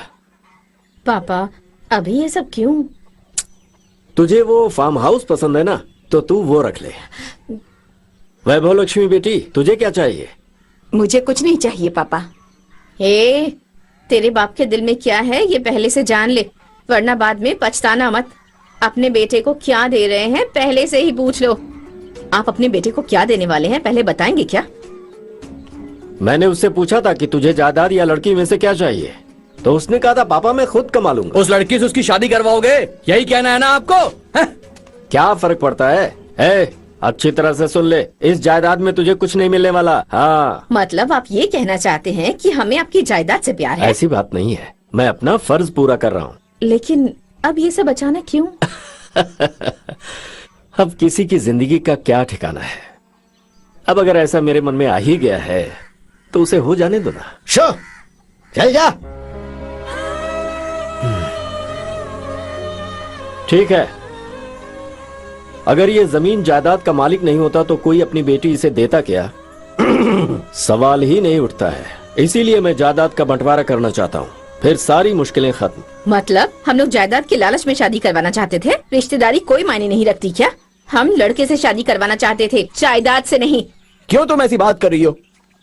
पापा अभी ये सब क्यों? तुझे वो फार्म हाउस पसंद है ना, तो तू वो रख ले। वैभव लक्ष्मी बेटी, तुझे क्या चाहिए? मुझे कुछ नहीं चाहिए पापा। तेरे बाप के दिल में क्या है ये पहले से जान ले, वरना बाद में पछताना मत। अपने बेटे को क्या दे रहे हैं पहले से ही पूछ लो। आप अपने बेटे को क्या देने वाले हैं पहले बताएंगे क्या? मैंने उससे पूछा था कि तुझे जायदाद या लड़की में से क्या चाहिए, तो उसने कहा था पापा मैं खुद कमा लूंगा। उस लड़की से उसकी शादी करवाओगे, यही कहना है ना आपको? क्या फर्क पड़ता है? अच्छी तरह से सुन ले, इस जायदाद में तुझे कुछ नहीं मिलने वाला। हाँ, मतलब आप ये कहना चाहते हैं कि हमें आपकी जायदाद से प्यार है? ऐसी बात नहीं है, मैं अपना फर्ज पूरा कर रहा हूँ। लेकिन अब ये सब अचानक क्यों? अब किसी की जिंदगी का क्या ठिकाना है। अब अगर ऐसा मेरे मन में आ ही गया है तो उसे हो जाने दो ना। शो, चल जा। ठीक है, अगर ये जमीन जायदाद का मालिक नहीं होता तो कोई अपनी बेटी इसे देता क्या? सवाल ही नहीं उठता है। इसीलिए मैं जायदाद का बंटवारा करना चाहता हूँ, फिर सारी मुश्किलें खत्म। मतलब हम लोग जायदाद के लालच में शादी करवाना चाहते थे? रिश्तेदारी कोई मायने नहीं रखती क्या? हम लड़के से शादी करवाना चाहते थे, जायदाद से नहीं। क्यों तुम ऐसी बात कर रही हो?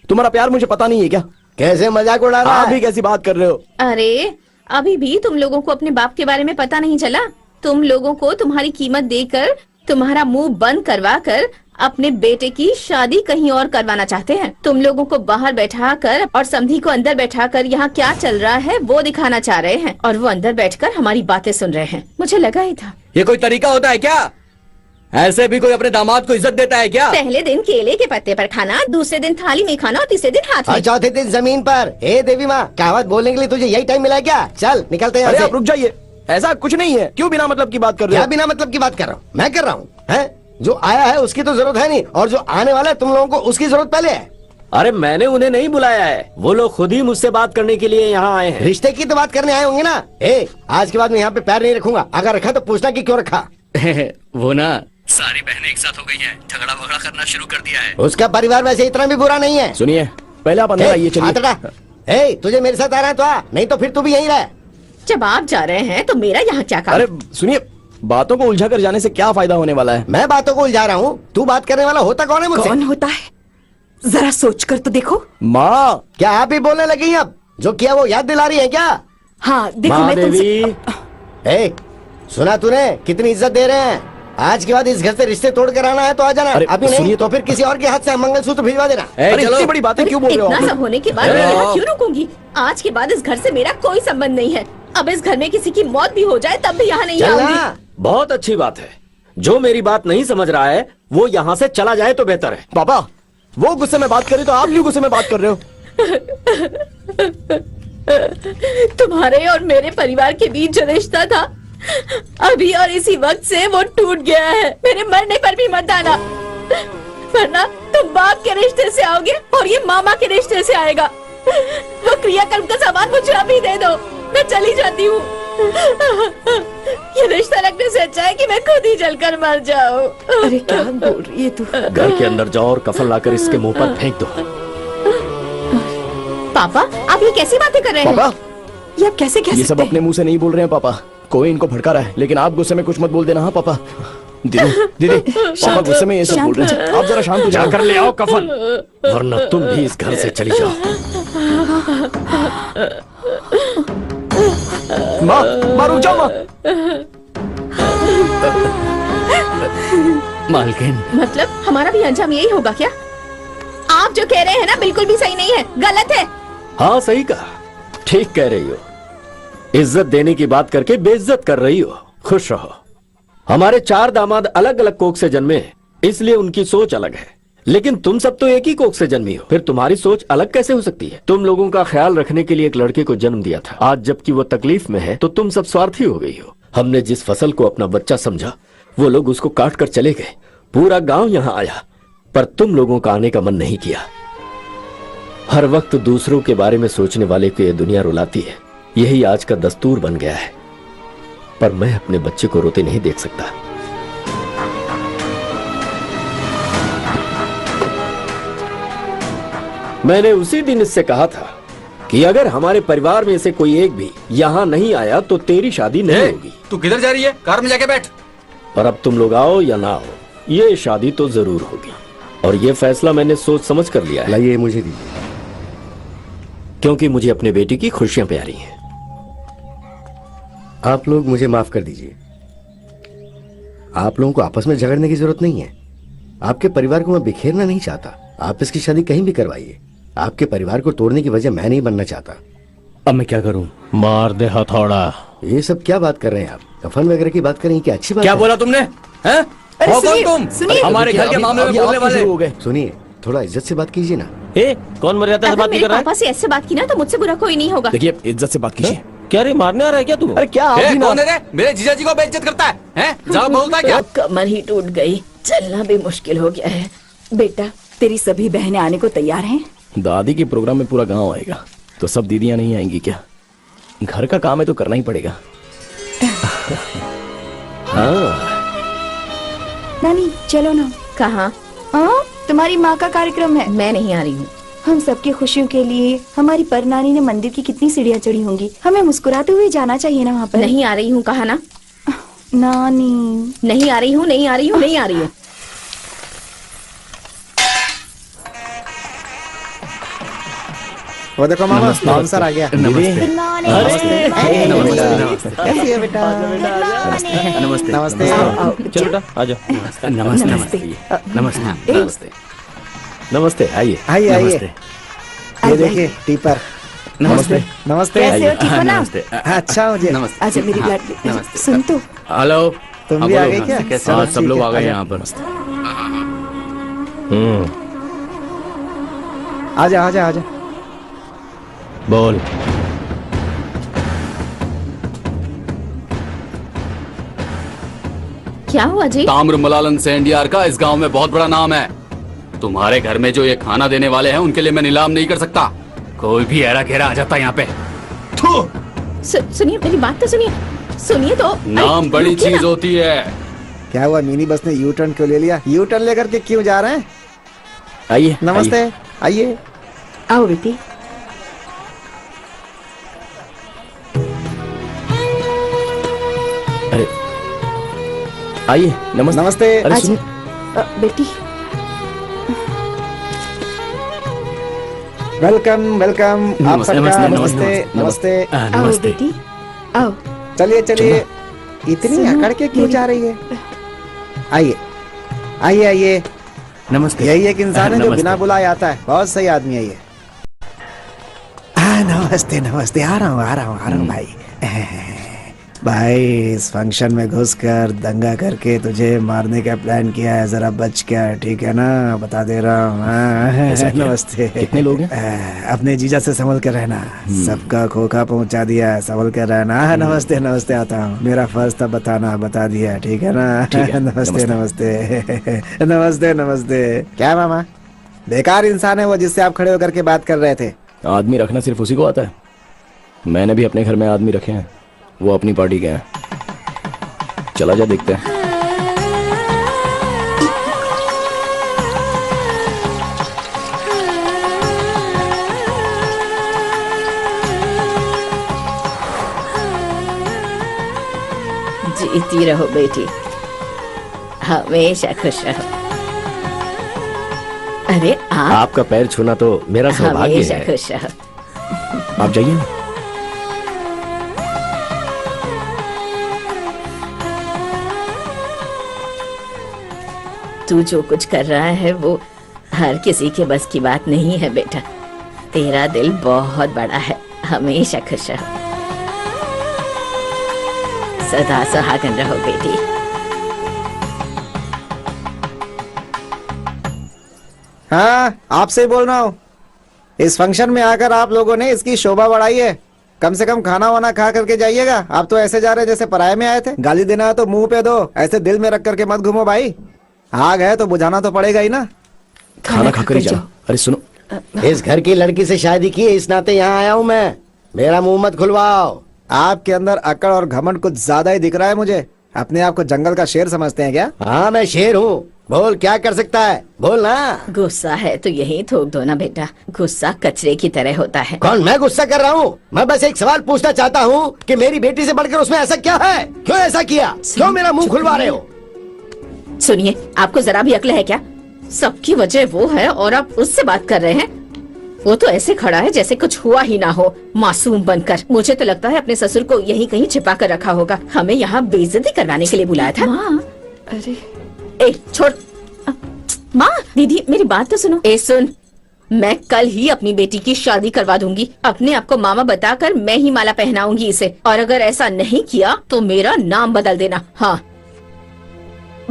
तुम्हारा प्यार मुझे पता नहीं है क्या? कैसे मजाक उड़ा रहा है? आप भी कैसी बात कर रहे हो? अरे अभी भी तुम लोगों को अपने बाप के बारे में पता नहीं चला? तुम लोगों को तुम्हारी कीमत देकर, तुम्हारा मुंह बंद करवा कर अपने बेटे की शादी कहीं और करवाना चाहते हैं। तुम लोगों को बाहर बैठा कर और समधी को अंदर बैठा कर यहाँ क्या चल रहा है वो दिखाना चाह रहे हैं, और वो अंदर बैठकर हमारी बातें सुन रहे हैं। मुझे लगा ही था। ये कोई तरीका होता है क्या? ऐसे भी कोई अपने दामाद को इज्जत देता है क्या? पहले दिन केले के पत्ते पर खाना, दूसरे दिन थाली में खाना और तीसरे दिन हाथ में। और चौथे दिन जमीन पर। हे देवी माँ, कहावत बोलने के लिए तुझे यही टाइम मिला है क्या? चल निकलते हैं। अरे आप रुक जाइए, ऐसा कुछ नहीं है। क्यों बिना मतलब की बात कर रहे हो? क्या बिना मतलब की बात कर रहा हूँ? मैं कर रहा हूँ है? जो आया है उसकी तो जरूरत है नहीं, और जो आने वाला है तुम लोगों को उसकी जरूरत पहले है। अरे मैंने उन्हें नहीं बुलाया है, वो लोग खुद ही मुझसे बात करने के लिए यहाँ आए हैं। रिश्ते की तो बात करने आए होंगे ना? आज के बाद मैं यहाँ पे पैर नहीं रखूंगा। अगर रखा तो पूछना कि क्यों रखा। वो ना सारी बहनें एक साथ हो गई हैं, झगड़ा वगड़ा करना शुरू कर दिया है। उसका परिवार वैसे इतना भी बुरा नहीं है। सुनिए, पहले आप अंदर आइए। चलिए। तुझे मेरे साथ आ रहा है तो आ, नहीं तो फिर तू भी यहीं रह। जब आप जा रहे हैं तो मेरा यहाँ क्या काम? अरे सुनिए, बातों को उलझा कर जाने से क्या फायदा होने वाला है? मैं बातों को उलझा रहा हूँ, तू बात करने वाला होता कौन है मुझसे? कौन होता है? जरा सोच कर तो देखो। माँ, क्या आप ही बोलने लगी हैं अब? जो किया वो याद दिला रही है क्या? हाँ देखो, माँ मैं तुमसे सुना तूने कितनी इज्जत दे रहे हैं? आज के बाद इस घर से रिश्ते तोड़ कर आना है तो आ जाना। अभी नहीं तो फिर किसी और के हाथ से मंगलसूत्र भिजवा देना। इतनी बड़ी बातें क्यों बोल रहे हो? इतना सब होने के बाद मैं यहाँ क्यों रुकूंगी? आज के बाद इस घर से मेरा कोई संबंध नहीं है। अब इस घर में किसी की मौत भी हो जाए तब भी यहाँ नहीं आऊंगी। बहुत अच्छी बात है। जो मेरी बात नहीं समझ रहा है वो यहाँ से चला जाए तो बेहतर है। पापा, वो गुस्से में बात करे तो आप क्यों गुस्से में बात कर रहे हो? तुम्हारे और मेरे परिवार के बीच जो रिश्ता था, अभी और इसी वक्त से वो टूट गया है। मेरे मरने पर भी मत आना, वरना तुम बाप के रिश्ते से आओगे और ये मामा के रिश्ते से आएगा। वो क्रियाकर्म का सामान मुझे अभी दे दो, मैं चली जाती हूँ। ये रिश्ता रखने से अच्छा है कि मैं खुद ही जलकर मर जाऊँ। अरे क्या बोल रही है तू? घर के अंदर जाओ और कफन लाकर इसके मुंह पर फेंक दो। पापा, आप ये कैसी बातें कर रहे हैं? पापा, ये आप कैसे कह ये सब सकते अपने मुंह से नहीं बोल रहे हैं पापा। कोई इनको भड़का रहा है, लेकिन आप गुस्से में कुछ मत बोल देना। हाँ पापा। दीदी, पापा गुस्से में ये सब बोल रहे हैं। आप जरा शांत हो जाओ। जाकर ले आओ कफन, वरना तुम भी इस घर से चली जाओ। माँ, रुक जाओ माँ। मालकिन, मतलब हमारा भी अंजाम यही होगा क्या? आप जो कह रहे हैं ना बिल्कुल भी सही नहीं है, गलत है। हाँ सही कहा, ठीक कह रही हो। इज्जत देने की बात करके बेइज्जत कर रही हो। खुश रहो। हमारे 4 दामाद अलग अलग कोख से जन्मे हैं, इसलिए उनकी सोच अलग है। लेकिन तुम सब तो एक ही कोख से जन्मी हो, फिर तुम्हारी सोच अलग कैसे हो सकती है? तुम लोगों का ख्याल रखने के लिए एक लड़के को जन्म दिया था। आज जबकि वो तकलीफ में है तो तुम सब स्वार्थी हो गई हो। हमने जिस फसल को अपना बच्चा समझा, वो लोग उसको काट कर चले गए। पूरा गांव यहाँ आया, पर तुम लोगों का आने का मन नहीं किया। हर वक्त दूसरों के बारे में सोचने वाले को ये दुनिया रुलाती है। यही आज का दस्तूर बन गया है। पर मैं अपने बच्चे को रोते नहीं देख सकता। मैंने उसी दिन इससे कहा था कि अगर हमारे परिवार में से कोई एक भी यहाँ नहीं आया तो तेरी शादी नहीं होगी। तू किधर जा रही है? कार में जाके बैठ। और अब तुम लोग आओ या ना आओ, ये शादी तो जरूर होगी। और ये फैसला मैंने सोच समझ कर लिया है। लाइए मुझे दीजिए। क्योंकि मुझे अपने बेटी की खुशियां प्यारी हैं। आप लोग मुझे माफ कर दीजिए। आप लोगों को आपस में झगड़ने की जरूरत नहीं है। आपके परिवार को मैं बिखेरना नहीं चाहता। आप इसकी शादी कहीं भी करवाइए। आपके परिवार को तोड़ने की वजह मैं नहीं बनना चाहता। अब मैं क्या करूं? मार दे हथौड़ा। ये सब क्या बात कर रहे हैं आप? कफन वगैरह की बात करें, क्या अच्छी बात क्या है? बोला तुमने? हैं? हो कौन तुम? सुनिए, हमारे घर के मामले में बोलने वाले हो गए। सुनिए, थोड़ा इज्जत से बात कीजिए ना। कौन मर्यादा से अगर बात मेरे कर रहा है? पापा से ऐसे बात की ना तो मुझसे बुरा कोई नहीं होगा। देखिए इज्जत से बात कीजिए। क्या रे, मारने आ रहा है क्या तू? अरे क्या आप भी ना। कौन है रे? मेरे जीजा जी को बेइज्जत करता है? हैं? जरा बोलता है क्या? कमर ही टूट गई, चलना भी मुश्किल हो गया है। बेटा, तेरी सभी बहनें आने को तैयार हैं? दादी के प्रोग्राम में पूरा गांव आएगा, तो सब दीदियां नहीं आएंगी क्या? घर का काम है तो करना ही पड़ेगा। हाँ, नानी चलो ना। कहाँ? हाँ, तुम्हारी माँ का कार्यक्रम है। मैं नहीं आ रही हूँ। हम सबकी खुशियों के लिए हमारी परनानी ने मंदिर की कितनी सीढ़ियाँ चढ़ी होंगी। हमें मुस्कुराते हुए जाना चाहिए ना वहाँ पर। नहीं आ रही हूँ, कहा ना। नानी नहीं आ रही हूँ, नहीं आ रही हूँ, नहीं आ रही हूँ। वो देखो मामा, बाउंसर आ गया। नमस्ते। कैसी है बेटा? नमस्ते। नमस्ते। चलो बेटा आ जाओ। नमस्ते। नमस्ते। नमस्ते। नमस्ते, आइए आइए आइए। नमस्ते। ये देखिए टीपर। नमस्ते। नमस्ते। कैसे हो? ठीक हो ना? नमस्ते। अच्छा मुझे। अच्छा मेरी लाडली। सुन तो। हेलो। तुम हाँ, भी आ बोलो। गए क्या? कैसे? चलो, हाँ, सब ठीक लोग है, आ गए आजा। यहाँ पर। आजा आजा आजा। बोल। क्या हुआ जी? ताम्र मलालन सेंडियार का इस गांव में बहुत बड़ा नाम है। तुम्हारे घर में जो ये खाना देने वाले हैं उनके लिए मैं नीलाम नहीं कर सकता। कोई भी ऐरा घेरा आ जाता है यहाँ पे। सुनिए, मेरी बात तो सुनिए। सुनिए तो। नाम बड़ी रुकिए ना। चीज होती है। क्या हुआ, मिनी बस ने यू टर्न क्यों ले लिया? यू टर्न लेकर के क्यों जा रहे हैं? आइए। नमस्ते, आइए। आओ बेटी। अरे आइए। नमस्ते। नमस्ते। अरे सुनिए। बेटी वेलकम वेलकम। आप नमस्ते, सबका नमस्ते, नमस्ते नमस्ते। आओ बेटी आओ। चलिए चलिए, इतनी सुनो, अकड़ के क्यों मेरी- जा रही है? आइए आइए आइए। नमस्ते। यही एक इंसान है जो नमस्ते। बिना बुलाए आता है। बहुत सही आदमी है ये। नमस्ते नमस्ते। आ रहा हूँ भाई। भाई इस फंक्शन में घुसकर दंगा करके तुझे मारने का प्लान किया है। जरा बच क्या, ठीक है ना? बता दे रहा हूँ। नमस्ते। कितने लोग हैं? अपने जीजा से संभल कर रहना। सबका खोखा पहुंचा दिया, संभल कर रहना। नमस्ते नमस्ते। आता हूँ, मेरा फर्ज था बताना, बता दिया, ठीक है ना? नमस्ते नमस्ते नमस्ते नमस्ते। क्या मामा, बेकार इंसान है वो जिससे आप खड़े होकर के बात कर रहे थे। आदमी रखना सिर्फ उसी को आता है। मैंने भी अपने घर में आदमी रखे हैं, वो अपनी पार्टी के हैं। चला जा, देखते हैं। जीती रहो बेटी, हमेशा खुश रहो। अरे आप आपका पैर छूना तो मेरा सौभाग्य हमेशा है। खुश रहो। आप जाइए ना। तू जो कुछ कर रहा है वो हर किसी के बस की बात नहीं है बेटा। तेरा दिल बहुत बड़ा है, हमेशा खुश रहो, सदा सुहागन रहो बेटी। हाँ, आपसे ही बोल रहा हूँ। इस फंक्शन में आकर आप लोगों ने इसकी शोभा बढ़ाई है। कम से कम खाना वाना खा करके जाइएगा। आप तो ऐसे जा रहे जैसे पराये में आए थे। गाली देना है तो मुंह पे दो, ऐसे दिल में रख करके मत घूमो भाई। आग है तो बुझाना तो पड़ेगा ही ना। खाना खाकर ही जाओ। अरे सुनो, इस घर की लड़की से शादी की, इस नाते यहाँ आया हूँ मैं। मेरा मुंह मत खुलवाओ। आपके अंदर अकड़ और घमंड कुछ ज्यादा ही दिख रहा है मुझे। अपने आप को जंगल का शेर समझते हैं क्या? हाँ, मैं शेर हूँ, बोल क्या कर सकता है, बोल ना। गुस्सा है तो यही थोक दो ना बेटा, गुस्सा कचरे की तरह होता है। कौन, मैं गुस्सा कर रहा हूँ? मैं बस एक सवाल पूछना चाहता हूँ कि मेरी बेटी से बढ़कर उसमें ऐसा क्या है? क्यों ऐसा किया? क्यों मेरा मुंह खुलवा रहे हो? सुनिए, आपको जरा भी अक्ल है क्या? सबकी वजह वो है और आप उससे बात कर रहे हैं। वो तो ऐसे खड़ा है जैसे कुछ हुआ ही ना हो, मासूम बनकर। मुझे तो लगता है अपने ससुर को यहीं कहीं छिपा कर रखा होगा। हमें यहाँ बेइज्जती करवाने के लिए बुलाया था। माँ, अरे ए छोड़। माँ, दीदी मेरी बात तो सुनो। ए सुन, मैं कल ही अपनी बेटी की शादी करवा दूंगी। अपने आप को मामा बताकर मैं ही माला पहनाऊंगी इसे, और अगर ऐसा नहीं किया तो मेरा नाम बदल देना। हाँ,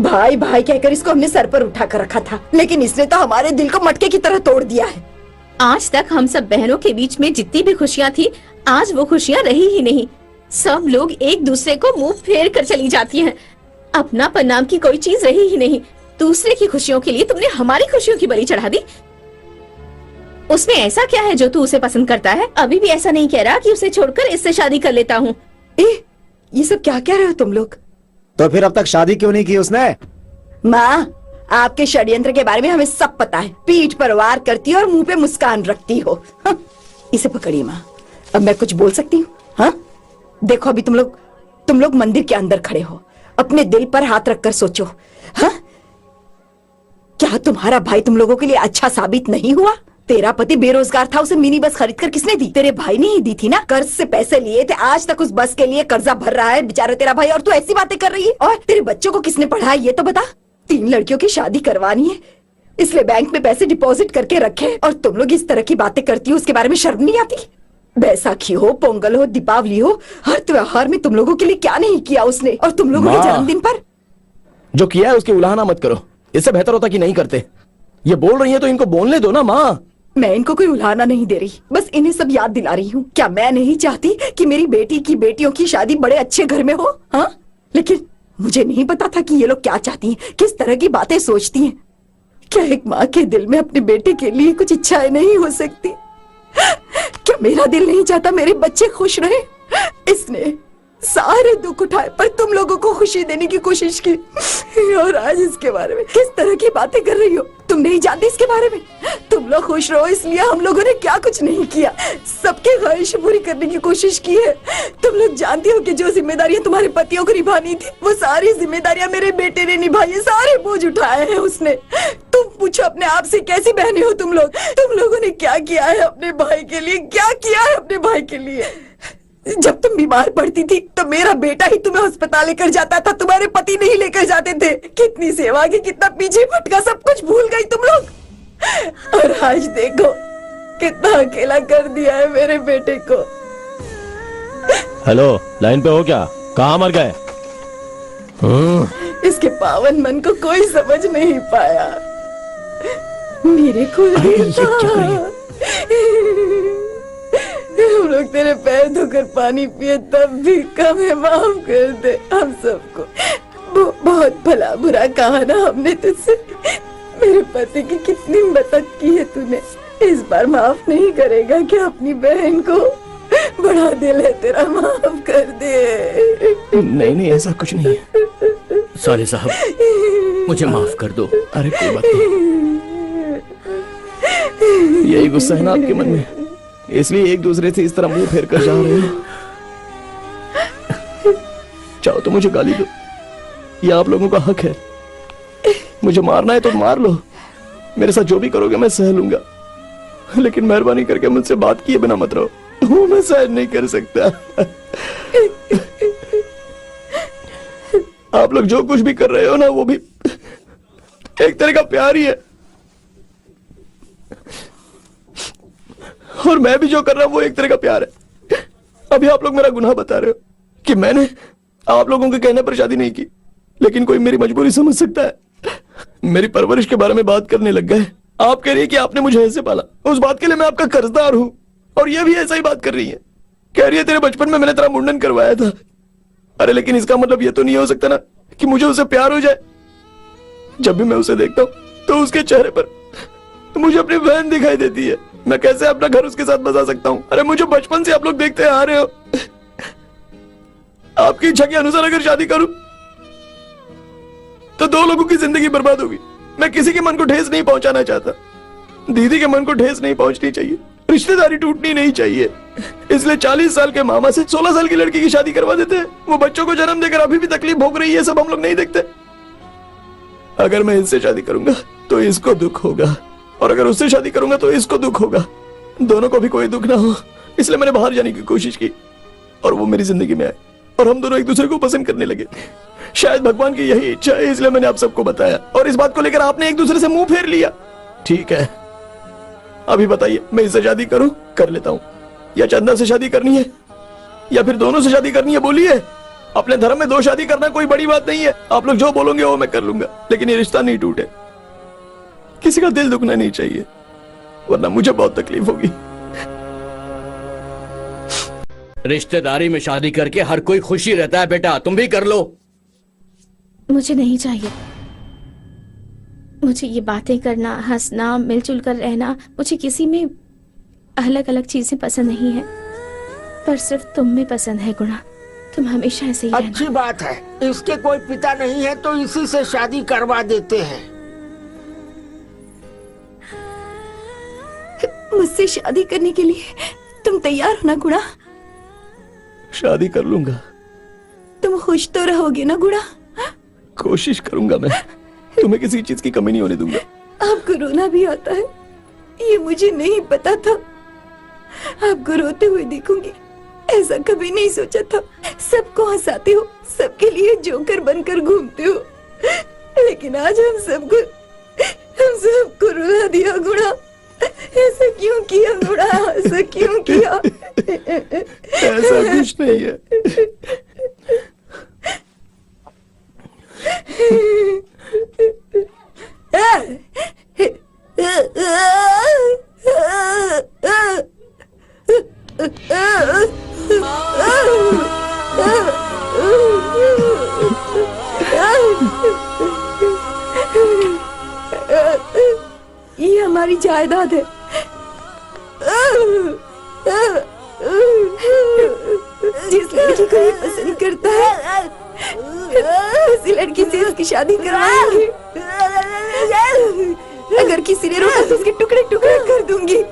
भाई भाई कहकर इसको हमने सर पर उठा कर रखा था, लेकिन इसने तो हमारे दिल को मटके की तरह तोड़ दिया है। आज तक हम सब बहनों के बीच में जितनी भी खुशियाँ थी, आज वो खुशियाँ रही ही नहीं। सब लोग एक दूसरे को मुंह फेर कर चली जाती हैं। अपनापन नाम की कोई चीज रही ही नहीं। दूसरे की खुशियों के लिए तुमने हमारी खुशियों की बलि चढ़ा दी। उसमें ऐसा क्या है जो तू उसे पसंद करता है? अभी भी ऐसा नहीं कह रहा कि उसे छोड़कर इससे शादी कर लेता हूँ। ये सब क्या कह रहे हो तुम लोग? तो फिर अब तक शादी क्यों नहीं की उसने? माँ, आपके षड्यंत्र के बारे में हमें सब पता है। पीठ पर वार करती हो और मुंह पे मुस्कान रखती हो। हाँ, इसे पकड़िए माँ। अब मैं कुछ बोल सकती हूँ? हाँ, देखो अभी तुम लोग मंदिर के अंदर खड़े हो, अपने दिल पर हाथ रखकर सोचो। हाँ, क्या तुम्हारा भाई तुम लोगों के लिए अच्छा साबित नहीं हुआ? तेरा पति बेरोजगार था, उसे मिनी बस खरीद कर किसने दी? तेरे भाई ने ही दी थी ना। कर्ज से पैसे लिए थे, आज तक उस बस के लिए कर्जा भर रहा है बेचारा तेरा भाई, और तू ऐसी बातें कर रही है। और तेरे बच्चों को किसने पढ़ाया ये तो बता। 3 लड़कियों की शादी करवानी है, इसलिए बैंक में पैसे डिपॉजिट करके रखे, और तुम लोग इस तरह की बातें करती हो, उसके बारे में शर्म नहीं आती? बैसाखी हो, पोंगल हो, दीपावली हो, हर त्योहार में तुम लोगों के लिए क्या नहीं किया उसने। और तुम लोगों के जन्मदिन पर जो किया है उसकी उलाहना मत करो। इससे बेहतर होता कि नहीं करते। ये बोल रही है तो इनको बोलने दो ना माँ। मैं इनको कोई उलाहना नहीं दे रही, बस इन्हें सब याद दिला रही हूँ। क्या मैं नहीं चाहती कि मेरी बेटी की बेटियों की शादी बड़े अच्छे घर में हो? हाँ, लेकिन मुझे नहीं पता था कि ये लोग क्या चाहती हैं, किस तरह की बातें सोचती हैं। क्या एक माँ के दिल में अपने बेटे के लिए कुछ इच्छाएं नहीं हो सकती? क्या मेरा दिल नहीं चाहता मेरे बच्चे खुश रहे? इसने सारे दुख उठाए पर तुम लोगों को खुशी देने की कोशिश की, और आज इसके बारे में किस तरह की बातें कर रही हो? तुम नहीं जानती इसके बारे में। तुम लोग खुश रहो इसलिए हम लोगों ने क्या कुछ नहीं किया, सबके ख्वाहिश पूरी करने की कोशिश की है। तुम लोग जानती हो कि जो जिम्मेदारियां तुम्हारे पतियों को निभानी थी, वो सारी जिम्मेदारियां मेरे बेटे ने निभाई है। सारे बोझ उठाए हैं उसने। तुम पूछो अपने आप से, कैसी बहनें हो तुम लोग? तुम लोगों ने क्या किया है अपने भाई के लिए? क्या किया है अपने भाई के लिए? जब तुम बीमार पड़ती थी तो मेरा बेटा ही तुम्हें अस्पताल लेकर जाता था, तुम्हारे पति नहीं लेकर जाते थे। कितनी सेवा की, कितना पीछे भटका, सब कुछ भूल गई तुम लोग। और आज देखो कितना अकेला कर दिया है मेरे बेटे को। हेलो, लाइन पे हो क्या? कहाँ मर गए? इसके पावन मन को कोई समझ नहीं पाया। मेरे को हम लोग तेरे पैर धोकर पानी पिए तब भी कम है, माफ कर दे हम सबको। बहुत भला बुरा कहा ना हमने तुझसे। मेरे पति की कितनी मदद की है तूने, इस बार माफ नहीं करेगा क्या अपनी बहन को? बड़ा दिल है तेरा, माफ कर दे। नहीं नहीं, ऐसा कुछ नहीं है। साले साहब, मुझे माफ कर दो। अरे कोई बात नहीं, यही गुस्सा है ना आपके मन में, इसलिए एक दूसरे से इस तरह मुंह फेर कर जा रहे हो। चाहो तो मुझे गाली दो, ये आप लोगों का हक है। मुझे मारना है तो मार लो, मेरे साथ जो भी करोगे मैं सह लूंगा, लेकिन मेहरबानी करके मुझसे बात किए बिना मत रहो, वो मैं सहन नहीं कर सकता। आप लोग जो कुछ भी कर रहे हो ना, वो भी एक तरह का प्यार ही है, और मैं भी जो कर रहा हूं वो एक तरह का प्यार है। अभी आप लोग मेरा गुनाह बता रहे हो कि मैंने आप लोगों के कहने पर शादी नहीं की, लेकिन कोई मेरी मजबूरी समझ सकता है। मेरी परवरिश के बारे में बात करने लग गए। आप कह रही है कि आपने मुझे ऐसे पाला, उस बात के लिए मैं आपका कर्जदार हूं, और ये भी ऐसा ही बात कर रही है। कह रही है तेरे बचपन में मैंने तेरा मुंडन करवाया था। अरे लेकिन इसका मतलब ये तो नहीं हो सकता ना कि मुझे उससे प्यार हो जाए। जब भी मैं उसे देखता हूं तो उसके चेहरे पर मुझे अपनी बहन दिखाई देती है। मैं कैसे अपना घर उसके साथ बसा सकता हूं? अरे मुझे बचपन से आप लोग देखते आ रहे हो। आपकी इच्छा के अनुसार अगर शादी करूं तो 2 लोगों की जिंदगी बर्बाद होगी। मैं किसी के मन को ठेस नहीं पहुंचाना चाहता। दीदी के मन को ठेस नहीं पहुंचनी चाहिए, रिश्तेदारी टूटनी नहीं चाहिए, इसलिए 40 साल के मामा से 16 साल की लड़की की शादी करवा देते हैं। वो बच्चों को जन्म देकर अभी भी तकलीफ भोग रही है, सब हम लोग नहीं देखते। अगर मैं इससे शादी करूंगा तो इसको दुख होगा, और अगर उससे शादी करूंगा तो इसको दुख होगा। दोनों को भी कोई दुख ना हो, इसलिए मैंने बाहर जाने की कोशिश की और वो मेरी जिंदगी में आए और हम दोनों एक दूसरे को पसंद करने लगे। शायद भगवान की यही इच्छा है, इसलिए मैंने आप सबको बताया और इस बात को लेकर आपने एक दूसरे से मुंह फेर लिया। ठीक है, अभी बताइए, मैं इससे शादी करूं? कर लेता हूं, या चंदा से शादी करनी है या फिर दोनों से शादी करनी है? बोलिए। अपने धर्म में 2 शादी करना कोई बड़ी बात नहीं है। आप लोग जो बोलोगे वो मैं कर लूंगा, लेकिन ये रिश्ता नहीं टूटे। किसी का दिल दुखना नहीं चाहिए, वरना मुझे बहुत तकलीफ होगी। रिश्तेदारी में शादी करके हर कोई खुशी रहता है बेटा, तुम भी कर लो। मुझे नहीं चाहिए। मुझे ये बातें करना, हंसना, मिलजुल कर रहना, मुझे किसी में अलग अलग चीजें पसंद नहीं है, पर सिर्फ तुम में पसंद है गुणा। तुम हमेशा ऐसे ही रहना। अच्छी बात है, इसके कोई पिता नहीं है तो इसी से शादी करवा देते हैं। मुझसे शादी करने के लिए तुम तैयार हो ना गुणा? शादी कर लूंगा। तुम खुश तो रहोगे ना गुणा? कोशिश करूंगा मैं, तुम्हें किसी चीज की कमी नहीं होने दूंगा। आपको रोना भी आता है, ये मुझे नहीं पता था। आपको रोते हुए देखूंगी, ऐसा कभी नहीं सोचा था। सबको हंसाते हो, सबके लिए जोकर बनकर घूमते हो, लेकिन आज हम सबको रुला दिया गुणा। ऐसा क्यों किया गुणा? ऐसा क्यों किया? ऐसा कुछ नहीं है। ये हमारी जायदाद है। जिस लड़की को ये पसंद करता है उसी लड़की से उसकी शादी करवाएंगे। अगर किसी ने रोका तो उसके टुकड़े टुकड़े कर दूंगी।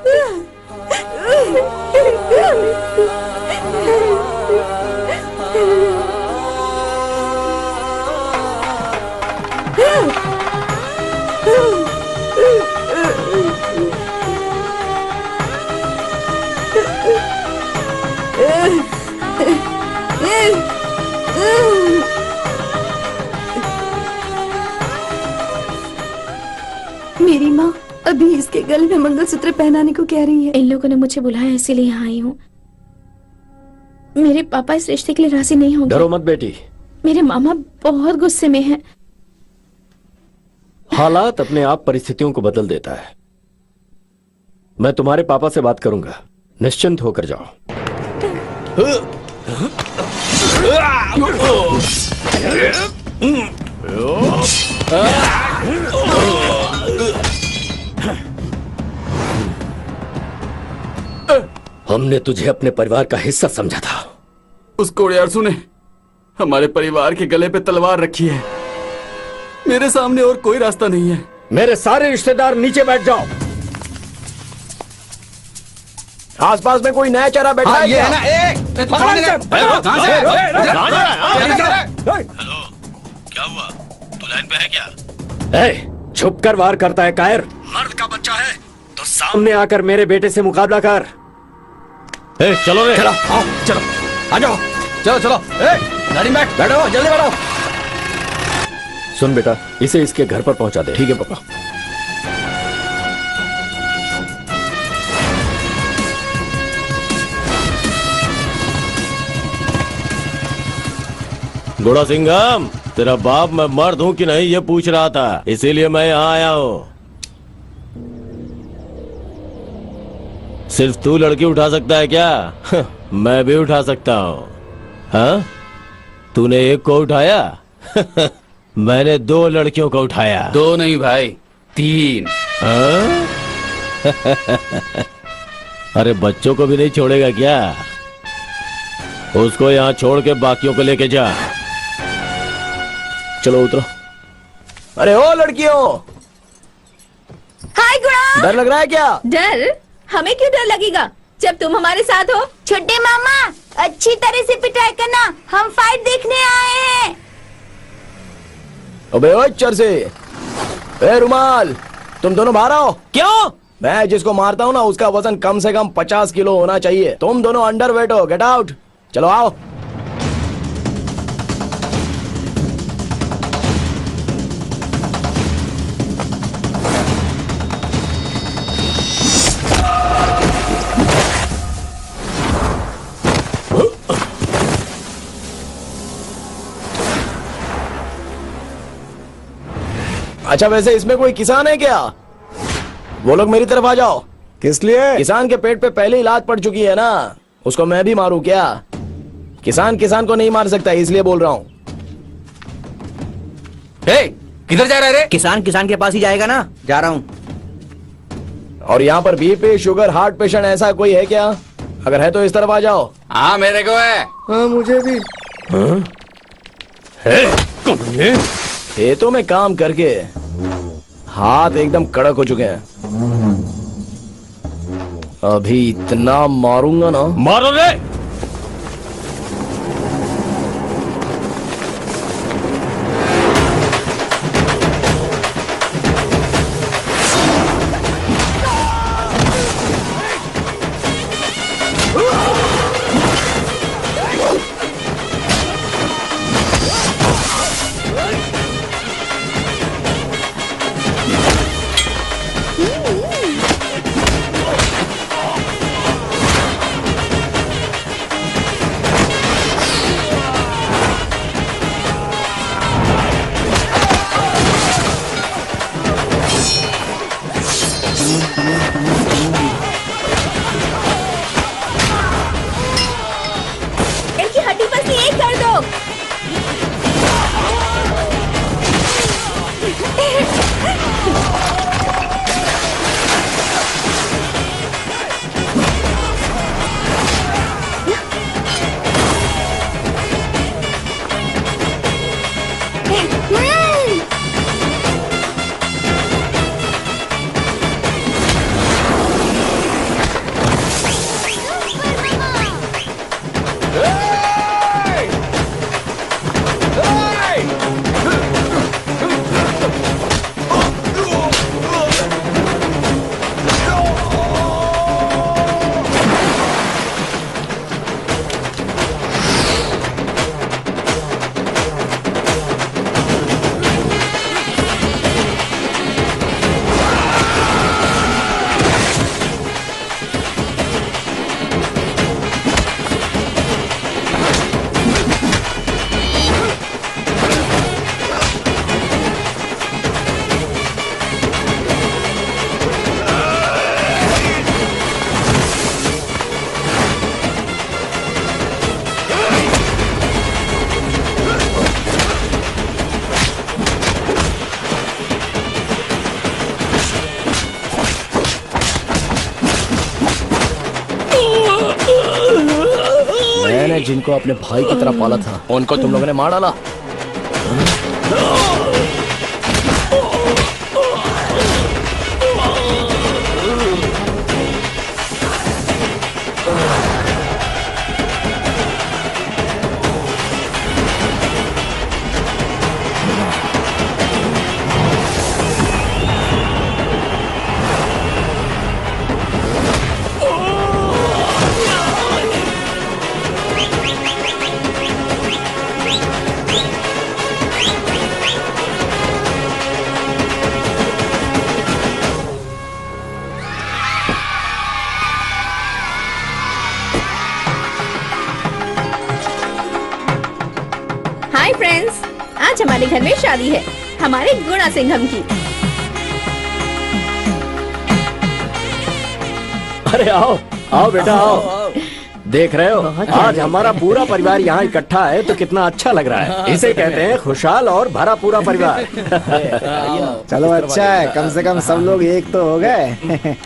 मेरी माँ अभी इसके गले में मंगलसूत्र पहनाने को कह रही है। इन लोगों ने मुझे बुलाया, इसीलिए यहाँ आई हूँ। मेरे पापा इस रिश्ते के लिए राजी नहीं होंगे। डरो मत बेटी, मेरे मामा बहुत गुस्से में हैं। हालात अपने आप परिस्थितियों को बदल देता है। मैं तुम्हारे पापा से बात करूंगा, निश्चिंत होकर जाओ। हमने तुझे अपने परिवार का हिस्सा समझा था। उस कोड़ियारसू ने हमारे परिवार के गले पे तलवार रखी है। मेरे सामने और कोई रास्ता नहीं है। मेरे सारे रिश्तेदार नीचे बैठ जाओ। आसपास में कोई नया चेहरा बैठा है क्या? क्या हुआ? तू लाइन पे है क्या? छुप कर वार करता है कायर। मर्द का बच्चा है तो सामने आकर मेरे बेटे से मुकाबला कर। चलो रे, चलो आओ, चलो आ जाओ, चलो चलो, गाड़ी में बैठो, जल्दी बैठो। सुन बेटा, इसे इसके घर पर पहुंचा दे। ठीक है पापा। गुड़ा सिंघम, तेरा बाप मैं मर्द हूँ कि नहीं ये पूछ रहा था, इसीलिए मैं यहाँ आया हूँ। सिर्फ तू लड़की उठा सकता है क्या? मैं भी उठा सकता हूँ। हाँ, तूने एक को उठाया? मैंने 2 लड़कियों को उठाया। 2 नहीं भाई, 3। हाँ? अरे बच्चों को भी नहीं छोड़ेगा क्या? उसको यहाँ छोड़ के बाकियों को लेके जा। चलो उतरो। अरे ओ लड़कियों, गुणा। डर लग रहा है क्या? डर? हमें क्यों डर लगेगा जब तुम हमारे साथ हो? छोटे मामा अच्छी तरह से पिटाई करना, हम फाइट देखने आए हैं। अबे ओ चरसे, ए रुमाल, तुम दोनों बाहर आओ। क्यों? मैं जिसको मारता हूँ ना उसका वजन कम से कम 50 किलो होना चाहिए। तुम दोनों अंडर वेट हो, गेट आउट। चलो आओ। अच्छा वैसे इसमें कोई किसान है क्या? वो लोग मेरी तरफ आ जाओ। किस लिए? किसान के पेट पे पहले ही लात पड़ चुकी है ना, उसको मैं भी मारूं क्या? किसान किसान को नहीं मार सकता, इसलिए बोल रहा हूँ। किधर जा रहे? किसान किसान के पास ही जाएगा ना, जा रहा हूँ। और यहाँ पर बीपी, शुगर, हार्ट पेशेंट ऐसा कोई है क्या? अगर है तो इस तरफ आ जाओ। हाँ मेरे को है। हाँ मुझे भी। खेतों में काम करके हाथ एकदम कड़क हो चुके हैं। अभी इतना मारूंगा ना। मारो रे। इनकी हड्डी पसली एक कर दो। मैंने जिनको अपने भाई की तरह पाला था उनको तुम लोगों ने मार डाला। हाय फ्रेंड्स, आज हमारे घर में शादी है, हमारे गुणा सिंघम की। अरे आओ आओ बेटा आओ। देख रहे हो आज हमारा पूरा परिवार यहाँ इकट्ठा है तो कितना अच्छा लग रहा है। इसे कहते हैं खुशहाल और भरा पूरा परिवार। चलो अच्छा है, कम से कम सब लोग एक तो हो गए।